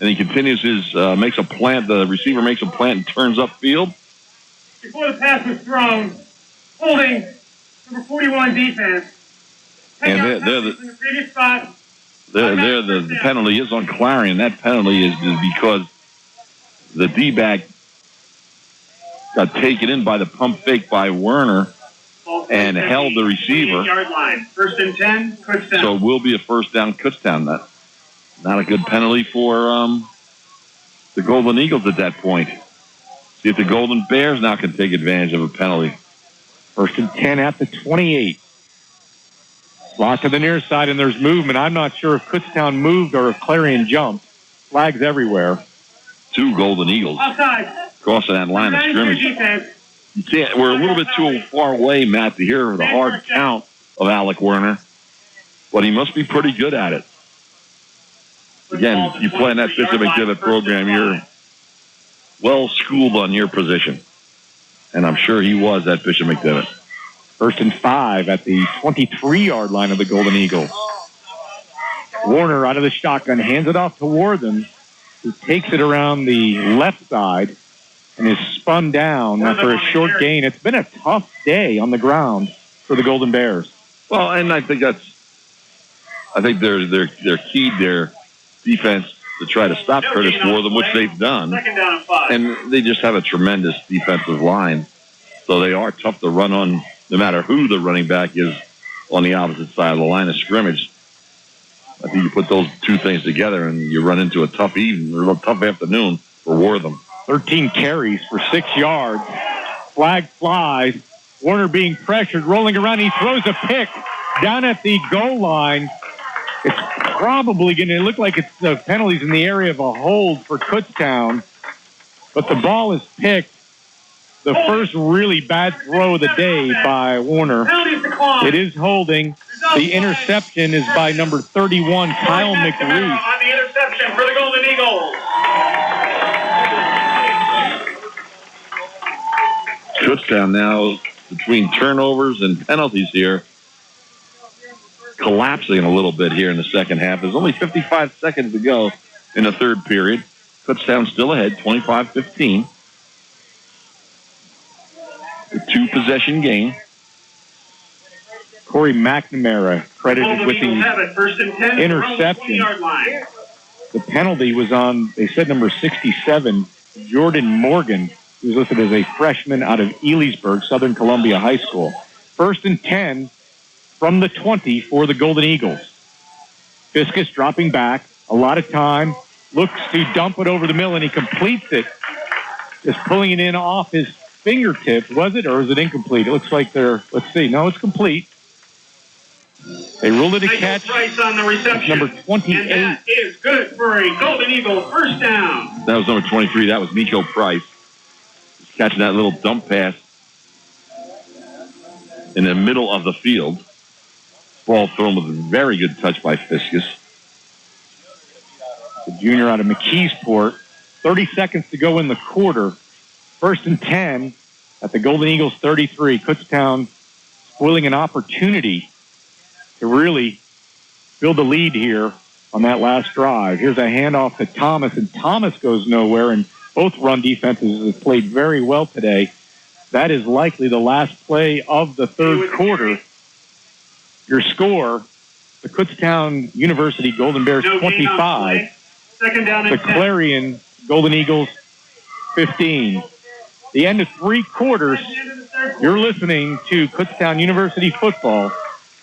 and he continues his, makes a plant. The receiver makes a plant and turns upfield. Before the pass was thrown, holding number 41 defense. And the previous spot. The penalty is on Clarion. That penalty is because the D-back got taken in by the pump fake by Werner and held the receiver. yard line. 1st and 10, Kutztown. So it will be a first down Kutztown. Not a good penalty for the Golden Eagles at that point. See if the Golden Bears now can take advantage of a penalty. 1st and 10 at the 28. Slot to the near side, and there's movement. I'm not sure if Kutztown moved or if Clarion jumped. Flags everywhere. 2 Golden Eagles crossing that line of scrimmage. You can't. We're a little bit too far away, Matt, to hear the hard count of Alec Werner, but he must be pretty good at it. Again, you play in that Bishop McDevitt program, you're well schooled on your position, and I'm sure he was at Bishop McDevitt. 1st and 5 at the 23-yard line of the Golden Eagles. Warner out of the shotgun, hands it off to Wortham, who takes it around the left side and is spun down after a short gain. It's been a tough day on the ground for the Golden Bears. Well, and I think they're keyed their defense to try to stop Curtis Wortham, which they've done. 2nd down and 5. And they just have a tremendous defensive line. So they are tough to run on no matter who the running back is on the opposite side of the line of scrimmage. I think you put those 2 things together and you run into a tough evening or a tough afternoon for Wortham. 13 carries for 6 yards. Flag flies. Warner being pressured, rolling around. He throws a pick down at the goal line. It's probably going to look like it's penalties in the area of a hold for Kutztown. But the ball is picked. The first really bad throw of the day by Warner. It is holding. The interception is by number 31, Kyle McReef. On the interception for the Golden Eagles. Kutztown now between turnovers and penalties here, collapsing a little bit here in the second half. There's only 55 seconds to go in the third period. Kutztown still ahead, 25-15. 2-possession game. Corey McNamara credited with the have it, 1st and 10, interception. 20-yard line. The penalty was on, they said, number 67, Jordan Morgan, who's listed as a freshman out of Elysburg, Southern Columbia High School. 1st and 10 from the 20 for the Golden Eagles. Fiskus dropping back, a lot of time, looks to dump it over the middle, and he completes it, just pulling it in off his fingertips. Was it, or is it incomplete? It looks like they're, let's see, no, it's complete. They ruled it a catch. Price on the reception. Number 28. And that is good for a Golden Eagle first down. That was number 23. That was Nico Price. Just catching that little dump pass in the middle of the field. Ball thrown with a very good touch by Fiskus. The junior out of McKeesport. 30 seconds to go in the quarter. 1st and 10 at the Golden Eagles 33. Kutztown spoiling an opportunity to really build a lead here on that last drive. Here's a handoff to Thomas, and Thomas goes nowhere, and both run defenses have played very well today. That is likely the last play of the third quarter. Your score, the Kutztown University Golden Bears 25, the Clarion Golden Eagles 15. The end of 3 quarters, you're listening to Kutztown University football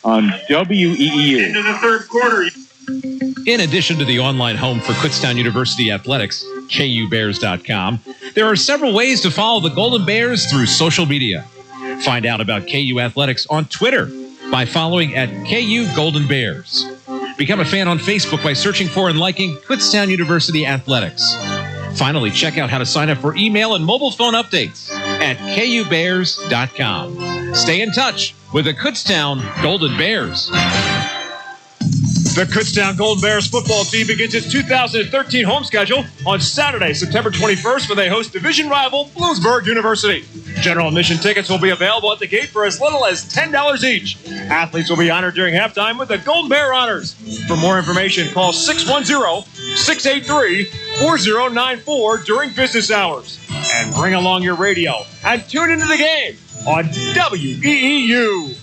on WEEU. Into the third quarter. In addition to the online home for Kutztown University Athletics, KUBears.com, there are several ways to follow the Golden Bears through social media. Find out about KU Athletics on Twitter by following at KU Golden Bears. Become a fan on Facebook by searching for and liking Kutztown University Athletics. Finally, check out how to sign up for email and mobile phone updates at KUBears.com. Stay in touch with the Kutztown Golden Bears. The Kutztown Golden Bears football team begins its 2013 home schedule on Saturday, September 21st, when they host division rival Bloomsburg University. General admission tickets will be available at the gate for as little as $10 each. Athletes will be honored during halftime with the Golden Bear Honors. For more information, call 610-683-4094 during business hours. And bring along your radio and tune into the game on WEEU.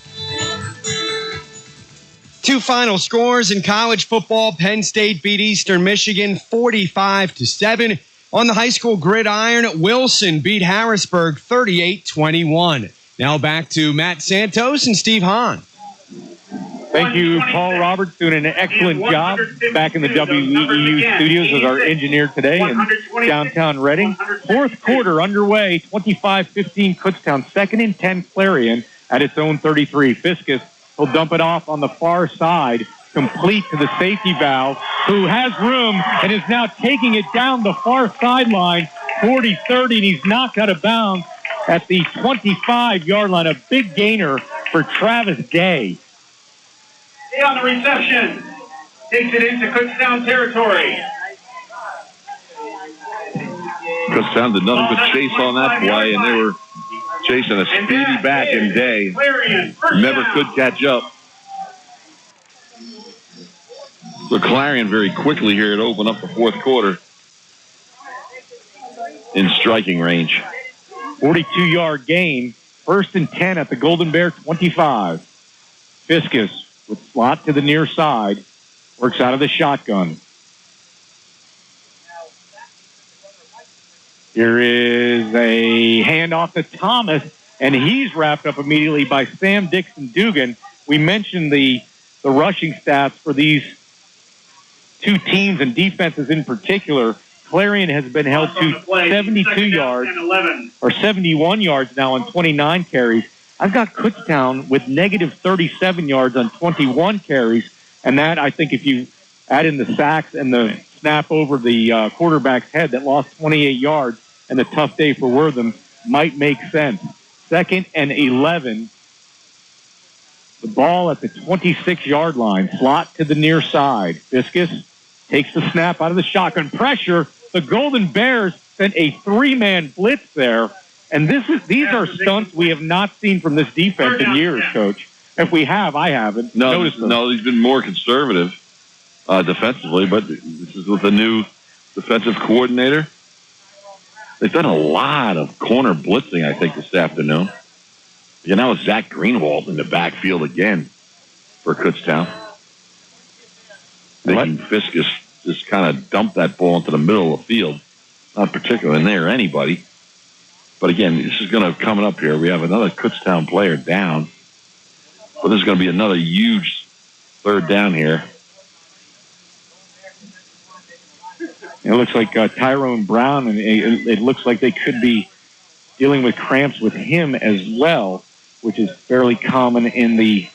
2 final scores in college football. Penn State beat Eastern Michigan 45-7. On the high school gridiron, Wilson beat Harrisburg 38-21. Now back to Matt Santos and Steve Hahn. Thank you, Paul Roberts, doing an excellent job back in the WEEU studios as our engineer today in downtown Reading. Fourth quarter underway, 25-15 Kutztown, 2nd and 10 Clarion at its own 33. Fiskus will dump it off on the far side, complete to the safety valve, who has room and is now taking it down the far sideline, 40-30, and he's knocked out of bounds at the 25-yard line. A big gainer for Travis Day. Day on the reception. Takes it into Kutztown territory. Kutztown did nothing but chase on that play, and they were chasing a speedy back in Day. Never could catch up. So Clarion very quickly here to open up the fourth quarter in striking range. 42-yard gain. 1st and 10 at the Golden Bear 25. Fiskus with slot to the near side. Works out of the shotgun. Here is a handoff to Thomas, and he's wrapped up immediately by Sam Dixon-Dugan. We mentioned the rushing stats for these 2 teams and defenses in particular. Clarion has been held to 72 yards, or 71 yards now on 29 carries. I've got Kutztown with negative 37 yards on 21 carries, and that, I think, if you add in the sacks and the snap over the quarterback's head that lost 28 yards and the tough day for Wortham, might make sense. 2nd and 11. The ball at the 26-yard line. Slot to the near side. Fiskus takes the snap out of the shotgun. Pressure. The Golden Bears sent a 3-man blitz there. And these are stunts we have not seen from this defense in years, Coach. If we have, I haven't noticed them. No, he's been more conservative defensively, but this is with a new defensive coordinator. They've done a lot of corner blitzing, I think, this afternoon. Yeah, now it's Zach Greenwald in the backfield again for Kutztown. Making Fiskus just kind of dump that ball into the middle of the field. Not particularly near anybody. But again, this is going to coming up here. We have another Kutztown player down. But there's going to be another huge third down here. It looks like Tyrone Brown, and it looks like they could be dealing with cramps with him as well, which is fairly common in the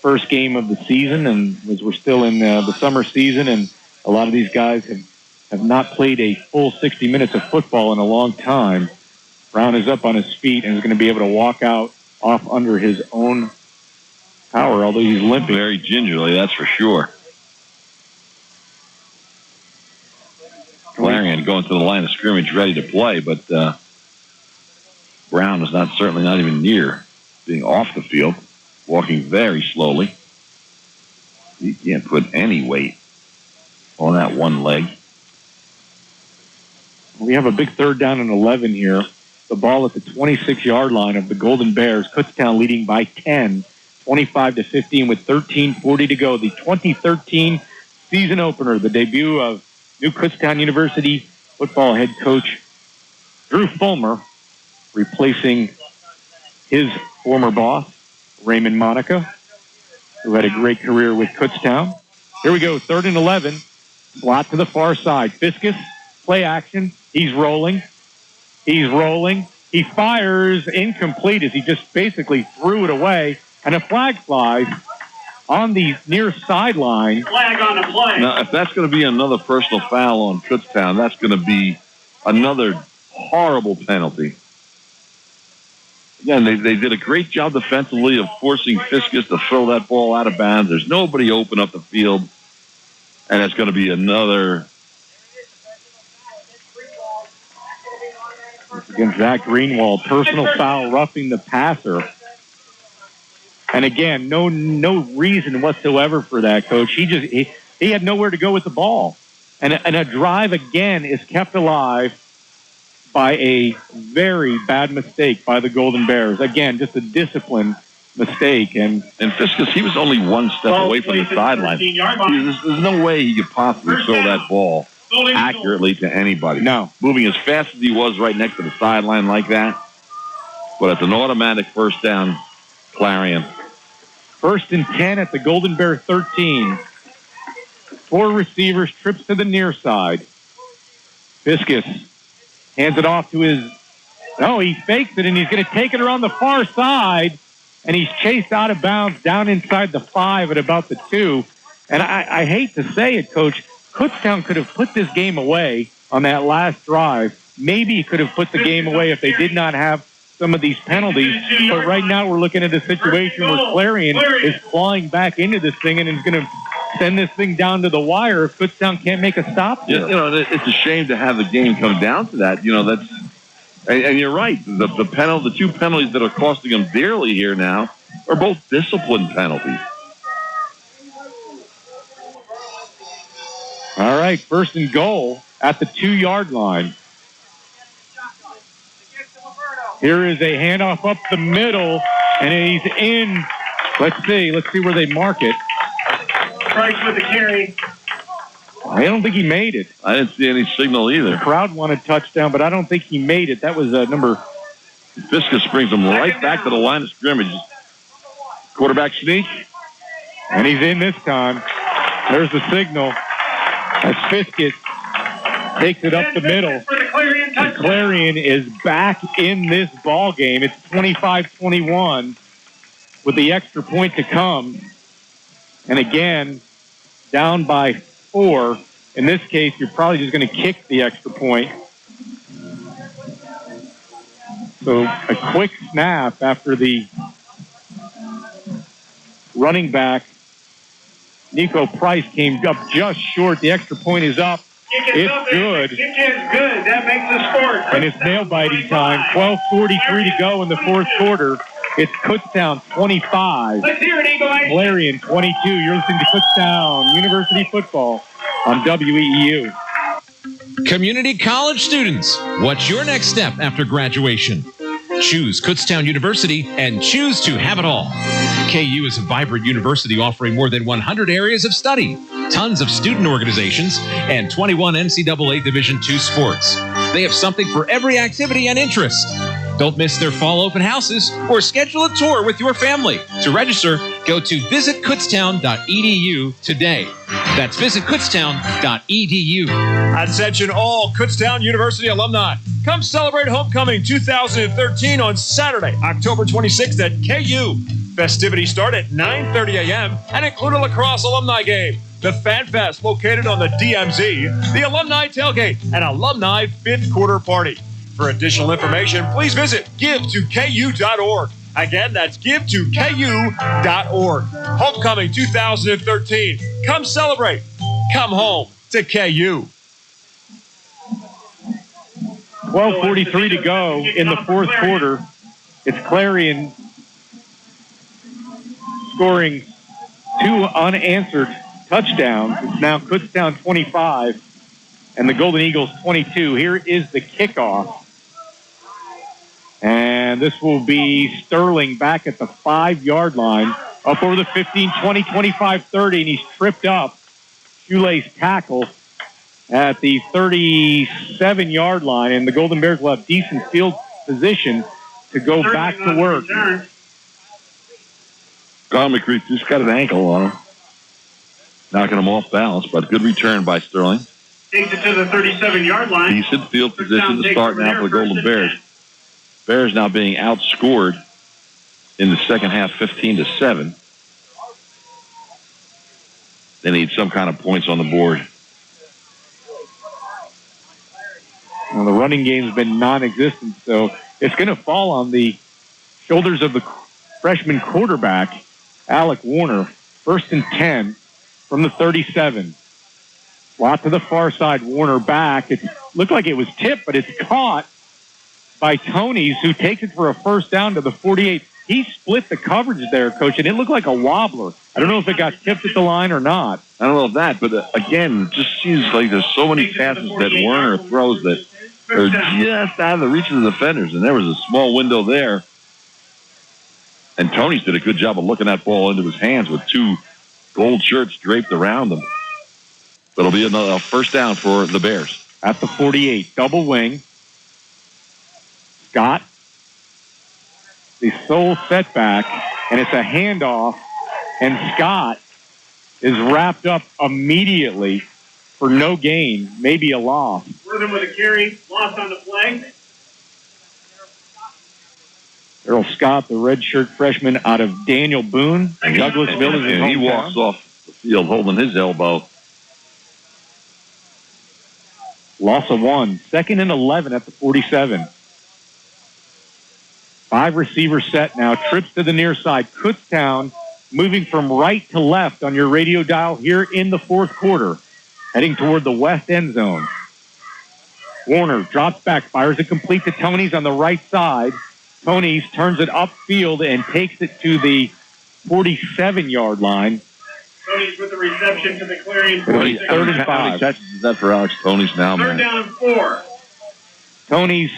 first game of the season, and as we're still in the summer season, and a lot of these guys have not played a full 60 minutes of football in a long time. Brown is up on his feet and is going to be able to walk out off under his own power, although he's limping. Very gingerly, that's for sure. Clarion going to the line of scrimmage ready to play, but Brown is certainly not even near being off the field, walking very slowly. He can't put any weight on that one leg. We have a big third down and 11 here. The ball at the 26-yard line of the Golden Bears. Kutztown leading by 10, 25-15 with 13:40 to go. The 2013 season opener, the debut of new Kutztown University football head coach Drew Fulmer, replacing his former boss, Raymond Monica, who had a great career with Kutztown. Here we go, 3rd and 11. Slot to the far side. Fiskus, play action. He's rolling. He fires incomplete as he just basically threw it away, and a flag flies on the near sideline. Flag on the play. Now, if that's going to be another personal foul on Kutztown, that's going to be another horrible penalty. Again, they did a great job defensively of forcing Fiskus to throw that ball out of bounds. There's nobody open up the field, and it's going to be another. Against Zach Greenwald, personal foul, roughing the passer. And again, no reason whatsoever for that, Coach. He had nowhere to go with the ball. And a drive, again, is kept alive by a very bad mistake by the Golden Bears. Again, just a discipline mistake. And Fiskus, he was only one step away from the sideline. There's no way he could possibly throw that ball accurately to anybody. No. Moving as fast as he was right next to the sideline like that. But it's an automatic first down, Clarion. 1st and 10 at the Golden Bear 13. 4 receivers, trips to the near side. Fiskus hands it off to he fakes it, and he's going to take it around the far side, and he's chased out of bounds down inside the 5 at about the 2. And I hate to say it, Coach, Kutztown could have put this game away on that last drive. Maybe he could have put the game away if they did not have some of these penalties. But right now we're looking at a situation where Clarion is clawing back into this thing and is going to send this thing down to the wire if Kutztown can't make a stop. Yeah, it's a shame to have the game come down to that. And you're right. The 2 penalties that are costing them dearly here now are both discipline penalties. All right, 1st and goal at the 2-yard line. Here is a handoff up the middle, and he's in. Let's see where they mark it. Price with the carry. I don't think he made it. I didn't see any signal either. The crowd wanted touchdown, but I don't think he made it. That was number. Fiskus brings him right back to the line of scrimmage. Quarterback sneak. And he's in this time. There's the signal. As Fiskus takes it up the middle. And Clarion is back in this ball game. It's 25-21 with the extra point to come. And again, down by 4. In this case, you're probably just going to kick the extra point. So a quick snap after the running back, Nico Price, came up just short. The extra point is up. It's good. Kick is good. That makes the score. And it's nail-biting time. 12:43 to go in the 4th quarter. It's Kutztown 25. Let's hear it, Eagle Eye. Clarion 22. You're listening to Kutztown University football on WEEU. Community college students, what's your next step after graduation? Choose Kutztown University and choose to have it all. KU is a vibrant university offering more than 100 areas of study, tons of student organizations, and 21 NCAA Division II sports. They have something for every activity and interest. Don't miss their fall open houses or schedule a tour with your family. To register, go to visitkutztown.edu today. That's visitkutztown.edu. Attention all Kutztown University alumni. Come celebrate Homecoming 2013 on Saturday, October 26th at KU. Festivities start at 9:30 a.m. and include a lacrosse alumni game, the Fan Fest located on the DMZ, the alumni tailgate, and alumni fifth quarter party. For additional information, please visit givetoku.org. Again, that's givetoku.org. Homecoming 2013. Come celebrate. Come home to KU. 12:43 to go in the fourth quarter. It's Clarion scoring 2 unanswered touchdowns. It's now Kutztown 25 and the Golden Eagles 22. Here is the kickoff. And this will be Sterling back at the 5-yard line, up over the 15, 20, 25, 30, and he's tripped up. Shoelace tackle at the 37-yard line, and the Golden Bears will have decent field position to go back to work. Connor McCreary just got an ankle on him, knocking him off balance, but good return by Sterling. Takes it to the 37-yard line. Decent field position to start now for the Golden Bears. Bears now being outscored in the second half 15-7. They need some kind of points on the board. Well, the running game's been non-existent, so it's going to fall on the shoulders of the freshman quarterback, Alec Warner. 1st and 10 from the 37. Slot to the far side, Warner back. It looked like it was tipped, but it's caught by Tonys, who takes it for a first down to the 48. He split the coverage there, Coach, and it looked like a wobbler. I don't know if it got tipped at the line or not. I don't know if that, but again, it just seems like there's so many passes that Warner throws that are just out of the reach of the defenders, and there was a small window there. And Tonys did a good job of looking that ball into his hands with 2 gold shirts draped around them. But it'll be another first down for the Bears. At the 48, double wing. Scott, the sole setback, and it's a handoff, and Scott is wrapped up immediately for no gain, maybe a loss. Worthing with a carry, loss on the play. Earl Scott, the redshirt freshman out of Daniel Boone, Douglasville is his and he hometown. walks off the field holding his elbow. Loss of 1. 2nd and 11 at the 47. 5 receiver set now. Trips to the near side. Kutztown moving from right to left on your radio dial here in the fourth quarter. Heading toward the west end zone. Warner drops back, fires it complete to Tonys on the right side. Tonys turns it upfield and takes it to the 47-yard line. Tonys with the reception to the Clarion. 3rd and 5. How many catches is that for Alex Tonys now, man? 3rd down and 4. Tonys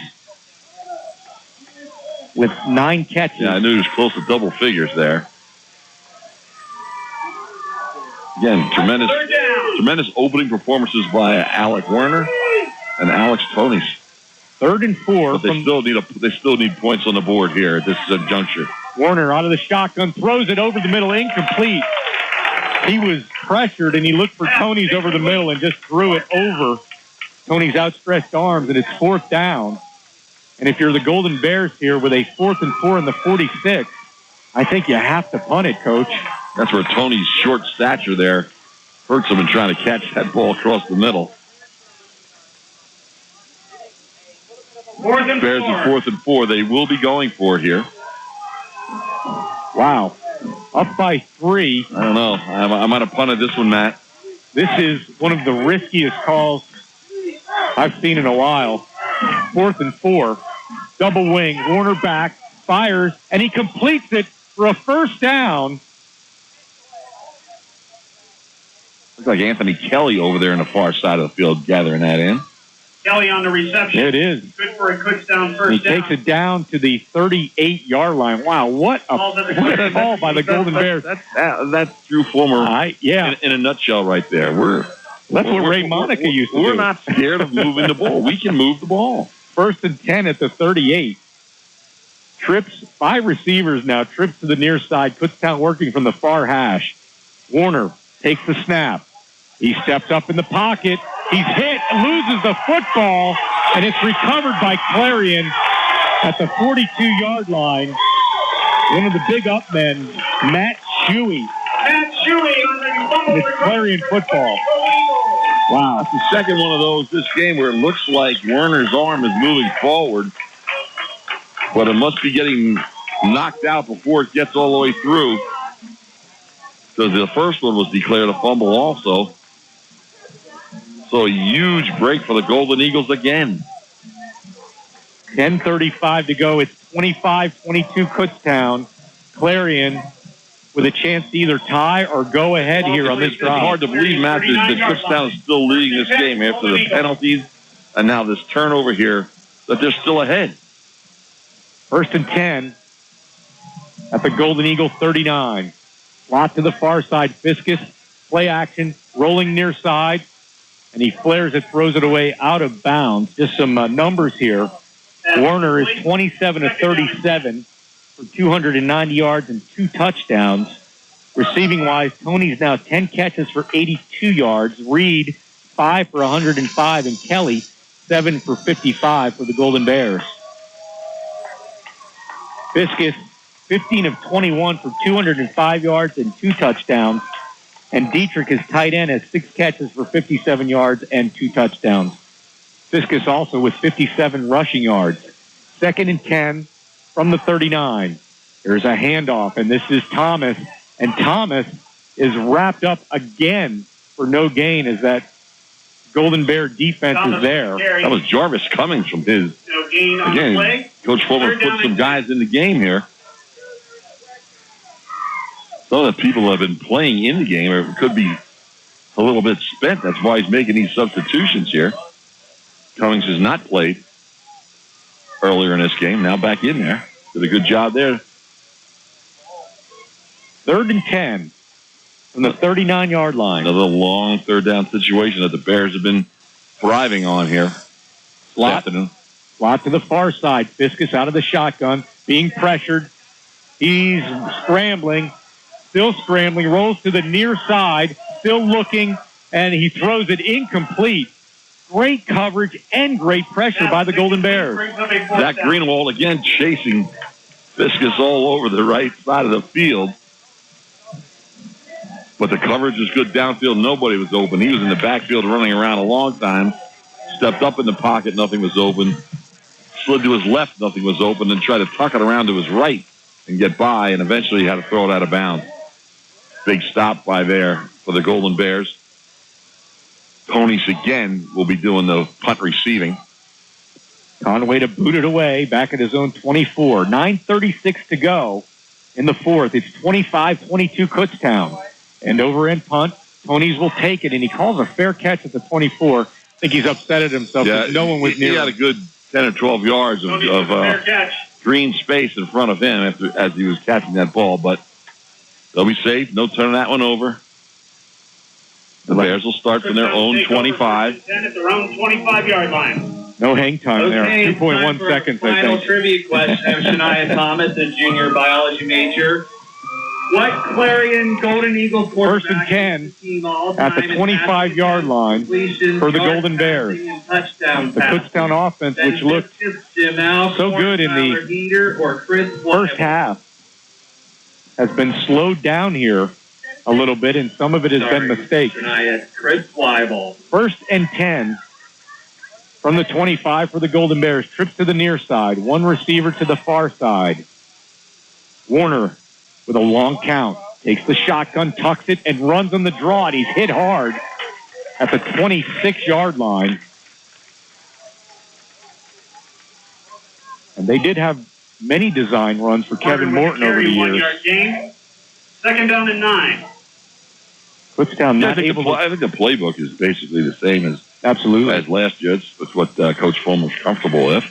with 9 catches. Yeah, I knew he was close to double figures there. Again, tremendous opening performances by Alec Werner and Alex Tonys. 3rd and 4. But they still need points on the board here at this juncture. Warner out of the shotgun, throws it over the middle, incomplete. He was pressured, and he looked for Tonys over the middle and just threw it over Tonys' outstretched arms, and it's 4th down. And if you're the Golden Bears here with a 4th and 4 in the 46, I think you have to punt it, Coach. That's where Tonys' short stature there hurts him in trying to catch that ball across the middle. Bears in 4th and 4. They will be going for it here. Wow. Up by 3. I don't know. I might have punted this one, Matt. This is one of the riskiest calls I've seen in a while. 4th and 4. Double wing. Warner back. Fires. And he completes it for a first down. Looks like Anthony Kelly over there on the far side of the field gathering that in. Kelly on the reception. There it is. Good for a Kutztown He first down. takes it down to the 38-yard line. Wow, what a call by the Golden Bears. That's Drew Fulmer in a nutshell right there. That's what Ray Monica used to do. We're not scared of moving the ball. We can move the ball. 1st and 10 at the 38. Trips, 5 receivers now. Trips to the near side. Kutztown working from the far hash. Warner takes the snap. He steps up in the pocket. He's hit, loses the football, and it's recovered by Clarion at the 42-yard line. One of the big up men, Matt Shuey. It's Clarion football. Wow. That's the second one of those this game where it looks like Werner's arm is moving forward, but it must be getting knocked out before it gets all the way through, because the first one was declared a fumble also. So a huge break for the Golden Eagles again. 10:35 to go. It's 25-22 Kutztown. Clarion with a chance to either tie or go ahead here on this drive. It's hard to believe, Matt, that Kutztown is still leading this game after the penalties and now this turnover here, that they're still ahead. 1st and 10 at the Golden Eagle 39. Slot to the far side. Fiskus, play action, rolling near side. And he flares it, throws it away out of bounds. Just some numbers here. Warner is 27 of 37 for 290 yards and 2 touchdowns. Receiving-wise, Tony's now 10 catches for 82 yards. Reed, 5 for 105. And Kelly, 7 for 55 for the Golden Bears. Fiskus, 15 of 21 for 205 yards and 2 touchdowns. And Dietrich, his tight end, has 6 catches for 57 yards and 2 touchdowns. Fiskus also with 57 rushing yards. 2nd and 10 from the 39. There's a handoff, and this is Thomas. And Thomas is wrapped up again for no gain as that Golden Bear defense is there. That was Jarvis Cummings from his. No gain on the Again, play. Coach Fulmer put some guys in the game here. Some of the people who have been playing in the game or could be a little bit spent. That's why he's making these substitutions here. Cummings has not played earlier in this game. Now back in there. Did a good job there. 3rd and 10 from the 39-yard line. Another long 3rd down situation that the Bears have been thriving on here. Slot to the far side. Fiskus out of the shotgun, being pressured. He's scrambling. Still scrambling, rolls to the near side, still looking, and he throws it incomplete. Great coverage and great pressure by the Golden Bears. Zach Greenwald again chasing Fiskus all over the right side of the field. But the coverage was good downfield. Nobody was open. He was in the backfield running around a long time. Stepped up in the pocket, nothing was open. Slid to his left, nothing was open, and tried to tuck it around to his right and get by, and eventually had to throw it out of bounds. Big stop by there for the Golden Bears. Ponies again will be doing the punt receiving. Conway to boot it away back at his own 24. 9:36 to go in the 4th. It's 25-22 Kutztown. And over in punt, Ponies will take it, and he calls a fair catch at the 24. I think he's upset at himself because no one was near him. He had a good 10 or 12 yards of green space in front of him as he was catching that ball, but they'll be safe. No turning that one over. The Bears will start from their own 25. 10 at their own 25-yard line. No hang time there. 2.1 seconds, I Final think. trivia question of Shania Thomas, a junior biology major. What Clarion Golden Eagle quarterback 1st and 10 at the 25-yard line for the Golden Bears. The Kutztown offense, which looked so good in the first half, has been slowed down here a little bit, and some of it has been mistakes. 1st and 10 from the 25 for the Golden Bears. Trips to the near side. One receiver to the far side. Warner with a long count. Takes the shotgun, tucks it, and runs on the draw, and he's hit hard at the 26-yard line. And they did have many design runs for Kevin Morton over the years. 1-yard gain. 2nd down and 9. Kutztown not able to... I think the playbook is basically the same as Absolutely. As last year, it's what Coach Fulmer's comfortable with.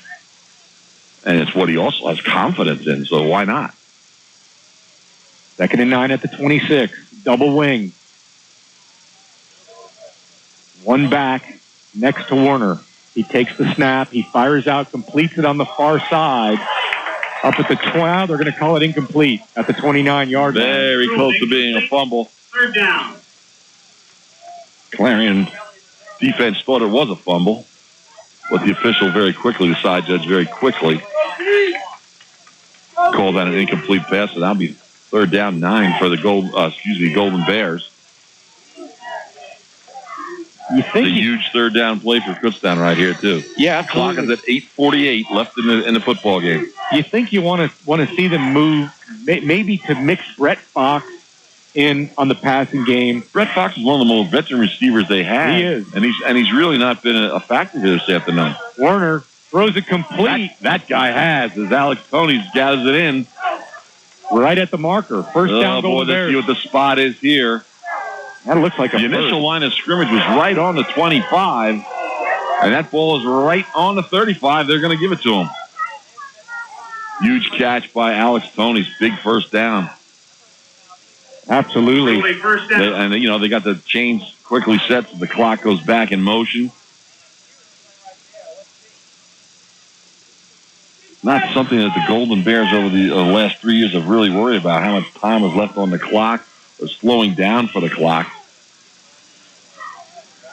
And it's what he also has confidence in, so why not? 2nd and 9 at the 26. Double wing. One back next to Warner. He takes the snap. He fires out, completes it on the far side. Up at the 12. They're going to call it incomplete at the 29-yard line. Very close to being a fumble. 3rd down. Clarion defense thought it was a fumble, but the official very quickly, the side judge very quickly, called that an incomplete pass, and that'll be 3rd down 9 for the Golden Bears. You think a huge 3rd down play for Kutztown right here too. Yeah, clock is at 8:48 left in the football game. You think you want to see them move, maybe to mix Brett Fox in on the passing game. Brett Fox is one of the most veteran receivers they have. He is, and he's really not been a factor here this afternoon. Warner throws it complete. That guy has, as Alex Tony gathers it in. Right at the marker. First down, Golden Bears. Let's see what the spot is here. That looks like the initial line of scrimmage was right on the 25, and that ball is right on the 35. They're going to give it to him. Huge catch by Alex Tony's big first down. Absolutely. First down. They got the chains quickly set so the clock goes back in motion. Not something that the Golden Bears over the last 3 years have really worried about, how much time is left on the clock or slowing down for the clock.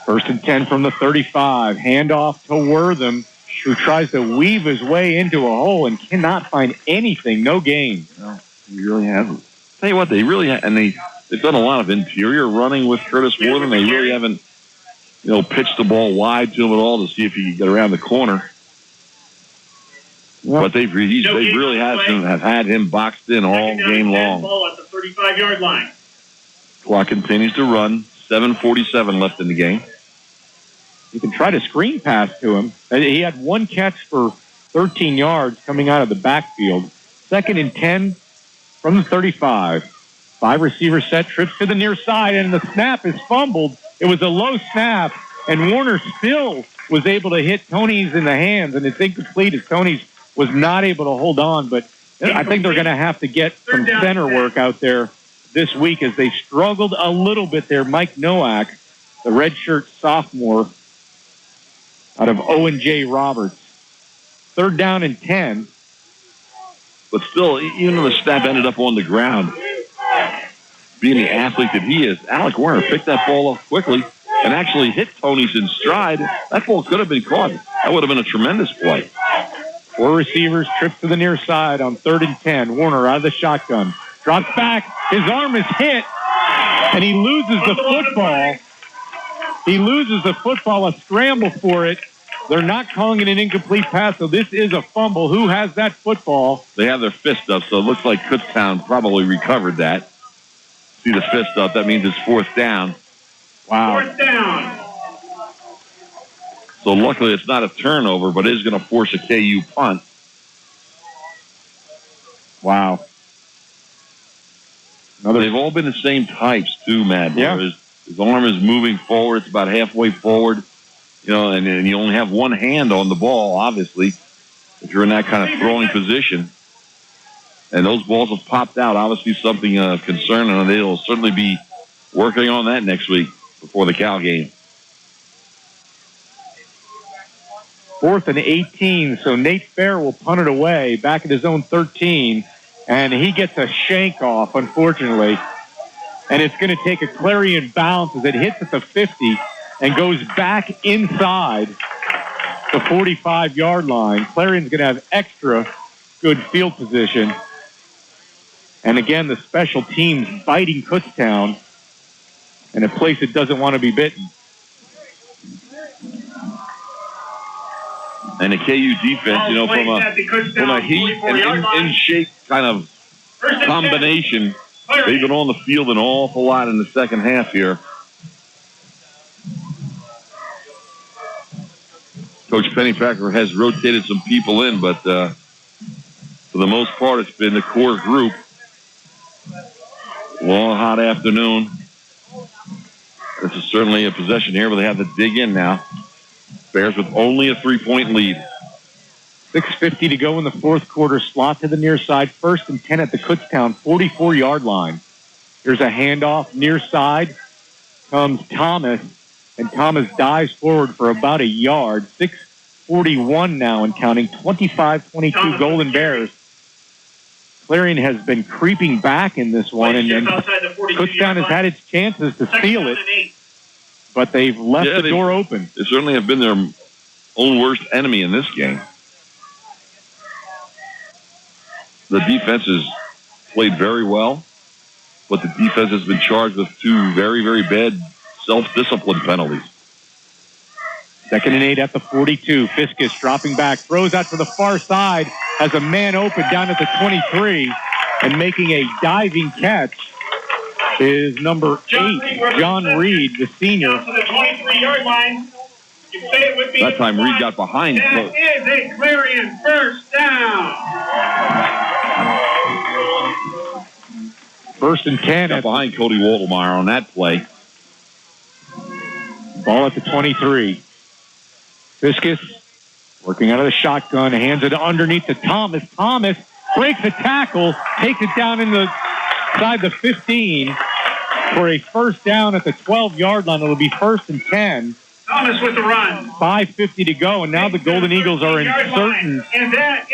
1st and 10 from the 35. Handoff to Wortham, who tries to weave his way into a hole and cannot find anything. No gain. No, he really hasn't. Tell you what, they really and they've done a lot of interior running with Curtis Wortham. They really haven't, pitched the ball wide to him at all to see if he can get around the corner. But they really have had him boxed in all game long. Ball at the 35-yard line. Clock continues to run. 7:47 left in the game. You can try to screen pass to him. He had one catch for 13 yards coming out of the backfield. 2nd and 10 from the 35. 5 receiver set, trips to the near side, and the snap is fumbled. It was a low snap, and Warner still was able to hit Tony's in the hands, and it's incomplete as Tony's was not able to hold on. But I think they're going to have to get some center work out there this week as they struggled a little bit there. Mike Nowak, the redshirt sophomore out of Owen J. Roberts. 3rd down and 10. But still, even though the snap ended up on the ground, being the athlete that he is, Alec Warner picked that ball up quickly and actually hit Tony's in stride. That ball could have been caught. That would have been a tremendous play. 4 receivers, trips to the near side on 3rd and 10. Warner out of the shotgun. Drops back. His arm is hit, and he loses the football. He loses the football, a scramble for it. They're not calling it an incomplete pass, so this is a fumble. Who has that football? They have their fist up, so it looks like Kutztown probably recovered that. See the fist up. That means it's 4th down. Wow. 4th down. So luckily it's not a turnover, but it is going to force a KU punt. Wow. They've all been the same types too, Matt. Yeah. His arm is moving forward. It's about halfway forward. And you only have one hand on the ball, obviously, if you're in that kind of throwing position. And those balls have popped out. Obviously something concerning, and they'll certainly be working on that next week before the Cal game. 4th and 18, so Nate Fair will punt it away back at his own 13, and he gets a shank off, unfortunately. And it's going to take a Clarion bounce as it hits at the 50 and goes back inside the 45-yard line. Clarion's going to have extra good field position. And again, the special teams biting Kutztown in a place that doesn't want to be bitten. And the KU defense, from a heat and in-shape kind of combination, they've been on the field an awful lot in the second half here. Coach Pennypacker has rotated some people in, but for the most part, it's been the core group. Long, hot afternoon. This is certainly a possession here, but they have to dig in now. Bears with only a 3-point lead. 6:50 to go in the fourth quarter. Slot to the near side. 1st and 10 at the Kutztown 44-yard line. There's a handoff near side. Comes Thomas, and Thomas dives forward for about a yard. 6:41 now and counting. 25-22 Golden Bears. Clarion has been creeping back in this one, and Kutztown has had its chances to steal it, but they've left the door open. They certainly have been their own worst enemy in this game. The defense has played very well, but the defense has been charged with 2 very, very bad self-discipline penalties. 2nd and 8 at the 42. Fiskus dropping back, throws out to the far side, has a man open down at the 23, and making a diving catch is number 8, John Reed, the senior. To the 23-yard line. You say it with me. That time Reed got behind. That is a Clarion first down. 1st and 10. Got behind Cody Waldemeyer on that play. Ball at the 23. Fiskus working out of the shotgun, hands it underneath to Thomas. Thomas breaks a tackle, takes it down inside the 15 for a first down at the 12-yard line. It'll be 1st and 10. Thomas with the run. 5:50 to go, and now the Golden Eagles are in certain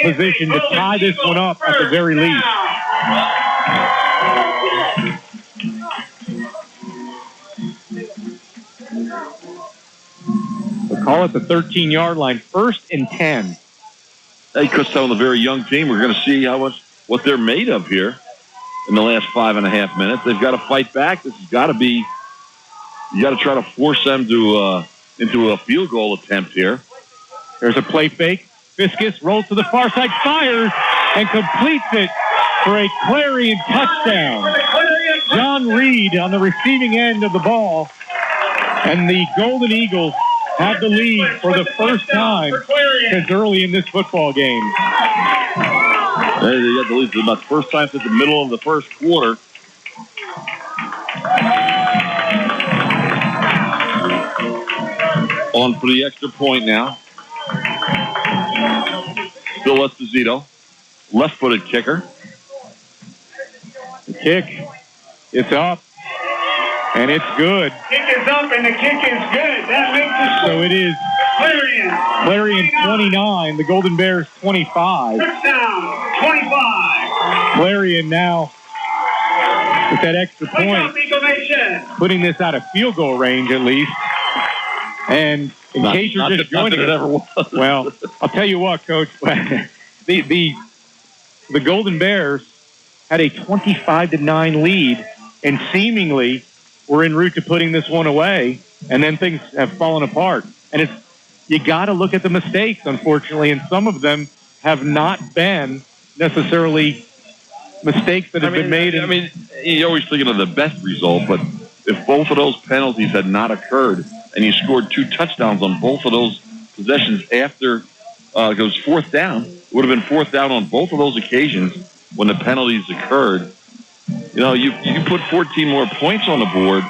position to tie this one up at the very least. We'll call it the 13-yard line, 1st and 10. Hey, Kutztown, a very young team. We're going to see what they're made of here in the last 5.5 minutes. They've got to fight back. This has got to be, you got to try to force them to into a field goal attempt here. There's a play fake. Fiskus rolls to the far side, fires, and completes it for a Clarion touchdown. John Reed on the receiving end of the ball, and the Golden Eagles have the lead for the first time since early in this football game. They got the lead for the first time since the middle of the first quarter. On for the extra point now. Still Esposito. Left-footed kicker. The kick, it's up, and it's good. Kick is up, and the kick is good. That makes it so it is Clarion 29, the Golden Bears 25. Touchdown, 25. Clarion now with that extra point, putting this out of field goal range at least. And in case you're just joining us, well, I'll tell you what, Coach, the Golden Bears had a 25-9 lead, and seemingly were en route to putting this one away, and then things have fallen apart. And you got to look at the mistakes, unfortunately, and some of them have not been necessarily mistakes that have been made. You're always thinking of the best result, but if both of those penalties had not occurred, and you scored 2 touchdowns on both of those possessions after it was 4th down, it would have been 4th down on both of those occasions when the penalties occurred. You know, you put 14 more points on the board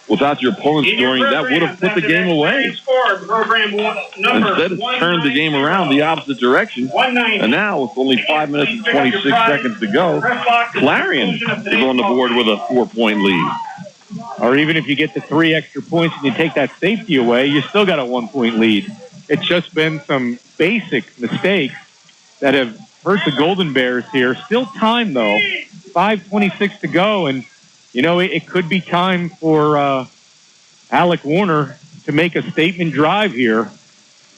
without your opponent scoring, that would have put the game away. Instead, it turned the game around the opposite direction. And now, with only 5 minutes and 26 seconds to go, Clarion is on the board with a 4-point lead. Or even if you get the 3 extra points and you take that safety away, you still got a 1-point lead. It's just been some basic mistakes that have hurt the Golden Bears here. Still time, though. 5:26 to go, and, you know, it could be time for Alec Warner to make a statement drive here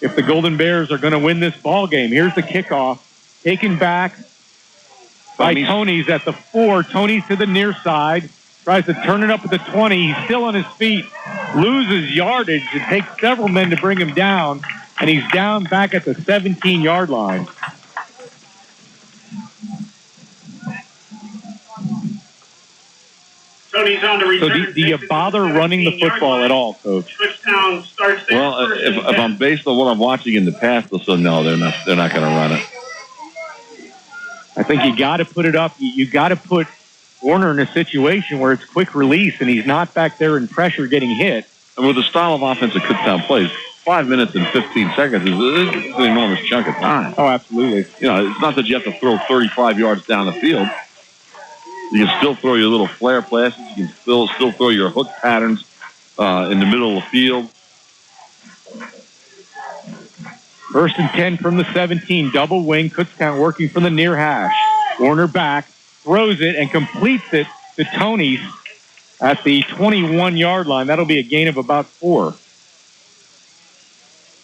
if the Golden Bears are going to win this ball game. Here's the kickoff, taken back by Tony's at the 4. Tony's to the near side, tries to turn it up at the 20. He's still on his feet, loses yardage. It takes several men to bring him down, and he's down back at the 17-yard line. Tony's on the return. So do you bother running the football at all, Coach? Touchdown starts there. Well, if I'm based on what I'm watching in the past, they'll say no, they're not going to run it. I think you got to put it up. You got to put Warner in a situation where it's quick release and he's not back there in pressure getting hit. And with the style of offense that Kutztown plays, 5 minutes and 15 seconds is an enormous chunk of time. Oh, absolutely. You know, it's not that you have to throw 35 yards down the field. You can still throw your little flare passes. You can still throw your hook patterns in the middle of the field. 1st and 10 from the 17. Double wing. Kutztown working from the near hash. Warner back, throws it, and completes it to Tony's at the 21-yard line. That'll be a gain of about 4.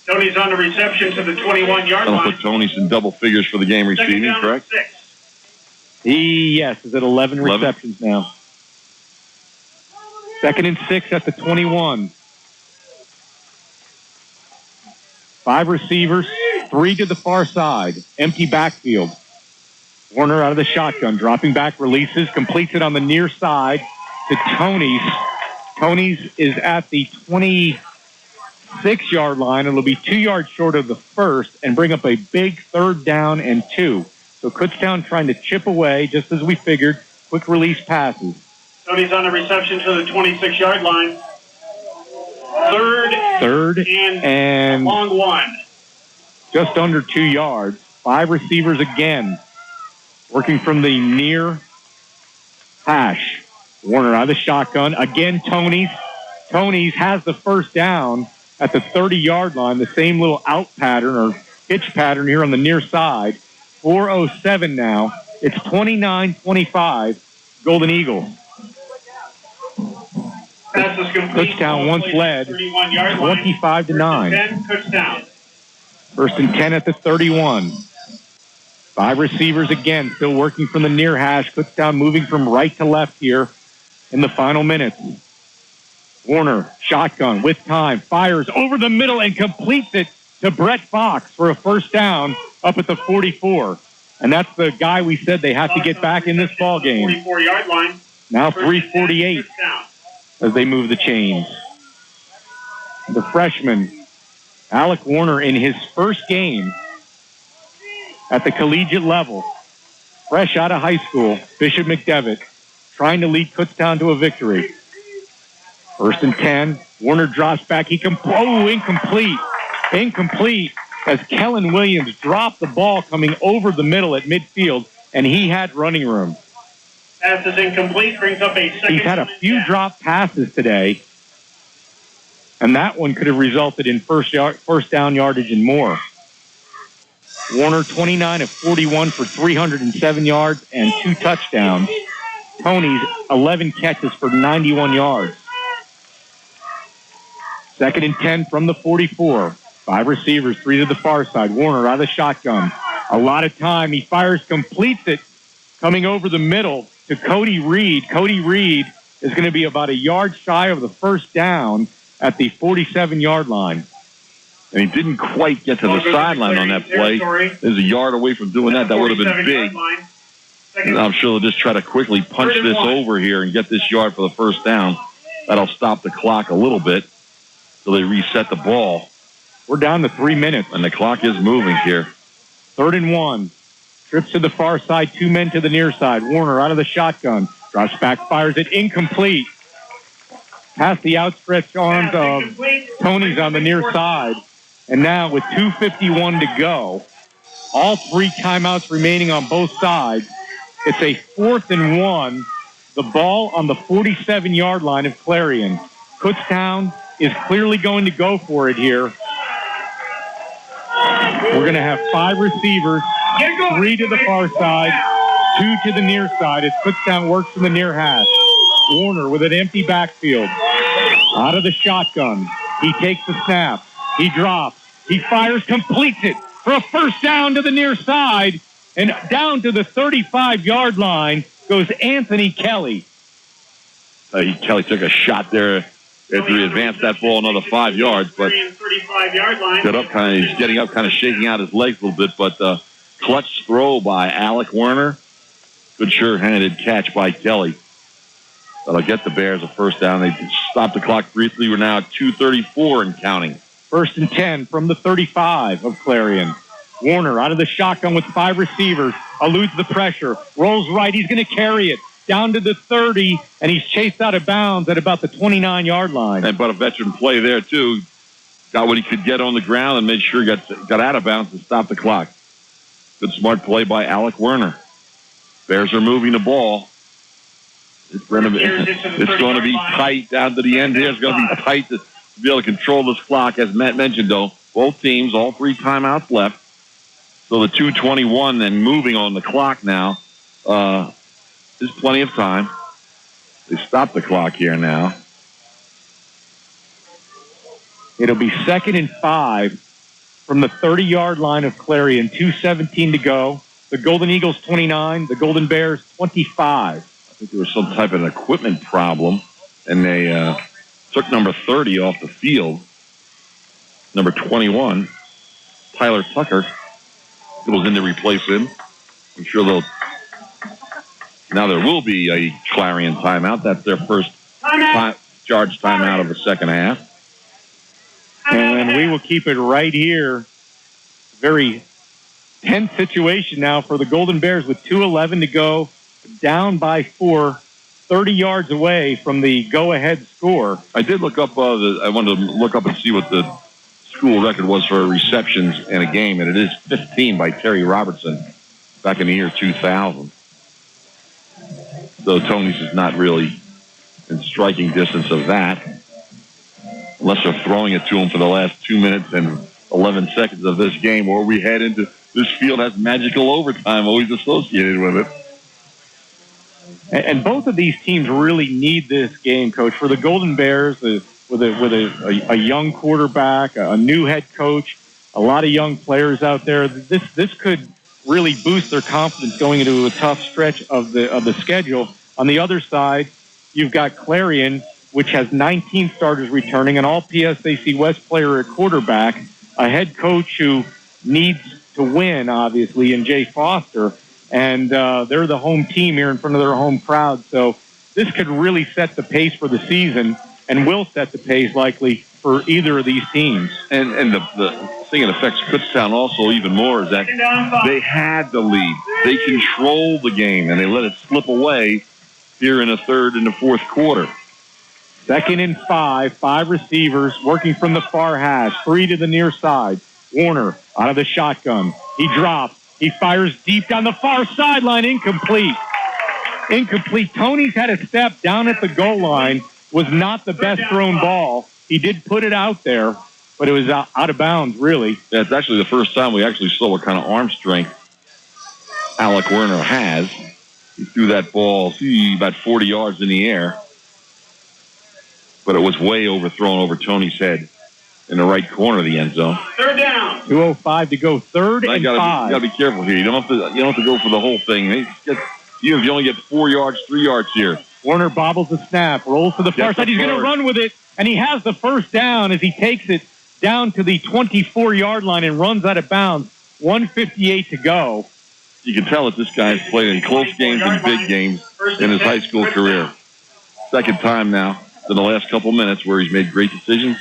Tony's on the reception to the 21-yard line. That'll put Tony's in double figures for the game receiving, correct? 6. He, yes, is at 11 receptions now. 2nd and 6 at the 21. 5 receivers, 3 to the far side. Empty backfield. Warner out of the shotgun, dropping back, releases, completes it on the near side to Tony's. Tony's is at the 26-yard line. It'll be 2 yards short of the first and bring up a big 3rd down and 2. So Kutztown trying to chip away, just as we figured, quick release passes. Tony's on the reception to the 26-yard line. 3rd and long 1. Just under 2 yards. 5 receivers again. Working from the near hash. Warner out of the shotgun. Again, Tony's. Tony's has the first down at the 30-yard line. The same little out pattern or hitch pattern here on the near side. 4:07 now. It's 29-25. Golden Eagles. Pass is complete. Kutztown once led 25-9. Kutztown. 1st and 10 at the 31. 5 receivers again, still working from the near hash. Kutztown moving from right to left here in the final minutes. Warner, shotgun with time, fires over the middle and completes it to Brett Fox for a first down up at the 44. And that's the guy we said they have to get back in this ball game. 44-yard line. Now 3:48 as they move the chains. The freshman, Alec Warner, in his first game at the collegiate level, fresh out of high school, Bishop McDevitt, trying to lead Kutztown to a victory. 1st and 10. Warner drops back. Incomplete. Incomplete as Kellen Williams dropped the ball coming over the middle at midfield, and he had running room. Pass is incomplete, brings up a second. He's had a few drop passes today, and that one could have resulted in first down yardage and more. Warner, 29 of 41 for 307 yards and 2 touchdowns. Tony's 11 catches for 91 yards. 2nd and 10 from the 44. 5 receivers, 3 to the far side. Warner out of the shotgun. A lot of time. He fires, completes it, coming over the middle to Cody Reed. Cody Reed is going to be about a yard shy of the first down at the 47-yard line. And he didn't quite get to the sideline on that play. There's a yard away from doing that. That would have been big. And I'm sure they'll just try to quickly punch this over here and get this yard for the first down. That'll stop the clock a little bit so they reset the ball. We're down to 3 minutes. And the clock is moving here. 3rd and 1. Trips to the far side, 2 men to the near side. Warner out of the shotgun. Drops back, fires it incomplete. Past the outstretched arms of Tony's on the near side. And now with 2:51 to go, all 3 timeouts remaining on both sides, it's a 4th and 1. The ball on the 47-yard line of Clarion. Kutztown is clearly going to go for it here. We're going to have 5 receivers, 3 to the far side, 2 to the near side as Kutztown works from the near hash. Warner with an empty backfield. Out of the shotgun. He takes the snap. He drops. He fires, completes it for a first down to the near side. And down to the 35-yard line goes Anthony Kelly. Kelly took a shot there after he advanced that ball another 5 yards. But he's getting up, kind of shaking out his legs a little bit. But clutch throw by Alec Werner. Good sure-handed catch by Kelly. That'll get the Bears a first down. They stopped the clock briefly. We're now at 2:34 and counting. 1st and 10 from the 35 of Clarion. Warner out of the shotgun with 5 receivers. Eludes the pressure. Rolls right. He's going to carry it down to the 30, and he's chased out of bounds at about the 29-yard line. And but a veteran play there, too. got what he could get on the ground and made sure he got out of bounds to stop the clock. Good smart play by Alec Werner. Bears are moving the ball. It's going to be tight down to the end here. It's going to be tight to be able to control this clock. As Matt mentioned, though, both teams, all 3 timeouts left. So the 2:21 then moving on the clock now. There's plenty of time. They stop the clock here now. It'll be 2nd and 5 from the 30-yard line of Clarion. 2:17 to go. The Golden Eagles 29, the Golden Bears 25. I think there was some type of equipment problem, and they took number 30 off the field. Number 21, Tyler Tucker, goes in to replace him. I'm sure now there will be a Clarion timeout. That's their first charge timeout of the second half. And we will keep it right here. Very tense situation now for the Golden Bears with 2:11 to go, down by 4, 30 yards away from the go-ahead score. I did look up. I wanted to look up and see what the school record was for receptions in a game, and it is 15 by Terry Robertson back in the year 2000. So Tony's is not really in striking distance of that, unless they're throwing it to him for the last 2 minutes and 11 seconds of this game, or we head into this field has magical overtime always associated with it. And both of these teams really need this game, Coach. For the Golden Bears, with a young quarterback, a new head coach, a lot of young players out there, this could really boost their confidence going into a tough stretch of the schedule. On the other side, you've got Clarion, which has 19 starters returning, an all-PSAC West player at quarterback, a head coach who needs to win, obviously, in Jay Foster, and they're the home team here in front of their home crowd. So this could really set the pace for the season and will set the pace likely for either of these teams. And the thing that affects Kutztown also even more is that they had the lead. They controlled the game, and they let it slip away here in the third and the fourth quarter. 2nd and 5, 5 receivers working from the far hash, 3 to the near side. Warner out of the shotgun. He drops. He fires deep down the far sideline. Incomplete. Tony's had a step down at the goal line. Was not the best thrown ball. He did put it out there, but it was out of bounds, really. Yeah, it's actually the first time we actually saw what kind of arm strength Alec Werner has. He threw that ball about 40 yards in the air, but it was way overthrown over Tony's head in the right corner of the end zone. 3rd down. 2:05 to go. 3rd and 5. You got to be careful here. You don't have to go for the whole thing. You only get 4 yards, 3 yards here. Warner bobbles the snap, rolls to the far side. He's going to run with it, and he has the first down as he takes it down to the 24-yard line and runs out of bounds. 1:58 to go. You can tell that this guy has played in close games and big games in his high school career. Second time now in the last couple minutes where he's made great decisions,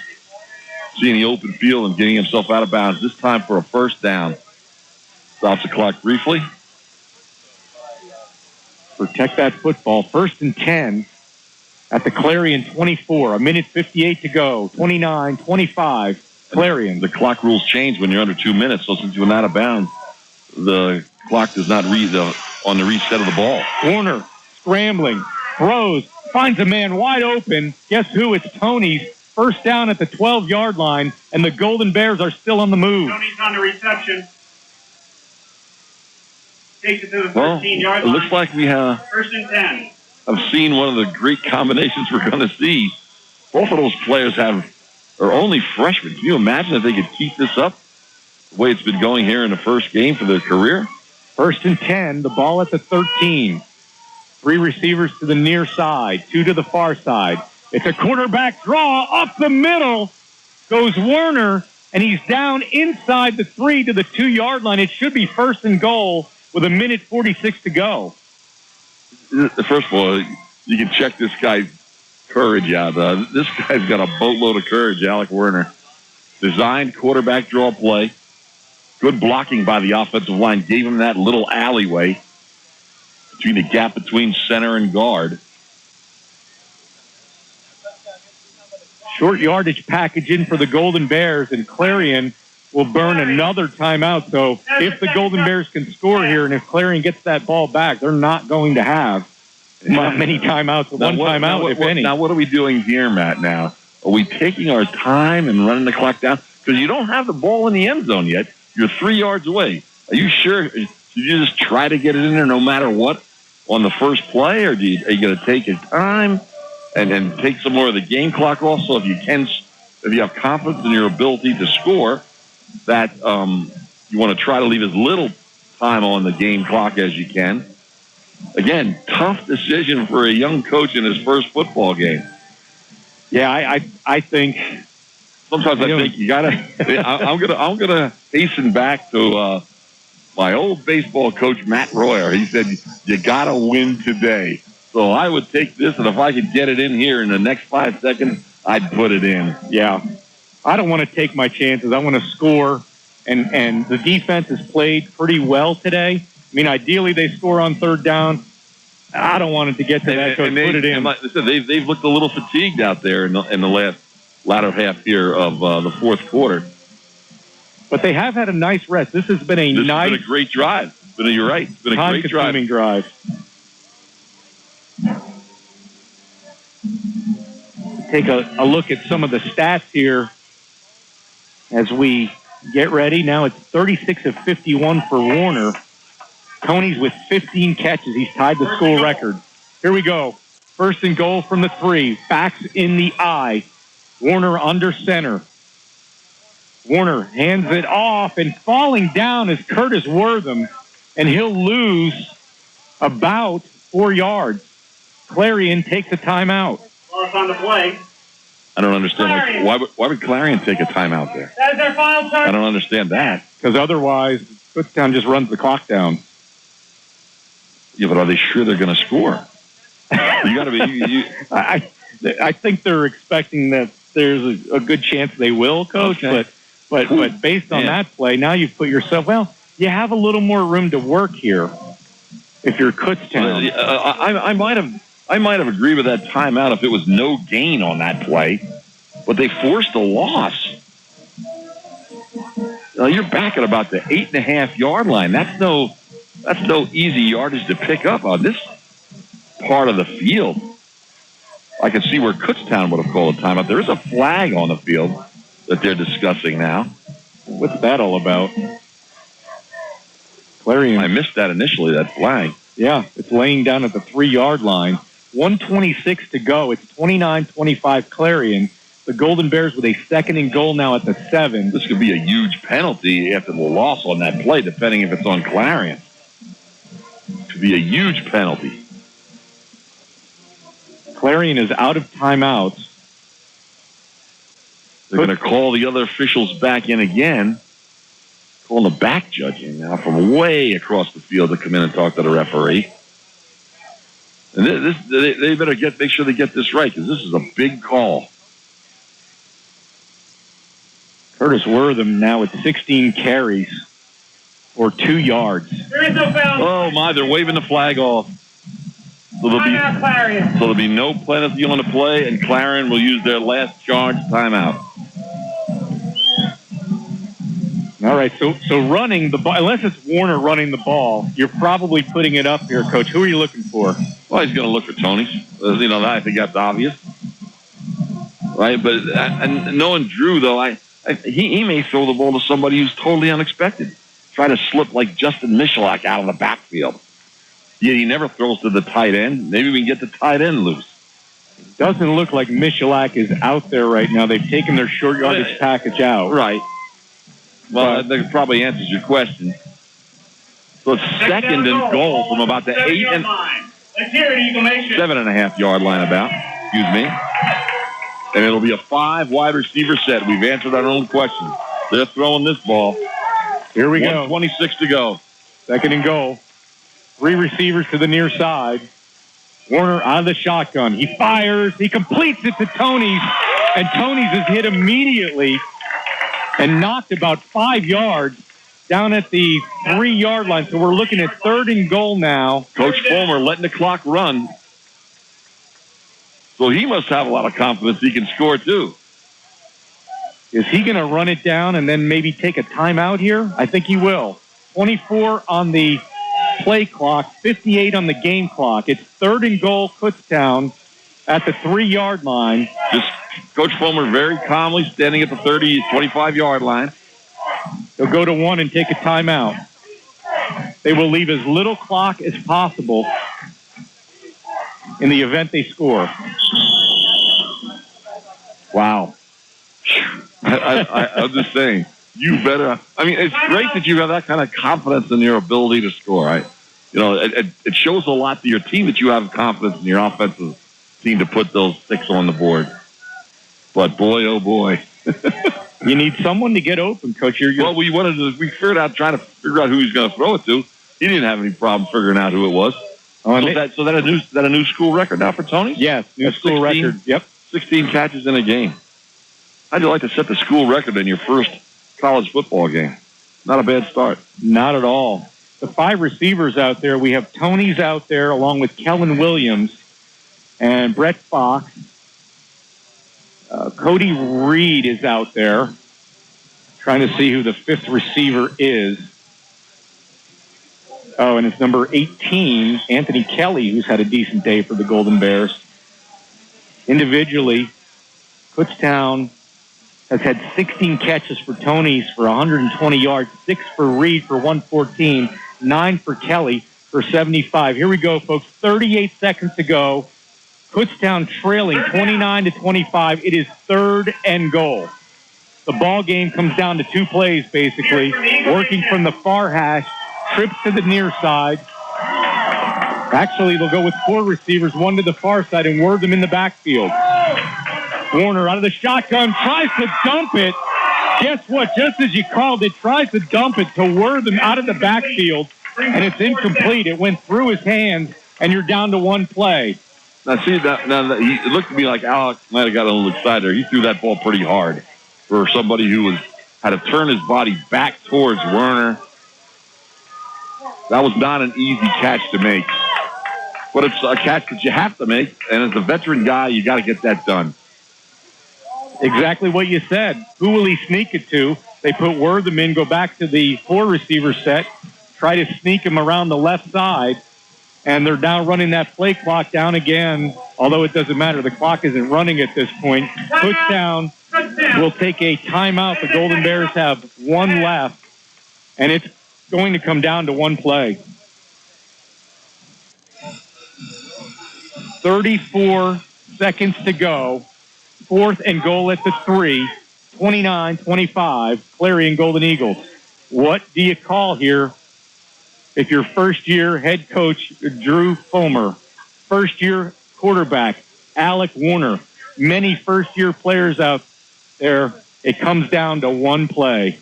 seeing the open field and getting himself out of bounds, this time for a first down. Stops the clock briefly. Protect that football. 1st and 10 at the Clarion 24. 1:58 to go. 29-25. Clarion. The clock rules change when you're under 2 minutes, so since you're not out of bounds, the clock does not read on the reset of the ball. Warner scrambling, throws, finds a man wide open. Guess who? It's Tony's. First down at the 12-yard line, and the Golden Bears are still on the move. Tony's on the reception. Takes it to the 13-yard line. It looks like we have 1st and 10. I've seen one of the great combinations we're going to see. Both of those players are only freshmen. Can you imagine if they could keep this up the way it's been going here in the first game for their career? 1st and 10, the ball at the 13. 3 receivers to the near side, 2 to the far side. It's a quarterback draw up the middle. Goes Werner, and he's down inside the 3 to the 2-yard line. It should be 1st and goal with 1:46 to go. First of all, you can check this guy's courage out. This guy's got a boatload of courage, Alec Werner. Designed quarterback draw play. Good blocking by the offensive line. Gave him that little alleyway between the gap between center and guard. short yardage package in for the Golden Bears, and Clarion will burn another timeout. So if the Golden Bears can score here, and if Clarion gets that ball back, they're not going to have many timeouts, one timeout, if any. Now, what are we doing here, Matt, now? Are we taking our time and running the clock down? Because you don't have the ball in the end zone yet. You're 3 yards away. Are you sure? Should you just try to get it in there no matter what on the first play, or are you going to take your time and take some more of the game clock off? So if you have confidence in your ability to score, that you want to try to leave as little time on the game clock as you can. Again, tough decision for a young coach in his first football game. Yeah, I think sometimes I think you gotta. I'm gonna hasten back to my old baseball coach Matt Royer. He said you gotta win today. So I would take this, and if I could get it in here in the next 5 seconds, I'd put it in. Yeah, I don't want to take my chances. I want to score, and the defense has played pretty well today. I mean, ideally they score on third down. I don't want it to get to that, so put it in. Like I said, they've looked a little fatigued out there in the latter half here of the fourth quarter. But they have had a nice rest. This has been a great drive. You're right. It's been a great drive. Take a look at some of the stats here as we get ready. Now it's 36 of 51 for Warner. Tony's with 15 catches. He's tied the school record. Here we go. First and goal from the 3. Backs in the eye. Warner under center. Warner hands it off, and falling down is Curtis Wortham, and he'll lose about 4 yards. Clarion takes a timeout. Off on the play. I don't understand. Why would Clarion take a timeout there? That is their final turn. I don't understand that. Because otherwise, Kutztown just runs the clock down. Yeah, but are they sure they're going to score? You got to be. I think they're expecting that there's a good chance they will, Coach. Okay. But based on that play, now you've put yourself. Well, you have a little more room to work here. If you're Kutztown, I might have agreed with that timeout if it was no gain on that play, but they forced a loss. Now you're back at about the 8.5 yard line. That's no easy yardage to pick up on this part of the field. I can see where Kutztown would have called a timeout. There is a flag on the field that they're discussing now. What's that all about? Clarion. I missed that initially, that flag. Yeah, it's laying down at the 3 yard line. 1:26 to go. It's 29-25 Clarion. The Golden Bears with a second and goal now at the 7. This could be a huge penalty after the loss on that play, depending if it's on Clarion. Could be a huge penalty. Clarion is out of timeouts. They're going to call the other officials back in again. Calling the back judge in now from way across the field to come in and talk to the referee. And they better make sure they get this right, because this is a big call. Curtis Wortham now with 16 carries or 2 yards. There is no foul. Oh, my, they're waving the flag off. So there'll be no penalty on the play, and Clarion will use their last charge timeout. All right, so running the ball, unless it's Warner running the ball, you're probably putting it up here, Coach. Who are you looking for? Well, he's going to look for Tony's. I think that's obvious. Right, but and knowing Drew, though, he may throw the ball to somebody who's totally unexpected. Try to slip like Justin Michalak out of the backfield. Yet he never throws to the tight end. Maybe we can get the tight end loose. Doesn't look like Michalak is out there right now. They've taken their short yardage package out. Right. Well, that probably answers your question. So it's second and goal from about the 7.5 yard line about. Excuse me. And it'll be a 5 wide receiver set. We've answered our own question. They're throwing this ball. Here we go. 1:26 to go. Second and goal. 3 receivers to the near side. Warner out of the shotgun. He fires. He completes it to Tony's. And Tony's is hit immediately and knocked about 5 yards down at the 3 yard line. So we're looking at third and goal now. Coach Fulmer letting the clock run. So he must have a lot of confidence he can score too. Is he going to run it down and then maybe take a timeout here? I think he will. 24 on the play clock, 58 on the game clock. It's 3rd and goal, Kutztown at the 3-yard line. Just Coach Fulmer very calmly standing at the 25-yard line. He'll go to 1 and take a timeout. They will leave as little clock as possible in the event they score. Wow. I'm just saying, you better. I mean, it's great that you have that kind of confidence in your ability to score. Right? You know, it shows a lot to your team that you have confidence in your offensive team to put those 6 on the board. But boy, oh boy, you need someone to get open, Coach. Well, we figured out trying to figure out who he's going to throw it to. He didn't have any problem figuring out who it was. Oh, So that a new school record now for Tony? Yes, new school record. Yep, 16 catches in a game. How'd you like to set the school record in your first college football game? Not a bad start. Not at all. The 5 receivers out there, we have Tony's out there along with Kellen Williams and Brett Fox. Cody Reed is out there. Trying to see who the 5th receiver is. Oh, and it's number 18, Anthony Kelly, who's had a decent day for the Golden Bears. Individually, Kutztown has had 16 catches for Tony's for 120 yards, 6 for Reed for 114, 9 for Kelly for 75. Here we go, folks. 38 seconds to go. Kutztown trailing 29-25. It is 3rd and goal. The ball game comes down to 2 plays, basically. Working from the far hash, trips to the near side. Actually, they'll go with 4 receivers, 1 to the far side, and word them in the backfield. Warner out of the shotgun, tries to dump it. Guess what? Just as you called it, tries to dump it to Wortham out of the backfield, and it's incomplete. It went through his hands, and you're down to 1 play. Now, see, it looked to me like Alec might have got a little excited there. He threw that ball pretty hard for somebody who had to turn his body back towards Werner. That was not an easy catch to make. But it's a catch that you have to make, and as a veteran guy, you got to get that done. Exactly what you said. Who will he sneak it to? They put Wortham in, go back to the 4 receiver set, try to sneak him around the left side, and they're now running that play clock down again, although it doesn't matter. The clock isn't running at this point. Kutztown will take a timeout. The Golden Bears have 1 left, and it's going to come down to 1 play. 34 seconds to go. 4th and goal at the 3. 29-25. Clarion Golden Eagles. What do you call here if you're first-year head coach Drew Fulmer, first-year quarterback Alec Warner, many first-year players out there? It comes down to 1 play.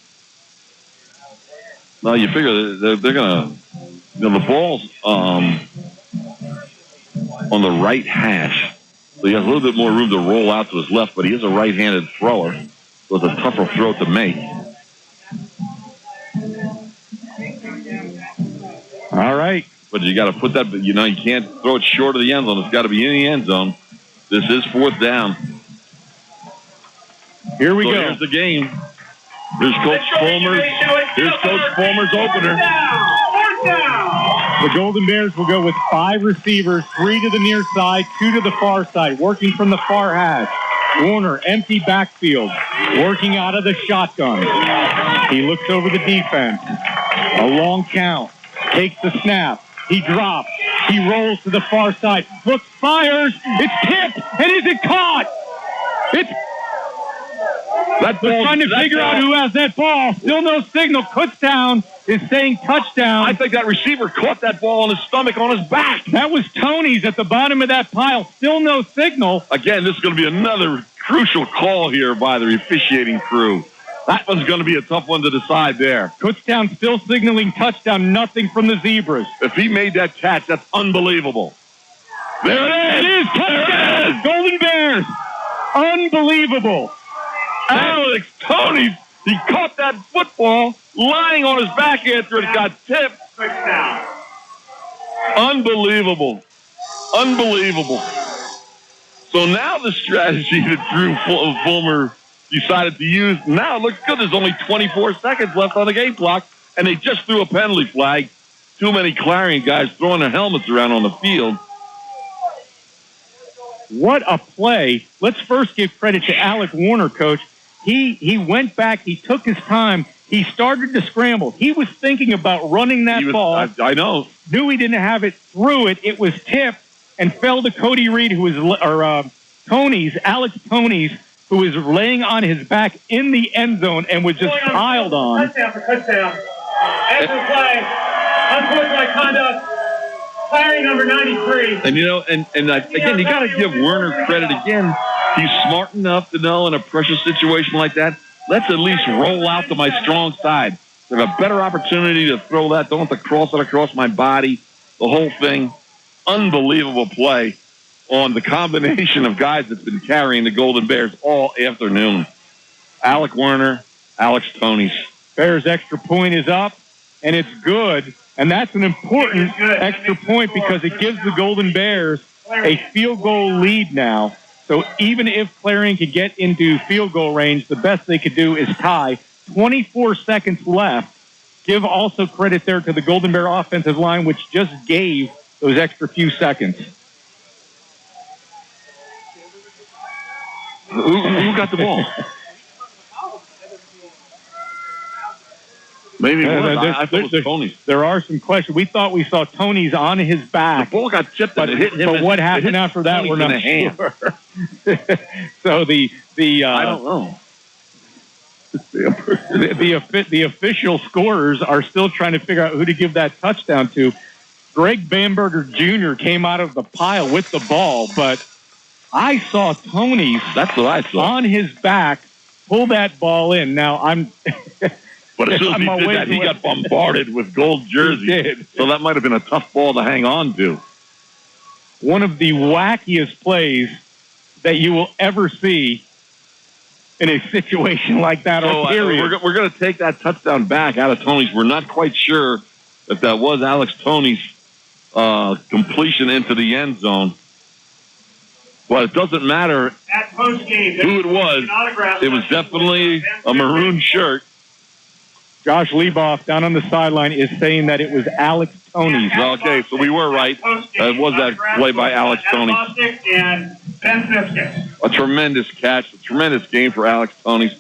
Well, you figure they're going to, the ball's on the right hash. So he has a little bit more room to roll out to his left, but he is a right-handed thrower, so it's a tougher throw to make. All right. But you got to put that, you can't throw it short of the end zone. It's got to be in the end zone. This is 4th down. Here we go. Here's the game. Here's Coach Fulmer's opener. The Golden Bears will go with 5 receivers, 3 to the near side, 2 to the far side, working from the far hash. Warner, empty backfield, working out of the shotgun. He looks over the defense. A long count. Takes the snap. He drops. He rolls to the far side. Looks, fires. It's tipped. And is it caught? They're trying to figure out who has that ball. Still no signal. Kutztown is saying touchdown. I think that receiver caught that ball on his stomach, on his back. That was Tony's at the bottom of that pile. Still no signal. Again, this is going to be another crucial call here by the officiating crew. That one's going to be a tough one to decide there. Kutztown still signaling touchdown. Nothing from the Zebras. If he made that catch, that's unbelievable. There it is. It is. Touchdown. Golden Bears. Unbelievable. Alex Tony, he caught that football lying on his back after it got tipped. Unbelievable. Unbelievable. So now the strategy that Drew Fulmer decided to use. Now it looks good. There's only 24 seconds left on the game clock, and they just threw a penalty flag. Too many Clarion guys throwing their helmets around on the field. What a play. Let's first give credit to Alec Warner, Coach. He went back. He took his time. He started to scramble. He was thinking about running that ball. I know. Knew he didn't have it, threw it. It was tipped and fell to Cody Reed, who was, Alex Tony's, who was laying on his back in the end zone and was just piled on. Touchdown for Kutztown. Excellent play. Unsportsmanlike conduct. Clarion number 93. And, again, you got to give Werner credit again. He's smart enough to know in a pressure situation like that, let's at least roll out to my strong side. I have a better opportunity to throw that. Don't have to cross it across my body. The whole thing. Unbelievable play on the combination of guys that's been carrying the Golden Bears all afternoon. Alec Werner, Alex Tonys. Bears extra point is up, and it's good. And that's an important extra point because it gives the Golden Bears a field goal lead now. So even if Clarion could get into field goal range, the best they could do is tie. 24 seconds left. Give also credit there to the Golden Bear offensive line, which just gave those extra few seconds. Who got the ball? Maybe I thought it was Tony's. There are some questions. We thought we saw Tony's on his back. The ball got chipped, but what happened after that, we're not sure. So I don't know. The official scorers are still trying to figure out who to give that touchdown to. Greg Bamberger Jr. came out of the pile with the ball, but I saw Tony's. That's what I saw. On his back, pull that ball in. Now I'm. But as soon as he did that, he got bombarded with gold jerseys. So that might have been a tough ball to hang on to. One of the wackiest plays that you will ever see in a situation like that. We're going to take that touchdown back out of Tony's. We're not quite sure if that was Alex Tony's completion into the end zone. Well, it doesn't matter who it was. It was definitely a maroon shirt. Josh Leboff down on the sideline is saying that it was Alex Tony's. Okay, so we were right. It was that play by Alex Tony. And Ben Fiskus. A tremendous catch, a tremendous game for Alex Tony's.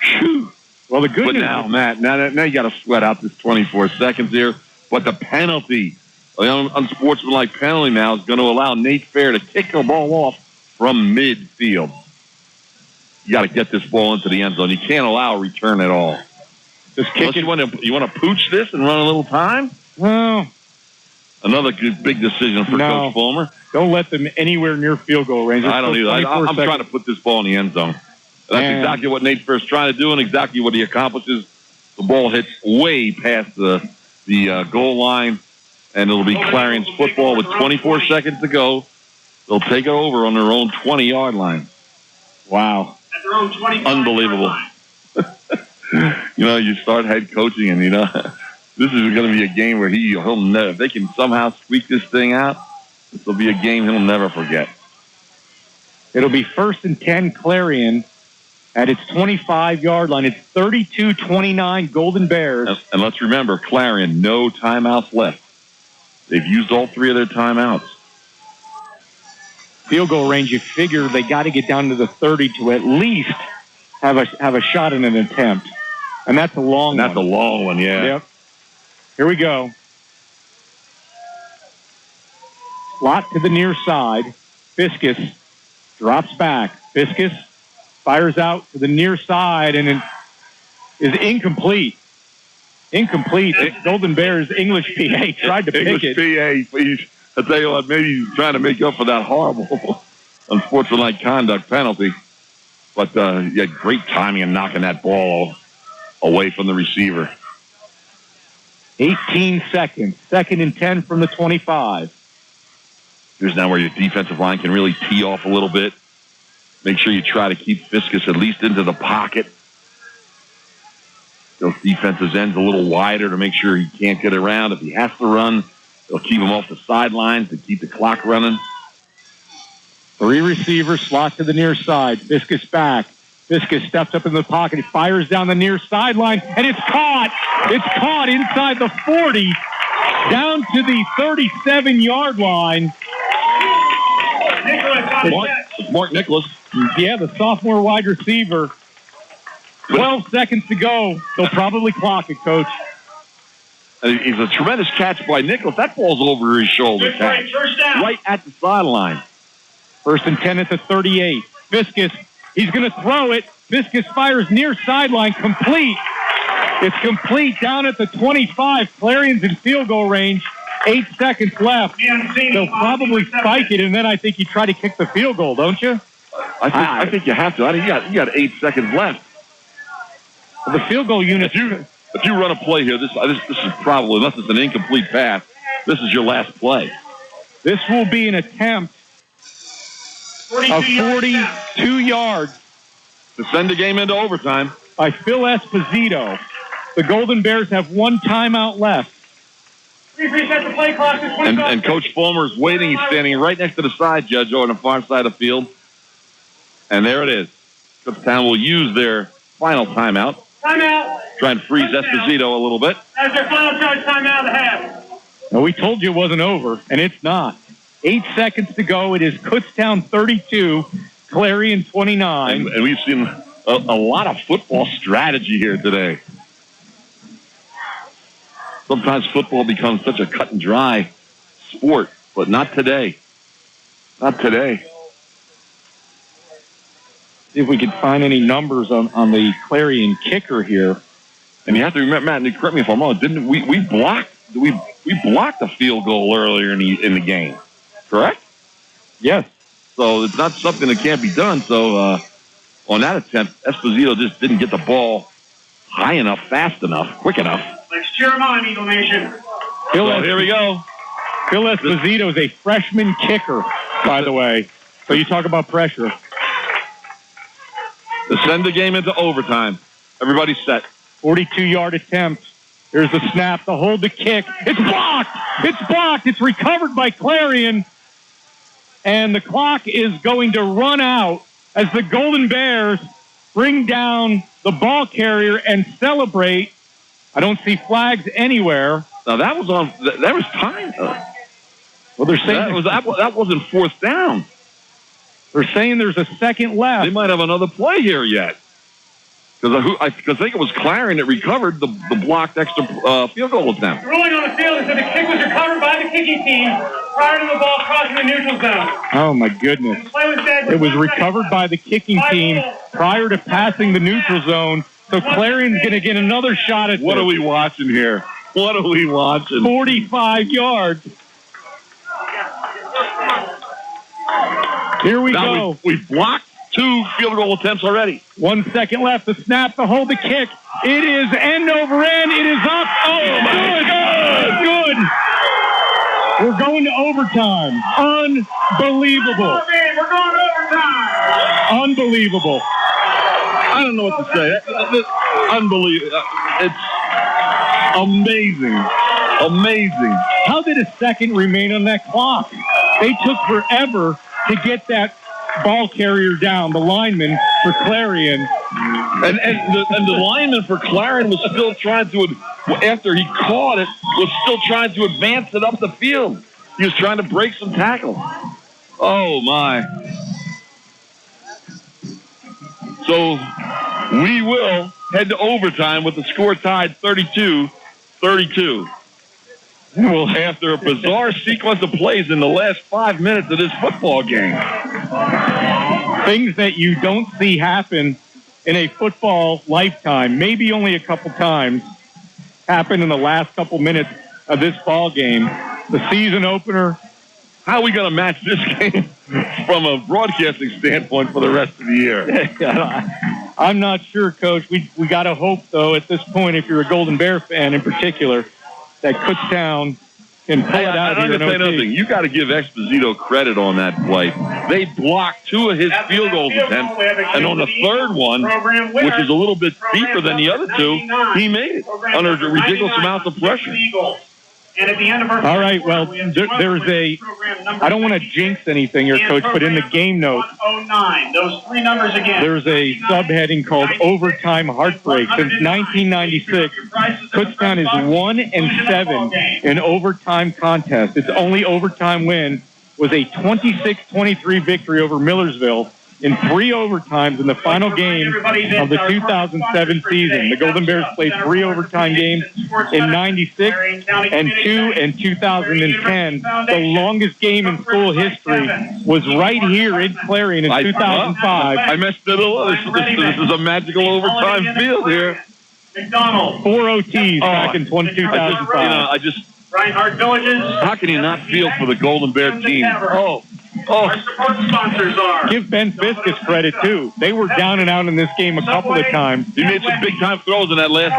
Whew. Well, the good news now, Matt, now you got to sweat out this 24 seconds here. But the penalty, the unsportsmanlike penalty now is going to allow Nate Fair to kick the ball off from midfield. You got to get this ball into the end zone. You can't allow a return at all. Just kick you want to pooch this and run a little time? Well, another big decision for Coach Fulmer. Don't let them anywhere near field goal range. I don't either. I'm trying to put this ball in the end zone. That's exactly what Nate Fair's trying to do and exactly what he accomplishes. The ball hits way past the goal line, and it'll be Clarion's football with 24 seconds to go. They'll take it over on their own 20-yard line. Wow. At their own 20-yard unbelievable. line. You start head coaching, and this is going to be a game where he'll never. If they can somehow squeak this thing out, this will be a game he'll never forget. It'll be 1st and 10 Clarion at its 25-yard line. It's 32-29 Golden Bears. And let's remember, Clarion, no timeouts left. They've used all 3 of their timeouts. Field goal range, you figure they got to get down to the 30 to at least have a shot in an attempt. And that's a long one. That's a long one, yeah. Yep. Here we go. Slot to the near side. Fiskus drops back. Fiskus fires out to the near side and it is incomplete. Golden Bears English PA tried to pick it. English PA, please. I'll tell you what, maybe he's trying to make up for that horrible unsportsmanlike conduct penalty. But he had great timing in knocking that ball away from the receiver. 18 seconds. 2nd and 10 from the 25. Here's now where your defensive line can really tee off a little bit. Make sure you try to keep Fiskus at least into the pocket. Those defensive ends a little wider to make sure he can't get around. If he has to run, they'll keep him off the sidelines to keep the clock running. 3 receivers, slot to the near side. Fiskus back. Fiskus steps up in the pocket. He fires down the near sideline, and it's caught. It's caught inside the 40, down to the 37-yard line. Mark Nicholas. Yeah, the sophomore wide receiver. 12 seconds to go. They'll probably clock it, Coach. It's a tremendous catch by Nicholas. That ball's over his shoulder. First down. Right at the sideline. 1st and 10 at the 38. Fiskus, he's going to throw it. Fiskus fires near sideline, complete. It's complete down at the 25. Clarion's in field goal range. 8 seconds left. They'll probably spike it, and then I think you try to kick the field goal, don't you? I think you have to. You got 8 seconds left. The field goal unit. If you run a play here, this is probably, unless it's an incomplete pass, this is your last play. This will be an attempt of 42 yards. To send the game into overtime. By Phil Esposito. The Golden Bears have 1 timeout left. Reset the play clock. And Coach Fulmer is waiting. He's standing right next to the side judge on the far side of the field. And there it is. Kutztown will use their final timeout. Timeout. Try and freeze Esposito a little bit. That's their final charge timeout of the half. Well, we told you it wasn't over, and it's not. 8 seconds to go. It is Kutztown 32, Clarion 29. And we've seen a lot of football strategy here today. Sometimes football becomes such a cut and dry sport, but not today. Not today. See if we can find any numbers on the Clarion kicker here. And you have to remember, Matt, and correct me if I'm wrong, didn't we blocked a field goal earlier in the game, correct? Yes. So it's not something that can't be done. So on that attempt, Esposito just didn't get the ball high enough, fast enough, quick enough. Let's cheer him on, Eagle Nation. So here we go. Phil Esposito is a freshman kicker, by the way. So you talk about pressure. To send the game into overtime. Everybody's set. 42-yard attempt. Here's the snap, the hold, the kick. It's blocked! It's blocked! It's recovered by Clarion. And the clock is going to run out as the Golden Bears bring down the ball carrier and celebrate. I don't see flags anywhere. Now that was time. Well, they're saying that wasn't 4th down. They're saying there's a second left. They might have another play here yet. Because I think it was Clarion that recovered the blocked extra field goal attempt. Ruling on the field is that the kick was recovered by the kicking team prior to the ball crossing the neutral zone. Oh, my goodness. The play was dead. It was recovered by the kicking team prior to passing the neutral zone. So Clarion's going to get another shot at What are we watching here? What are we watching? 45 yards. Here we go. We've blocked 2 field goal attempts already. 1 second left. The snap, the hold, the kick. It is end over end. It is up. Oh, good. We're going to overtime. Unbelievable. We're going to overtime. Unbelievable. I don't know what to say. Unbelievable. It's amazing. Amazing. How did a second remain on that clock? They took forever to get that ball carrier down, the lineman for Clarion. And the lineman for Clarion was still trying to, after he caught it, was still trying to advance it up the field. He was trying to break some tackles. Oh, my. So we will head to overtime with the score tied 32-32. Well, after a bizarre sequence of plays in the last 5 minutes of this football game. Things that you don't see happen in a football lifetime, maybe only a couple times, happen in the last couple minutes of this ball game. The season opener. How are we going to match this game from a broadcasting standpoint for the rest of the year? I'm not sure, Coach. We got to hope, though, at this point, if you're a Golden Bear fan in particular, that Kutztown can pull it out here in OT. Nothing. You got to give Esposito credit on that play. They blocked 2 of his field goal attempts, and on the third one, which is a little bit deeper than the other 2, he made it under ridiculous amounts of pressure. And at the end of our all right, well, there's a, I don't want to jinx anything here, Coach, but in the game notes, 109. Those three numbers again. there's a subheading called Overtime Heartbreak. Since 1996, Kutztown is 1-7 in overtime contests. Its only overtime win was a 26-23 victory over Millersville in 3 overtimes in the final game of the 2007 season. The Golden Bears played 3 overtime games in 96 and 2 in 2010. The longest game in school history was right here in Clarion in 2005. I messed it up. This is a magical overtime field here. McDonald. 4 OTs back in 2005. Reinhardt Villages. How can you not feel for the Golden Bear team? Our support sponsors are. Give Ben Fiskus credit, too. They were down and out in this game a couple of times. He made some big-time throws in that last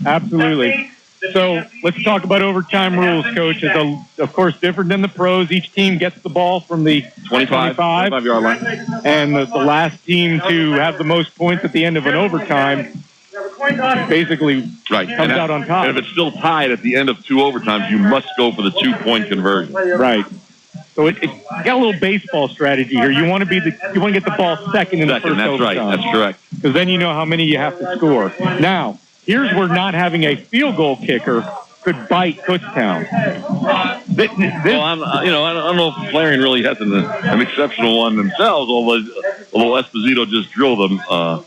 Absolutely. So let's talk about overtime rules, Coach. It's, of course, different than the pros. Each team gets the ball from the 25-yard line. And the last team to have the most points at the end of an overtime basically comes out on top. And if it's still tied at the end of 2 overtimes, you must go for the 2-point conversion. Right. So you got a little baseball strategy here. You want to get the ball second in the first overtime. That's right. That's correct. Because then you know how many you have to score. Now, here's where not having a field goal kicker could bite Kutztown. Well, I don't know if Clarion really has an exceptional one themselves, although Esposito just drilled a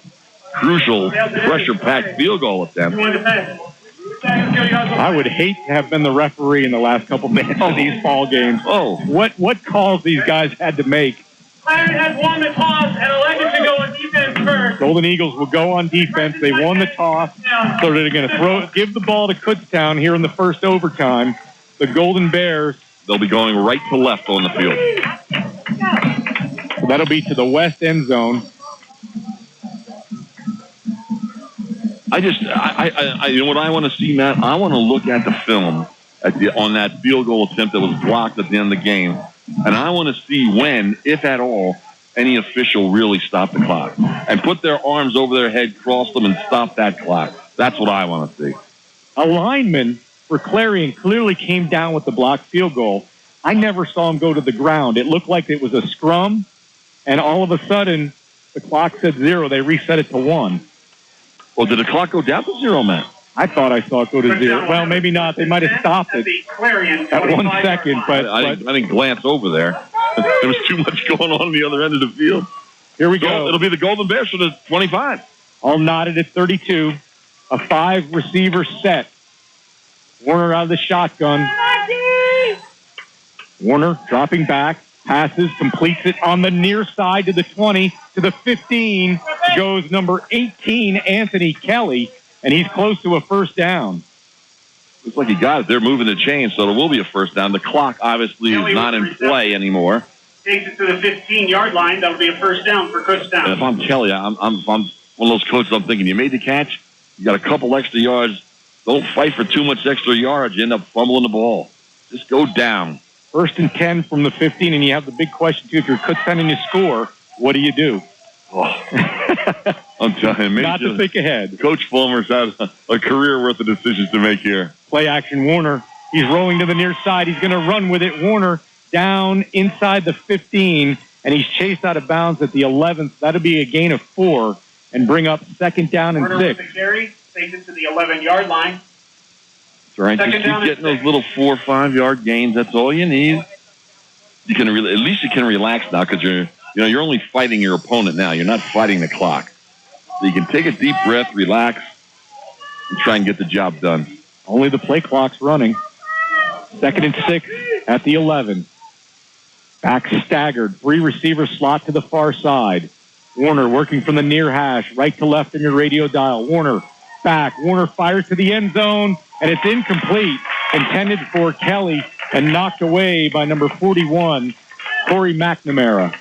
crucial pressure-packed field goal attempt. I would hate to have been the referee in the last couple minutes of these ball games. What calls these guys had to make? Clarion has won the toss and elected to go on defense first. Golden Eagles will go on defense. They won the toss, so they're going to give the ball to Kutztown here in the first overtime. The Golden Bears, they'll be going right to left on the field. So that'll be to the west end zone. You know what I want to see, Matt? I want to look at the film on that field goal attempt that was blocked at the end of the game, and I want to see when, if at all, any official really stopped the clock and put their arms over their head, cross them, and stop that clock. That's what I want to see. A lineman for Clarion clearly came down with the blocked field goal. I never saw him go to the ground. It looked like it was a scrum, and all of a sudden, the clock said 0. They reset it to 1. Well, did the clock go down to 0, Matt? I thought I saw it go to 0. Well, maybe not. They might have stopped it at 1 second. But I didn't glance over there. There was too much going on the other end of the field. Here we go. It'll be the Golden Bears for the 25. All knotted at 32. A 5-receiver set. Warner out of the shotgun. Warner dropping back. Passes, completes it on the near side to the 20, to the 15, goes number 18, Anthony Kelly, and he's close to a first down. Looks like he got it. They're moving the chain, so there will be a first down. The clock obviously is not in play anymore. Takes it to the 15-yard line. That'll be a first down for Kutztown. And if I'm Kelly, I'm one of those coaches. I'm thinking, you made the catch, you got a couple extra yards. Don't fight for too much extra yards. You end up fumbling the ball. Just go down. 1st and 10 from the 15, and you have the big question, too. If you're Kutztown and you score, what do you do? I'm telling you, not to think ahead. Coach Fulmer's had a career worth of decisions to make here. Play action, Warner. He's rolling to the near side. He's going to run with it. Warner down inside the 15, and he's chased out of bounds at the 11th. That'll be a gain of 4 and bring up 2nd down and Warner 6. With the carry, takes it to the 11-yard line. That's right. Just keep getting those little 4 or 5-yard gains. That's all you need. You can at least you can relax now because you're only fighting your opponent now. You're not fighting the clock. So you can take a deep breath, relax, and try and get the job done. Only the play clock's running. 2nd and 6 at the 11. Back staggered. 3-receiver slot to the far side. Warner working from the near hash, right to left in your radio dial. Warner back. Warner fires to the end zone, and it's incomplete. Intended for Kelly and knocked away by number 41, Corey McNamara.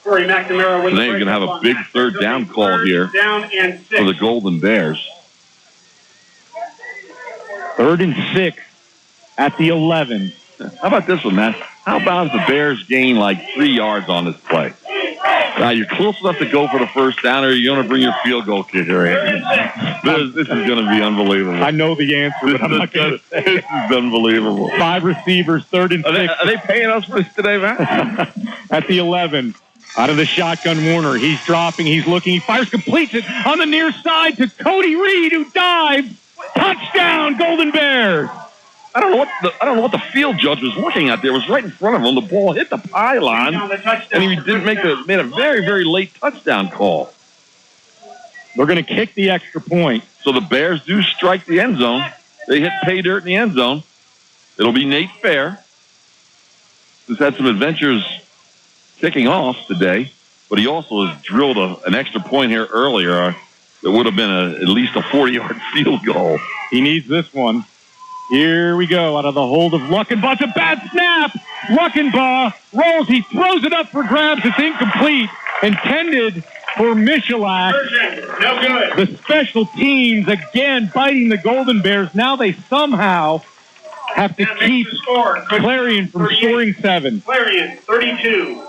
Corey McNamara with so now you're going to have a big 3rd down call here for the Golden Bears. 3rd and 6 at the 11. How about this one, Matt? How about if the Bears gain like 3 yards on this play? Now, you're close enough to go for the first down, or you're going to bring your field goal kicker in. This is going to be unbelievable. I know the answer, but I'm not going to say This is unbelievable. 5 receivers, 3rd and 6. Are they paying us for this today, man? At the 11. Out of the shotgun, Warner. He's dropping. He's looking. He fires, completes it on the near side to Cody Reed, who dives. Touchdown, Golden Bears. I don't know what the field judge was looking at there. It was right in front of him. The ball hit the pylon, and he didn't made a very, very late touchdown call. They're going to kick the extra point. So the Bears do strike the end zone. They hit pay dirt in the end zone. It'll be Nate Fair, who's had some adventures kicking off today, but he also has drilled an extra point here earlier that would have been at least a 40-yard field goal. He needs this one. Here we go, out of the hold of Luckenbaugh. It's a bad snap. Luckenbaugh rolls. He throws it up for grabs. It's incomplete. Intended for Michalak. No good. The special teams again biting the Golden Bears. Now they somehow have to keep Clarion from scoring 7. Clarion, 32.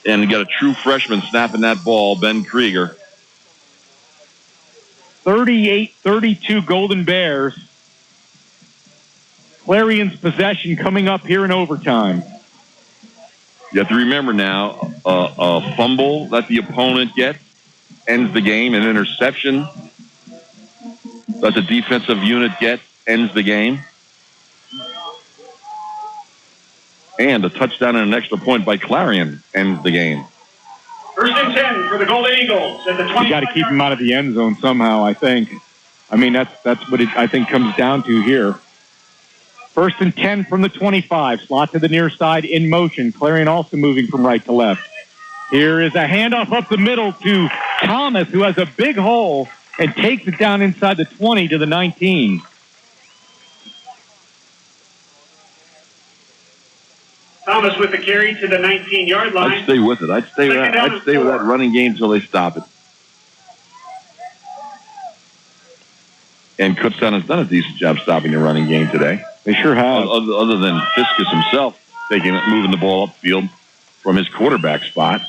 And you got a true freshman snapping that ball, Ben Krieger. 38-32 Golden Bears. Clarion's possession coming up here in overtime. You have to remember now, a fumble that the opponent gets ends the game. An interception that the defensive unit gets ends the game. And a touchdown and an extra point by Clarion ends the game. 1st and 10 for the Golden Eagles at the 20. You got to keep him out of the end zone somehow, I think. I mean, that's what it, I think, comes down to here. 1st and 10 from the 25. Slot to the near side in motion. Clarion also moving from right to left. Here is a handoff up the middle to Thomas, who has a big hole and takes it down inside the 20 to the 19. Thomas with the carry to the 19-yard line. I'd stay with it. I'd stay with that running game until they stop it. And Kutztown has done a decent job stopping the running game today. They sure have. Other than Fiskus himself moving the ball upfield from his quarterback spot.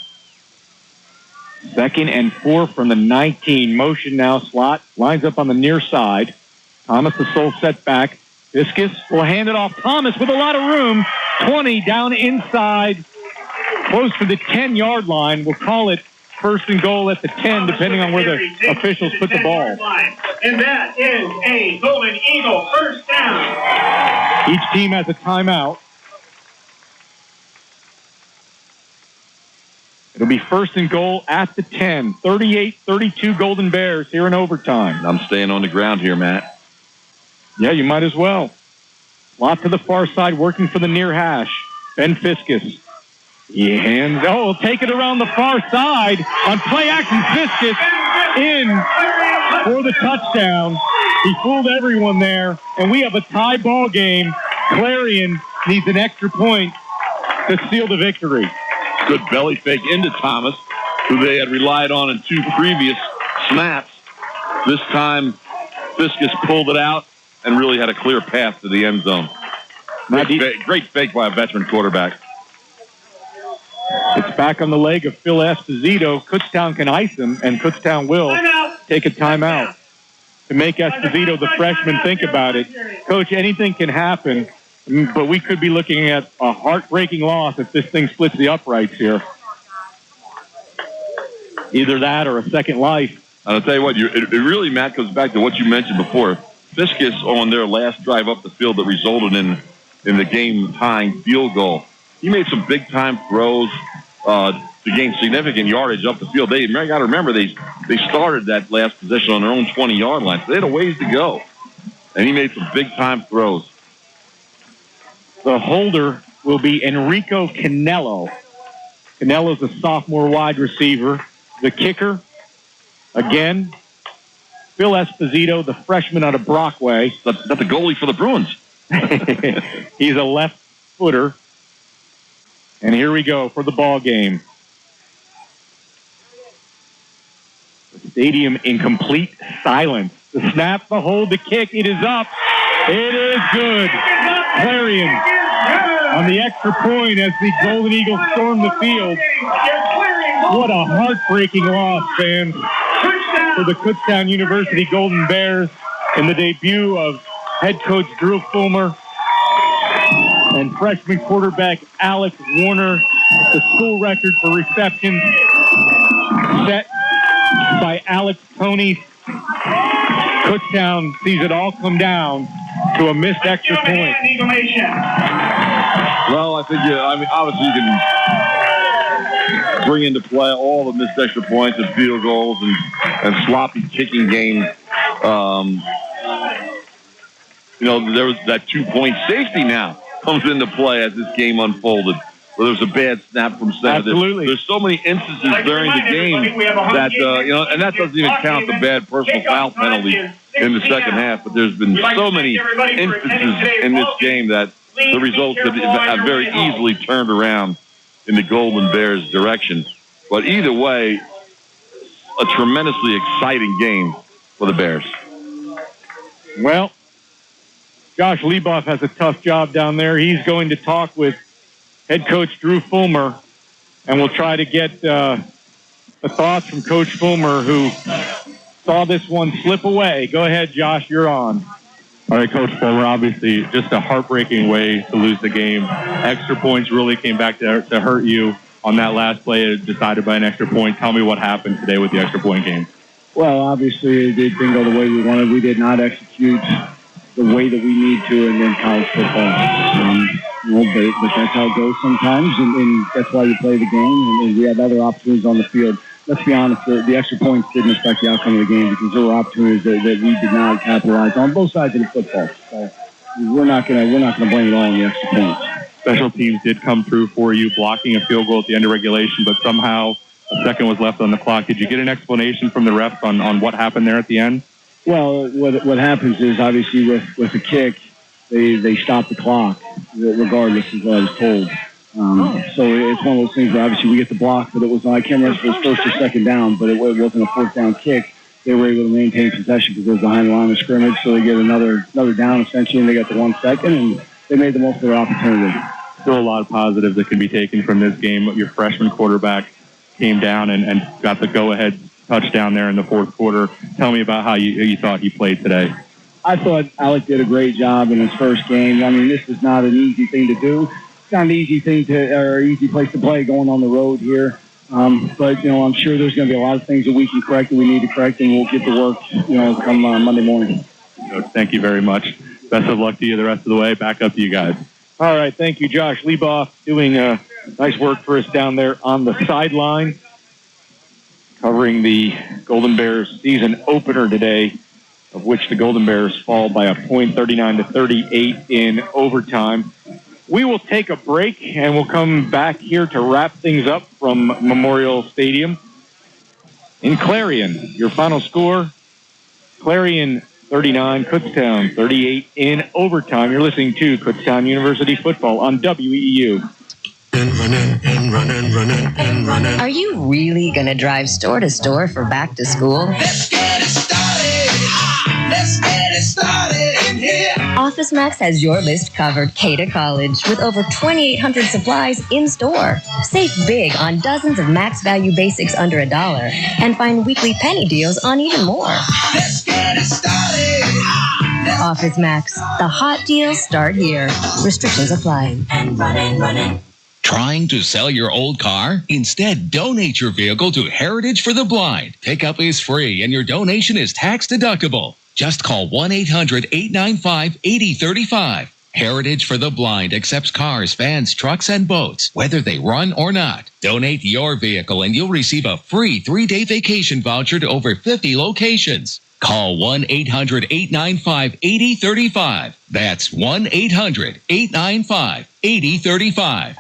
2nd and 4 from the 19. Motion now, slot. Lines up on the near side. Thomas, the sole setback. Fiskus will hand it off. Thomas with a lot of room. 20 down inside, close to the 10-yard line. We'll call it 1st and goal at the 10, depending on where the officials put the ball. And that is a Golden Eagle first down. Each team has a timeout. It'll be 1st and goal at the 10. 38-32 Golden Bears here in overtime. I'm staying on the ground here, Matt. Yeah, you might as well. Lot to the far side, working for the near hash. Ben Fiskus. He hands, he'll take it around the far side on play action. Fiskus in for the touchdown. He fooled everyone there, and we have a tie ball game. Clarion needs an extra point to seal the victory. Good belly fake into Thomas, who they had relied on in 2 previous snaps. This time, Fiskus pulled it out and really had a clear path to the end zone. Great fake by a veteran quarterback. It's back on the leg of Phil Esposito. Kutztown can ice him, and Kutztown will take a timeout to make Esposito, the freshman, think about it. Coach, anything can happen, but we could be looking at a heartbreaking loss if this thing splits the uprights here. Either that or a second life. I'll tell you what, it really, Matt, goes back to what you mentioned before. Fiskus on their last drive up the field that resulted in the game-tying field goal. He made some big-time throws to gain significant yardage up the field. They got to remember they started that last possession on their own 20-yard line, so they had a ways to go. And he made some big-time throws. The holder will be Enrico Canello. Canello's a sophomore wide receiver. The kicker, again, Phil Esposito, the freshman out of Brockway. That's the goalie for the Bruins. He's a left footer. And here we go for the ball game. The stadium in complete silence. The snap, the hold, the kick. It is up. It is good. Clarion on the extra point as the Golden Eagles storm the field. What a heartbreaking loss, fans, for the Kutztown University Golden Bears in the debut of head coach Drew Fulmer and freshman quarterback Alex Warner. The school record for receptions set by Alex Toney. Kutztown sees it all come down to a missed extra point. Well, I think, obviously you can bring into play all the missed extra points and field goals and sloppy kicking game. There was that 2-point safety now comes into play as this game unfolded. Well, there was a bad snap from center. Absolutely. There's so many instances during the game that, and that doesn't even count the bad personal foul penalty in the second half, but there's been so many instances in this game that the results have very easily turned around in the Golden Bears' direction. But either way, a tremendously exciting game for the Bears. Well, Josh Leboff has a tough job down there. He's going to talk with head coach Drew Fulmer, and we'll try to get the thoughts from Coach Fulmer, who saw this one slip away. Go ahead, Josh, you're on. All right, Coach Fulmer, obviously just a heartbreaking way to lose the game. Extra points really came back to hurt you on that last play, decided by an extra point. Tell me what happened today with the extra point game. Well, obviously it didn't go the way we wanted. We did not execute the way that we need to in college football. But that's how it goes sometimes, and that's why you play the game, and we had other opportunities on the field. Let's be honest, the extra points didn't affect the outcome of the game because there were opportunities that we did not capitalize on both sides of the football. So we're not gonna blame it all on the extra points. Special teams did come through for you, blocking a field goal at the end of regulation, but somehow a second was left on the clock. Did you get an explanation from the refs on what happened there at the end? Well, what happens is obviously with the kick, they stop the clock regardless of what I was told. So it's one of those things where obviously we get the block, but it was, I can't remember if it was first or second down, but it wasn't a fourth down kick. They were able to maintain possession because it was behind the line of scrimmage, so they get another down essentially, and they got the 1 second, and they made the most of their opportunity. Still a lot of positives that can be taken from this game. Your freshman quarterback came down and got the go-ahead touchdown there in the fourth quarter. Tell me about how you thought he played today. I thought Alec did a great job in his first game. I mean, this is not an easy thing to do. It's not an easy thing or easy place to play going on the road here. But, I'm sure there's going to be a lot of things that we can correct that we need to correct, and we'll get to work, come Monday morning. Thank you very much. Best of luck to you the rest of the way. Back up to you guys. All right. Thank you, Josh Leboff, doing nice work for us down there on the sideline, covering the Golden Bears season opener today, of which the Golden Bears fall by a point, 39-38 in overtime. We will take a break, and we'll come back here to wrap things up from Memorial Stadium. In Clarion, your final score, Clarion 39, Kutztown 38 in overtime. You're listening to Kutztown University football on WEEU. Are you really going to drive store to store for back to school? Let's get it started. Let's get it started in here. Office Max has your list covered, K to college, with over 2,800 supplies in store. Save big on dozens of Max Value Basics under $1 and find weekly penny deals on even more. Let's get it started. Office Max, the hot deals start here. Restrictions apply. Running. Trying to sell your old car? Instead, donate your vehicle to Heritage for the Blind. Pickup is free and your donation is tax deductible. Just call 1-800-895-8035. Heritage for the Blind accepts cars, vans, trucks, and boats, whether they run or not. Donate your vehicle and you'll receive a free 3-day vacation voucher to over 50 locations. Call 1-800-895-8035. That's 1-800-895-8035.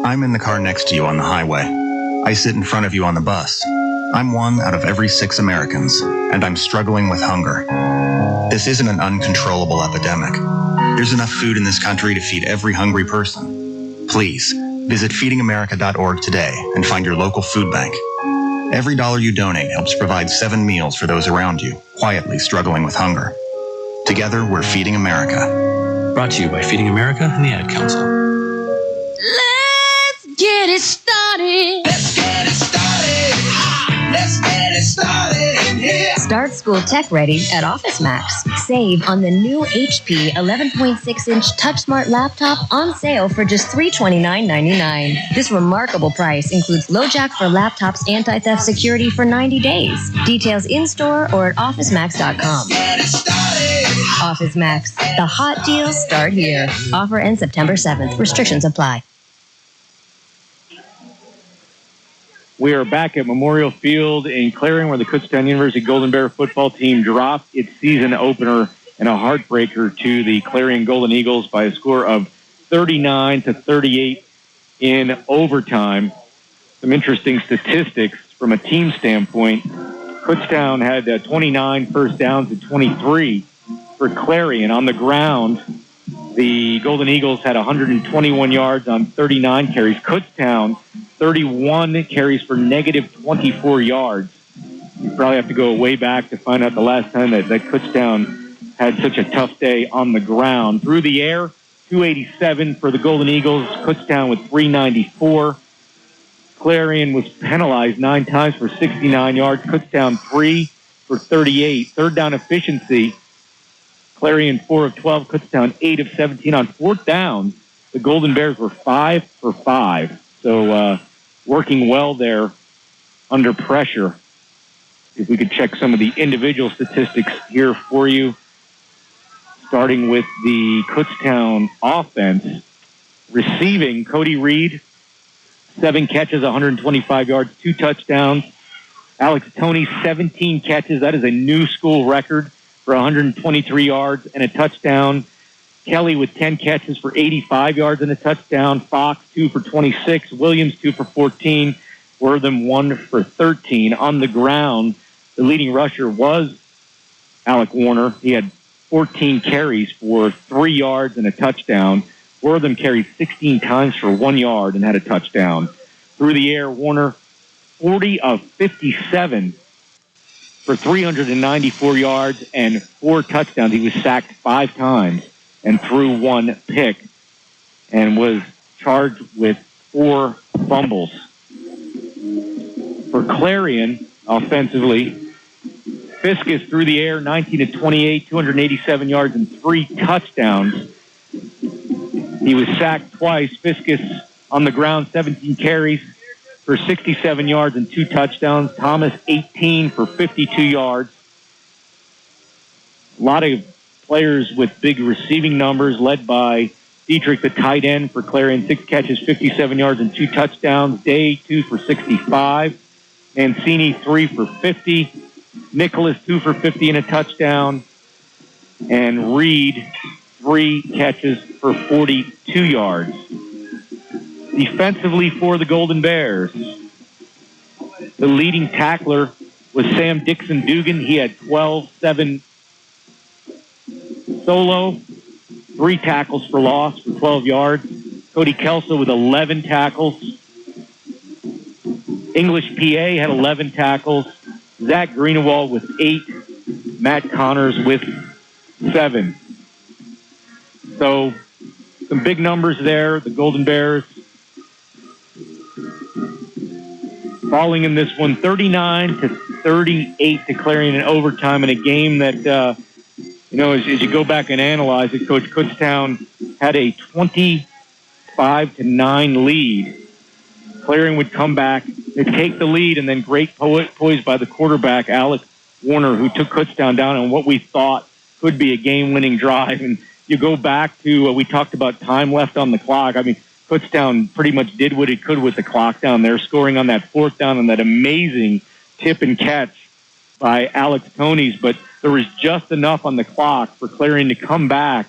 I'm in the car next to you on the highway. I sit in front of you on the bus. I'm one out of every 6 Americans, and I'm struggling with hunger. This isn't an uncontrollable epidemic. There's enough food in this country to feed every hungry person. Please, visit feedingamerica.org today and find your local food bank. Every dollar you donate helps provide 7 meals for those around you, quietly struggling with hunger. Together, we're Feeding America. Brought to you by Feeding America and the Ad Council. Let's get it started. Let's get it started. Let's get it started in here. Start school tech ready at Office Max. Save on the new HP 11.6-inch TouchSmart laptop on sale for just $329.99. This remarkable price includes LoJack for laptops anti-theft security for 90 days. Details in-store or at OfficeMax.com. Office Max. The hot deals start here. Offer ends September 7th. Restrictions apply. We are back at Memorial Field in Clarion, where the Kutztown University Golden Bear football team dropped its season opener and a heartbreaker to the Clarion Golden Eagles by a score of 39-38 in overtime. Some interesting statistics from a team standpoint. Kutztown had 29 first downs and 23 for Clarion. On the ground, the Golden Eagles had 121 yards on 39 carries. Kutztown, 31 carries for negative 24 yards. You probably have to go way back to find out the last time that Kutztown had such a tough day on the ground. Through the air, 287 for the Golden Eagles. Kutztown with 394. Clarion was penalized 9 times for 69 yards. Kutztown 3 for 38. Third down efficiency, Clarion 4 of 12. Kutztown 8 of 17 on fourth down. The Golden Bears were 5 for 5. So working well there under pressure. If we could check some of the individual statistics here for you, starting with the Kutztown offense. Receiving, Cody Reed, 7 catches, 125 yards, 2 touchdowns. Alex Toney, 17 catches. That is a new school record for 123 yards and a touchdown. Kelly with 10 catches for 85 yards and a touchdown. Fox, 2 for 26. Williams, 2 for 14. Wortham, 1 for 13. On the ground, the leading rusher was Alec Warner. He had 14 carries for 3 yards and a touchdown. Wortham carried 16 times for 1 yard and had a touchdown. Through the air, Warner, 40 of 57 for 394 yards and 4 touchdowns. He was sacked 5 times and threw 1 pick and was charged with 4 fumbles. For Clarion, offensively, Fiskus through the air, 19 of 28, 287 yards and 3 touchdowns. He was sacked twice. Fiskus on the ground, 17 carries for 67 yards and 2 touchdowns. Thomas, 18 for 52 yards. A lot of players with big receiving numbers, led by Dietrich, the tight end for Clarion, 6 catches, 57 yards and 2 touchdowns. Day, 2 for 65. Mancini, 3 for 50. Nicholas, 2 for 50 and a touchdown. And Reed, 3 catches for 42 yards. Defensively for the Golden Bears, the leading tackler was Sam Dixon-Dugan. He had 12-7 solo, 3 tackles for loss for 12 yards. Cody Kelso with 11 tackles. English PA had 11 tackles. Zach Greenewald with 8. Matt Connors with 7. So some big numbers there. The Golden Bears falling in this one 39-38 to Clarion in overtime in a game that, as you go back and analyze it, Coach Kutztown had a 25-9 lead. Clarion would come back, they'd take the lead, and then great poise by the quarterback, Alec Warner, who took Kutztown down on what we thought could be a game-winning drive. And you go back to, we talked about time left on the clock. I mean, Kutztown pretty much did what it could with the clock down there, scoring on that 4th down and that amazing tip and catch by Alex Toney's. But there was just enough on the clock for Clarion to come back.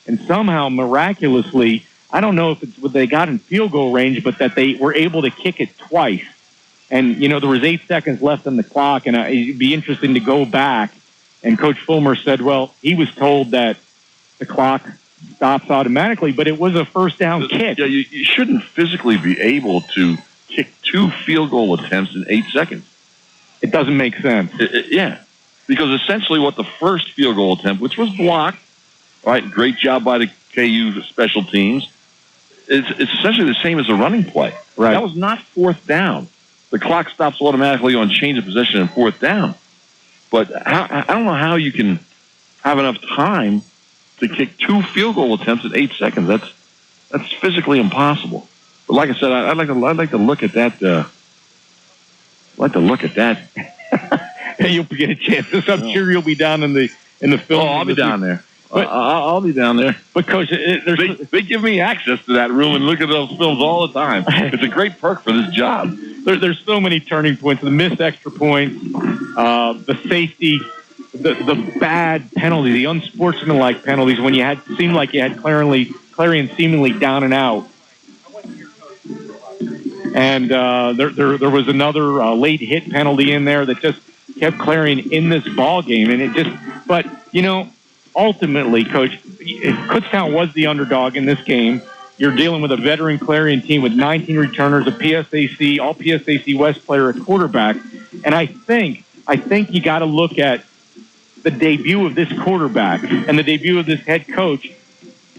And somehow, miraculously, I don't know if it's what they got in field goal range, but that they were able to kick it twice. And, there was 8 seconds left on the clock, and it'd be interesting to go back. And Coach Fulmer said, well, he was told that the clock stops automatically, but it was a first down kick. Yeah, you shouldn't physically be able to kick 2 field goal attempts in 8 seconds. It doesn't make sense. Yeah, because essentially what the first field goal attempt, which was blocked, right, great job by the KU special teams, it's essentially the same as a running play. Right. That was not 4th down. the clock stops automatically on change of possession and fourth down. But I don't know how you can have enough time to kick 2 field goal attempts in 8 seconds. That's physically impossible. But like I said, I'd like to look at that. You'll get a chance. I'm sure you'll be down in the film. Oh, I'll be down there. But, I'll be down there. But Coach, they give me access to that room and look at those films all the time. It's a great perk for this job. There's so many turning points: the missed extra points, the safety, the bad penalties, the unsportsmanlike penalties when seemed like you had Clarion seemingly down and out. And there was another late hit penalty in there that just kept Clarion in this ball game, and but ultimately, Coach, if Kutztown was the underdog in this game, you're dealing with a veteran Clarion team with 19 returners, a PSAC, all PSAC West player at quarterback, and I think you got to look at the debut of this quarterback and the debut of this head coach.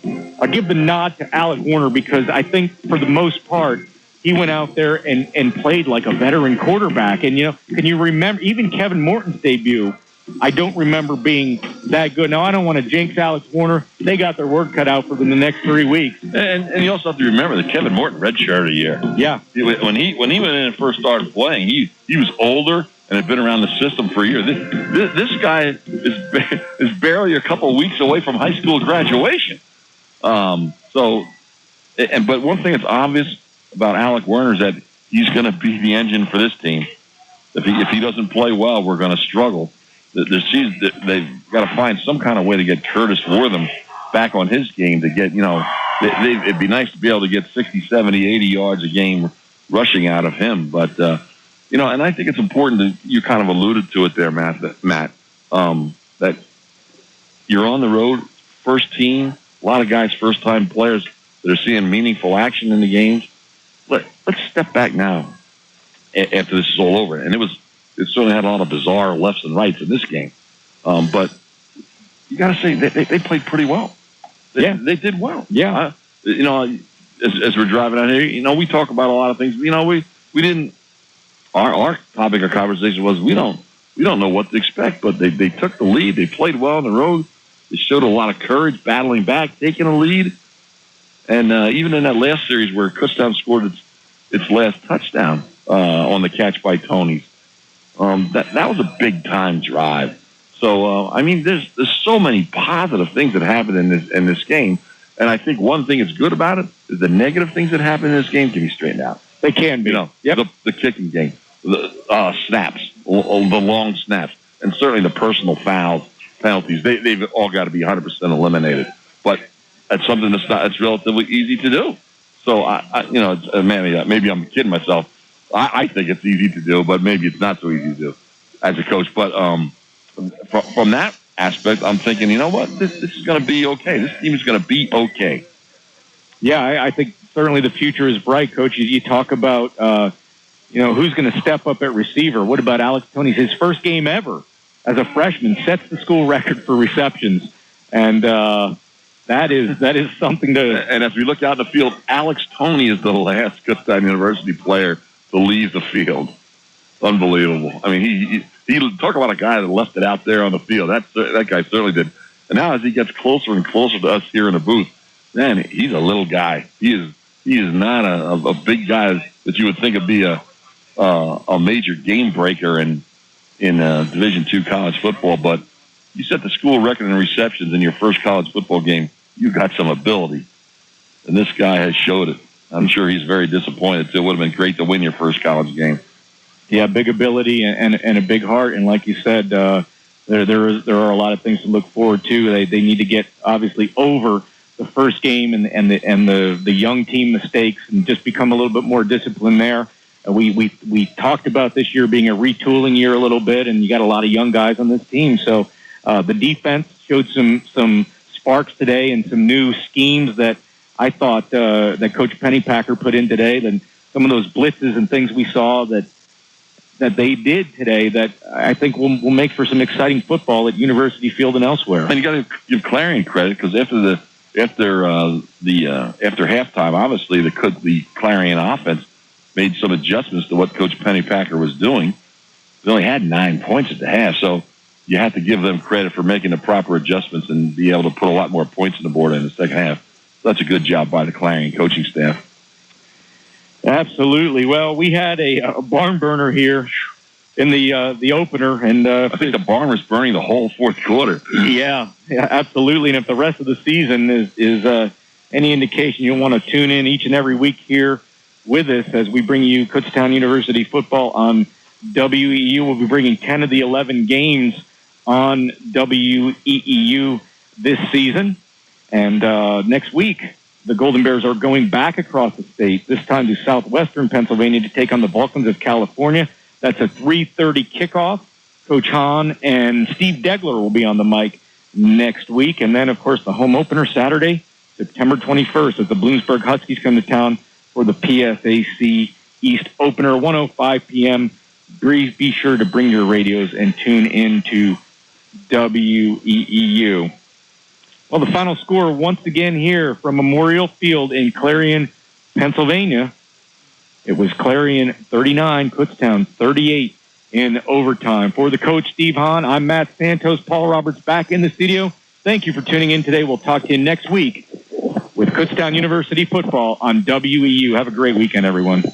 I'll give the nod to Alec Warner because I think for the most part, he went out there and played like a veteran quarterback. And, can you remember even Kevin Morton's debut? I don't remember being that good. Now, I don't want to jinx Alex Warner. They got their work cut out for them the next 3 weeks. And you also have to remember that Kevin Morton redshirted a year. Yeah. When he went in and first started playing, he was older and had been around the system for a year. This guy is barely a couple of weeks away from high school graduation. But one thing that's obvious about Alec Werner is that he's going to be the engine for this team. If he doesn't play well, we're going to struggle. They've got to find some kind of way to get Curtis Wortham back on his game to get, it'd be nice to be able to get 60, 70, 80 yards a game rushing out of him. But, and I think it's important you kind of alluded to it there, Matt, that you're on the road, first team, a lot of guys, first-time players that are seeing meaningful action in the games. Let's step back now after this is all over. And it certainly had a lot of bizarre lefts and rights in this game. But you got to say they played pretty well. They did well. Yeah. As we're driving out here, we talk about a lot of things. We didn't. Our topic of conversation was we don't know what to expect. But they took the lead. They played well on the road. They showed a lot of courage, battling back, taking a lead. And even in that last series where Kutztown scored its last touchdown on the catch by Tony's, that was a big time drive. So there's so many positive things that happened in this game, and I think one thing that's good about it is the negative things that happen in this game can be straightened out. They can be. The kicking game, the snaps, the long snaps, and certainly the personal penalties. They've all got to be 100% eliminated. But that's something that's relatively easy to do. So maybe I'm kidding myself. I think it's easy to do, but maybe it's not so easy to do as a coach. But from that aspect, I'm thinking, you know what? This is going to be okay. This team is going to be okay. Yeah, I think certainly the future is bright, Coach. You talk about, who's going to step up at receiver. What about Alex Tony? His first game ever as a freshman sets the school record for receptions. And that is something to... And as we look out in the field, Alex Tony is the last Kutztown University player to leave the field. Unbelievable. I mean, he talk about a guy that left it out there on the field. That guy certainly did. And now as he gets closer and closer to us here in the booth, man, he's a little guy. He is not a big guy that you would think would be a major game breaker in Division II college football. But you set the school record in receptions in your first college football game. You got some ability. And this guy has showed it. I'm sure he's very disappointed. It would have been great to win your first college game. Yeah, big ability and a big heart. And like you said, there are a lot of things to look forward to. They need to get obviously over the first game and the young team mistakes and just become a little bit more disciplined there. We talked about this year being a retooling year a little bit, and you got a lot of young guys on this team. So the defense showed some sparks today and some new schemes that I thought that Coach Pennypacker put in today. Then some of those blitzes and things we saw that they did today that I think will make for some exciting football at University Field and elsewhere. And you got to give Clarion credit because after halftime, obviously the Clarion offense made some adjustments to what Coach Pennypacker was doing. They only had 9 points at the half, so you have to give them credit for making the proper adjustments and be able to put a lot more points on the board in the second half. So that's a good job by the Clarion coaching staff. Absolutely. Well, we had a barn burner here in the opener, and I think the barn was burning the whole fourth quarter. Yeah, absolutely. And if the rest of the season is any indication, you'll want to tune in each and every week here with us as we bring you Kutztown University football on WEEU. We'll be bringing 10 of the 11 games on WEEU this season. And next week, the Golden Bears are going back across the state, this time to southwestern Pennsylvania to take on the Vulcans of California. That's a 3:30 kickoff. Coach Hahn and Steve Degler will be on the mic next week. And then, of course, the home opener Saturday, September 21st, as the Bloomsburg Huskies come to town for the PSAC East opener, 1:05 p.m. Be sure to bring your radios and tune in to WEEU. Well, the final score once again here from Memorial Field in Clarion, Pennsylvania. It was Clarion 39, Kutztown 38 in overtime. For the coach, Steve Hahn, I'm Matt Santos. Paul Roberts back in the studio. Thank you for tuning in today. We'll talk to you next week with Kutztown University football on WEEU. Have a great weekend, everyone.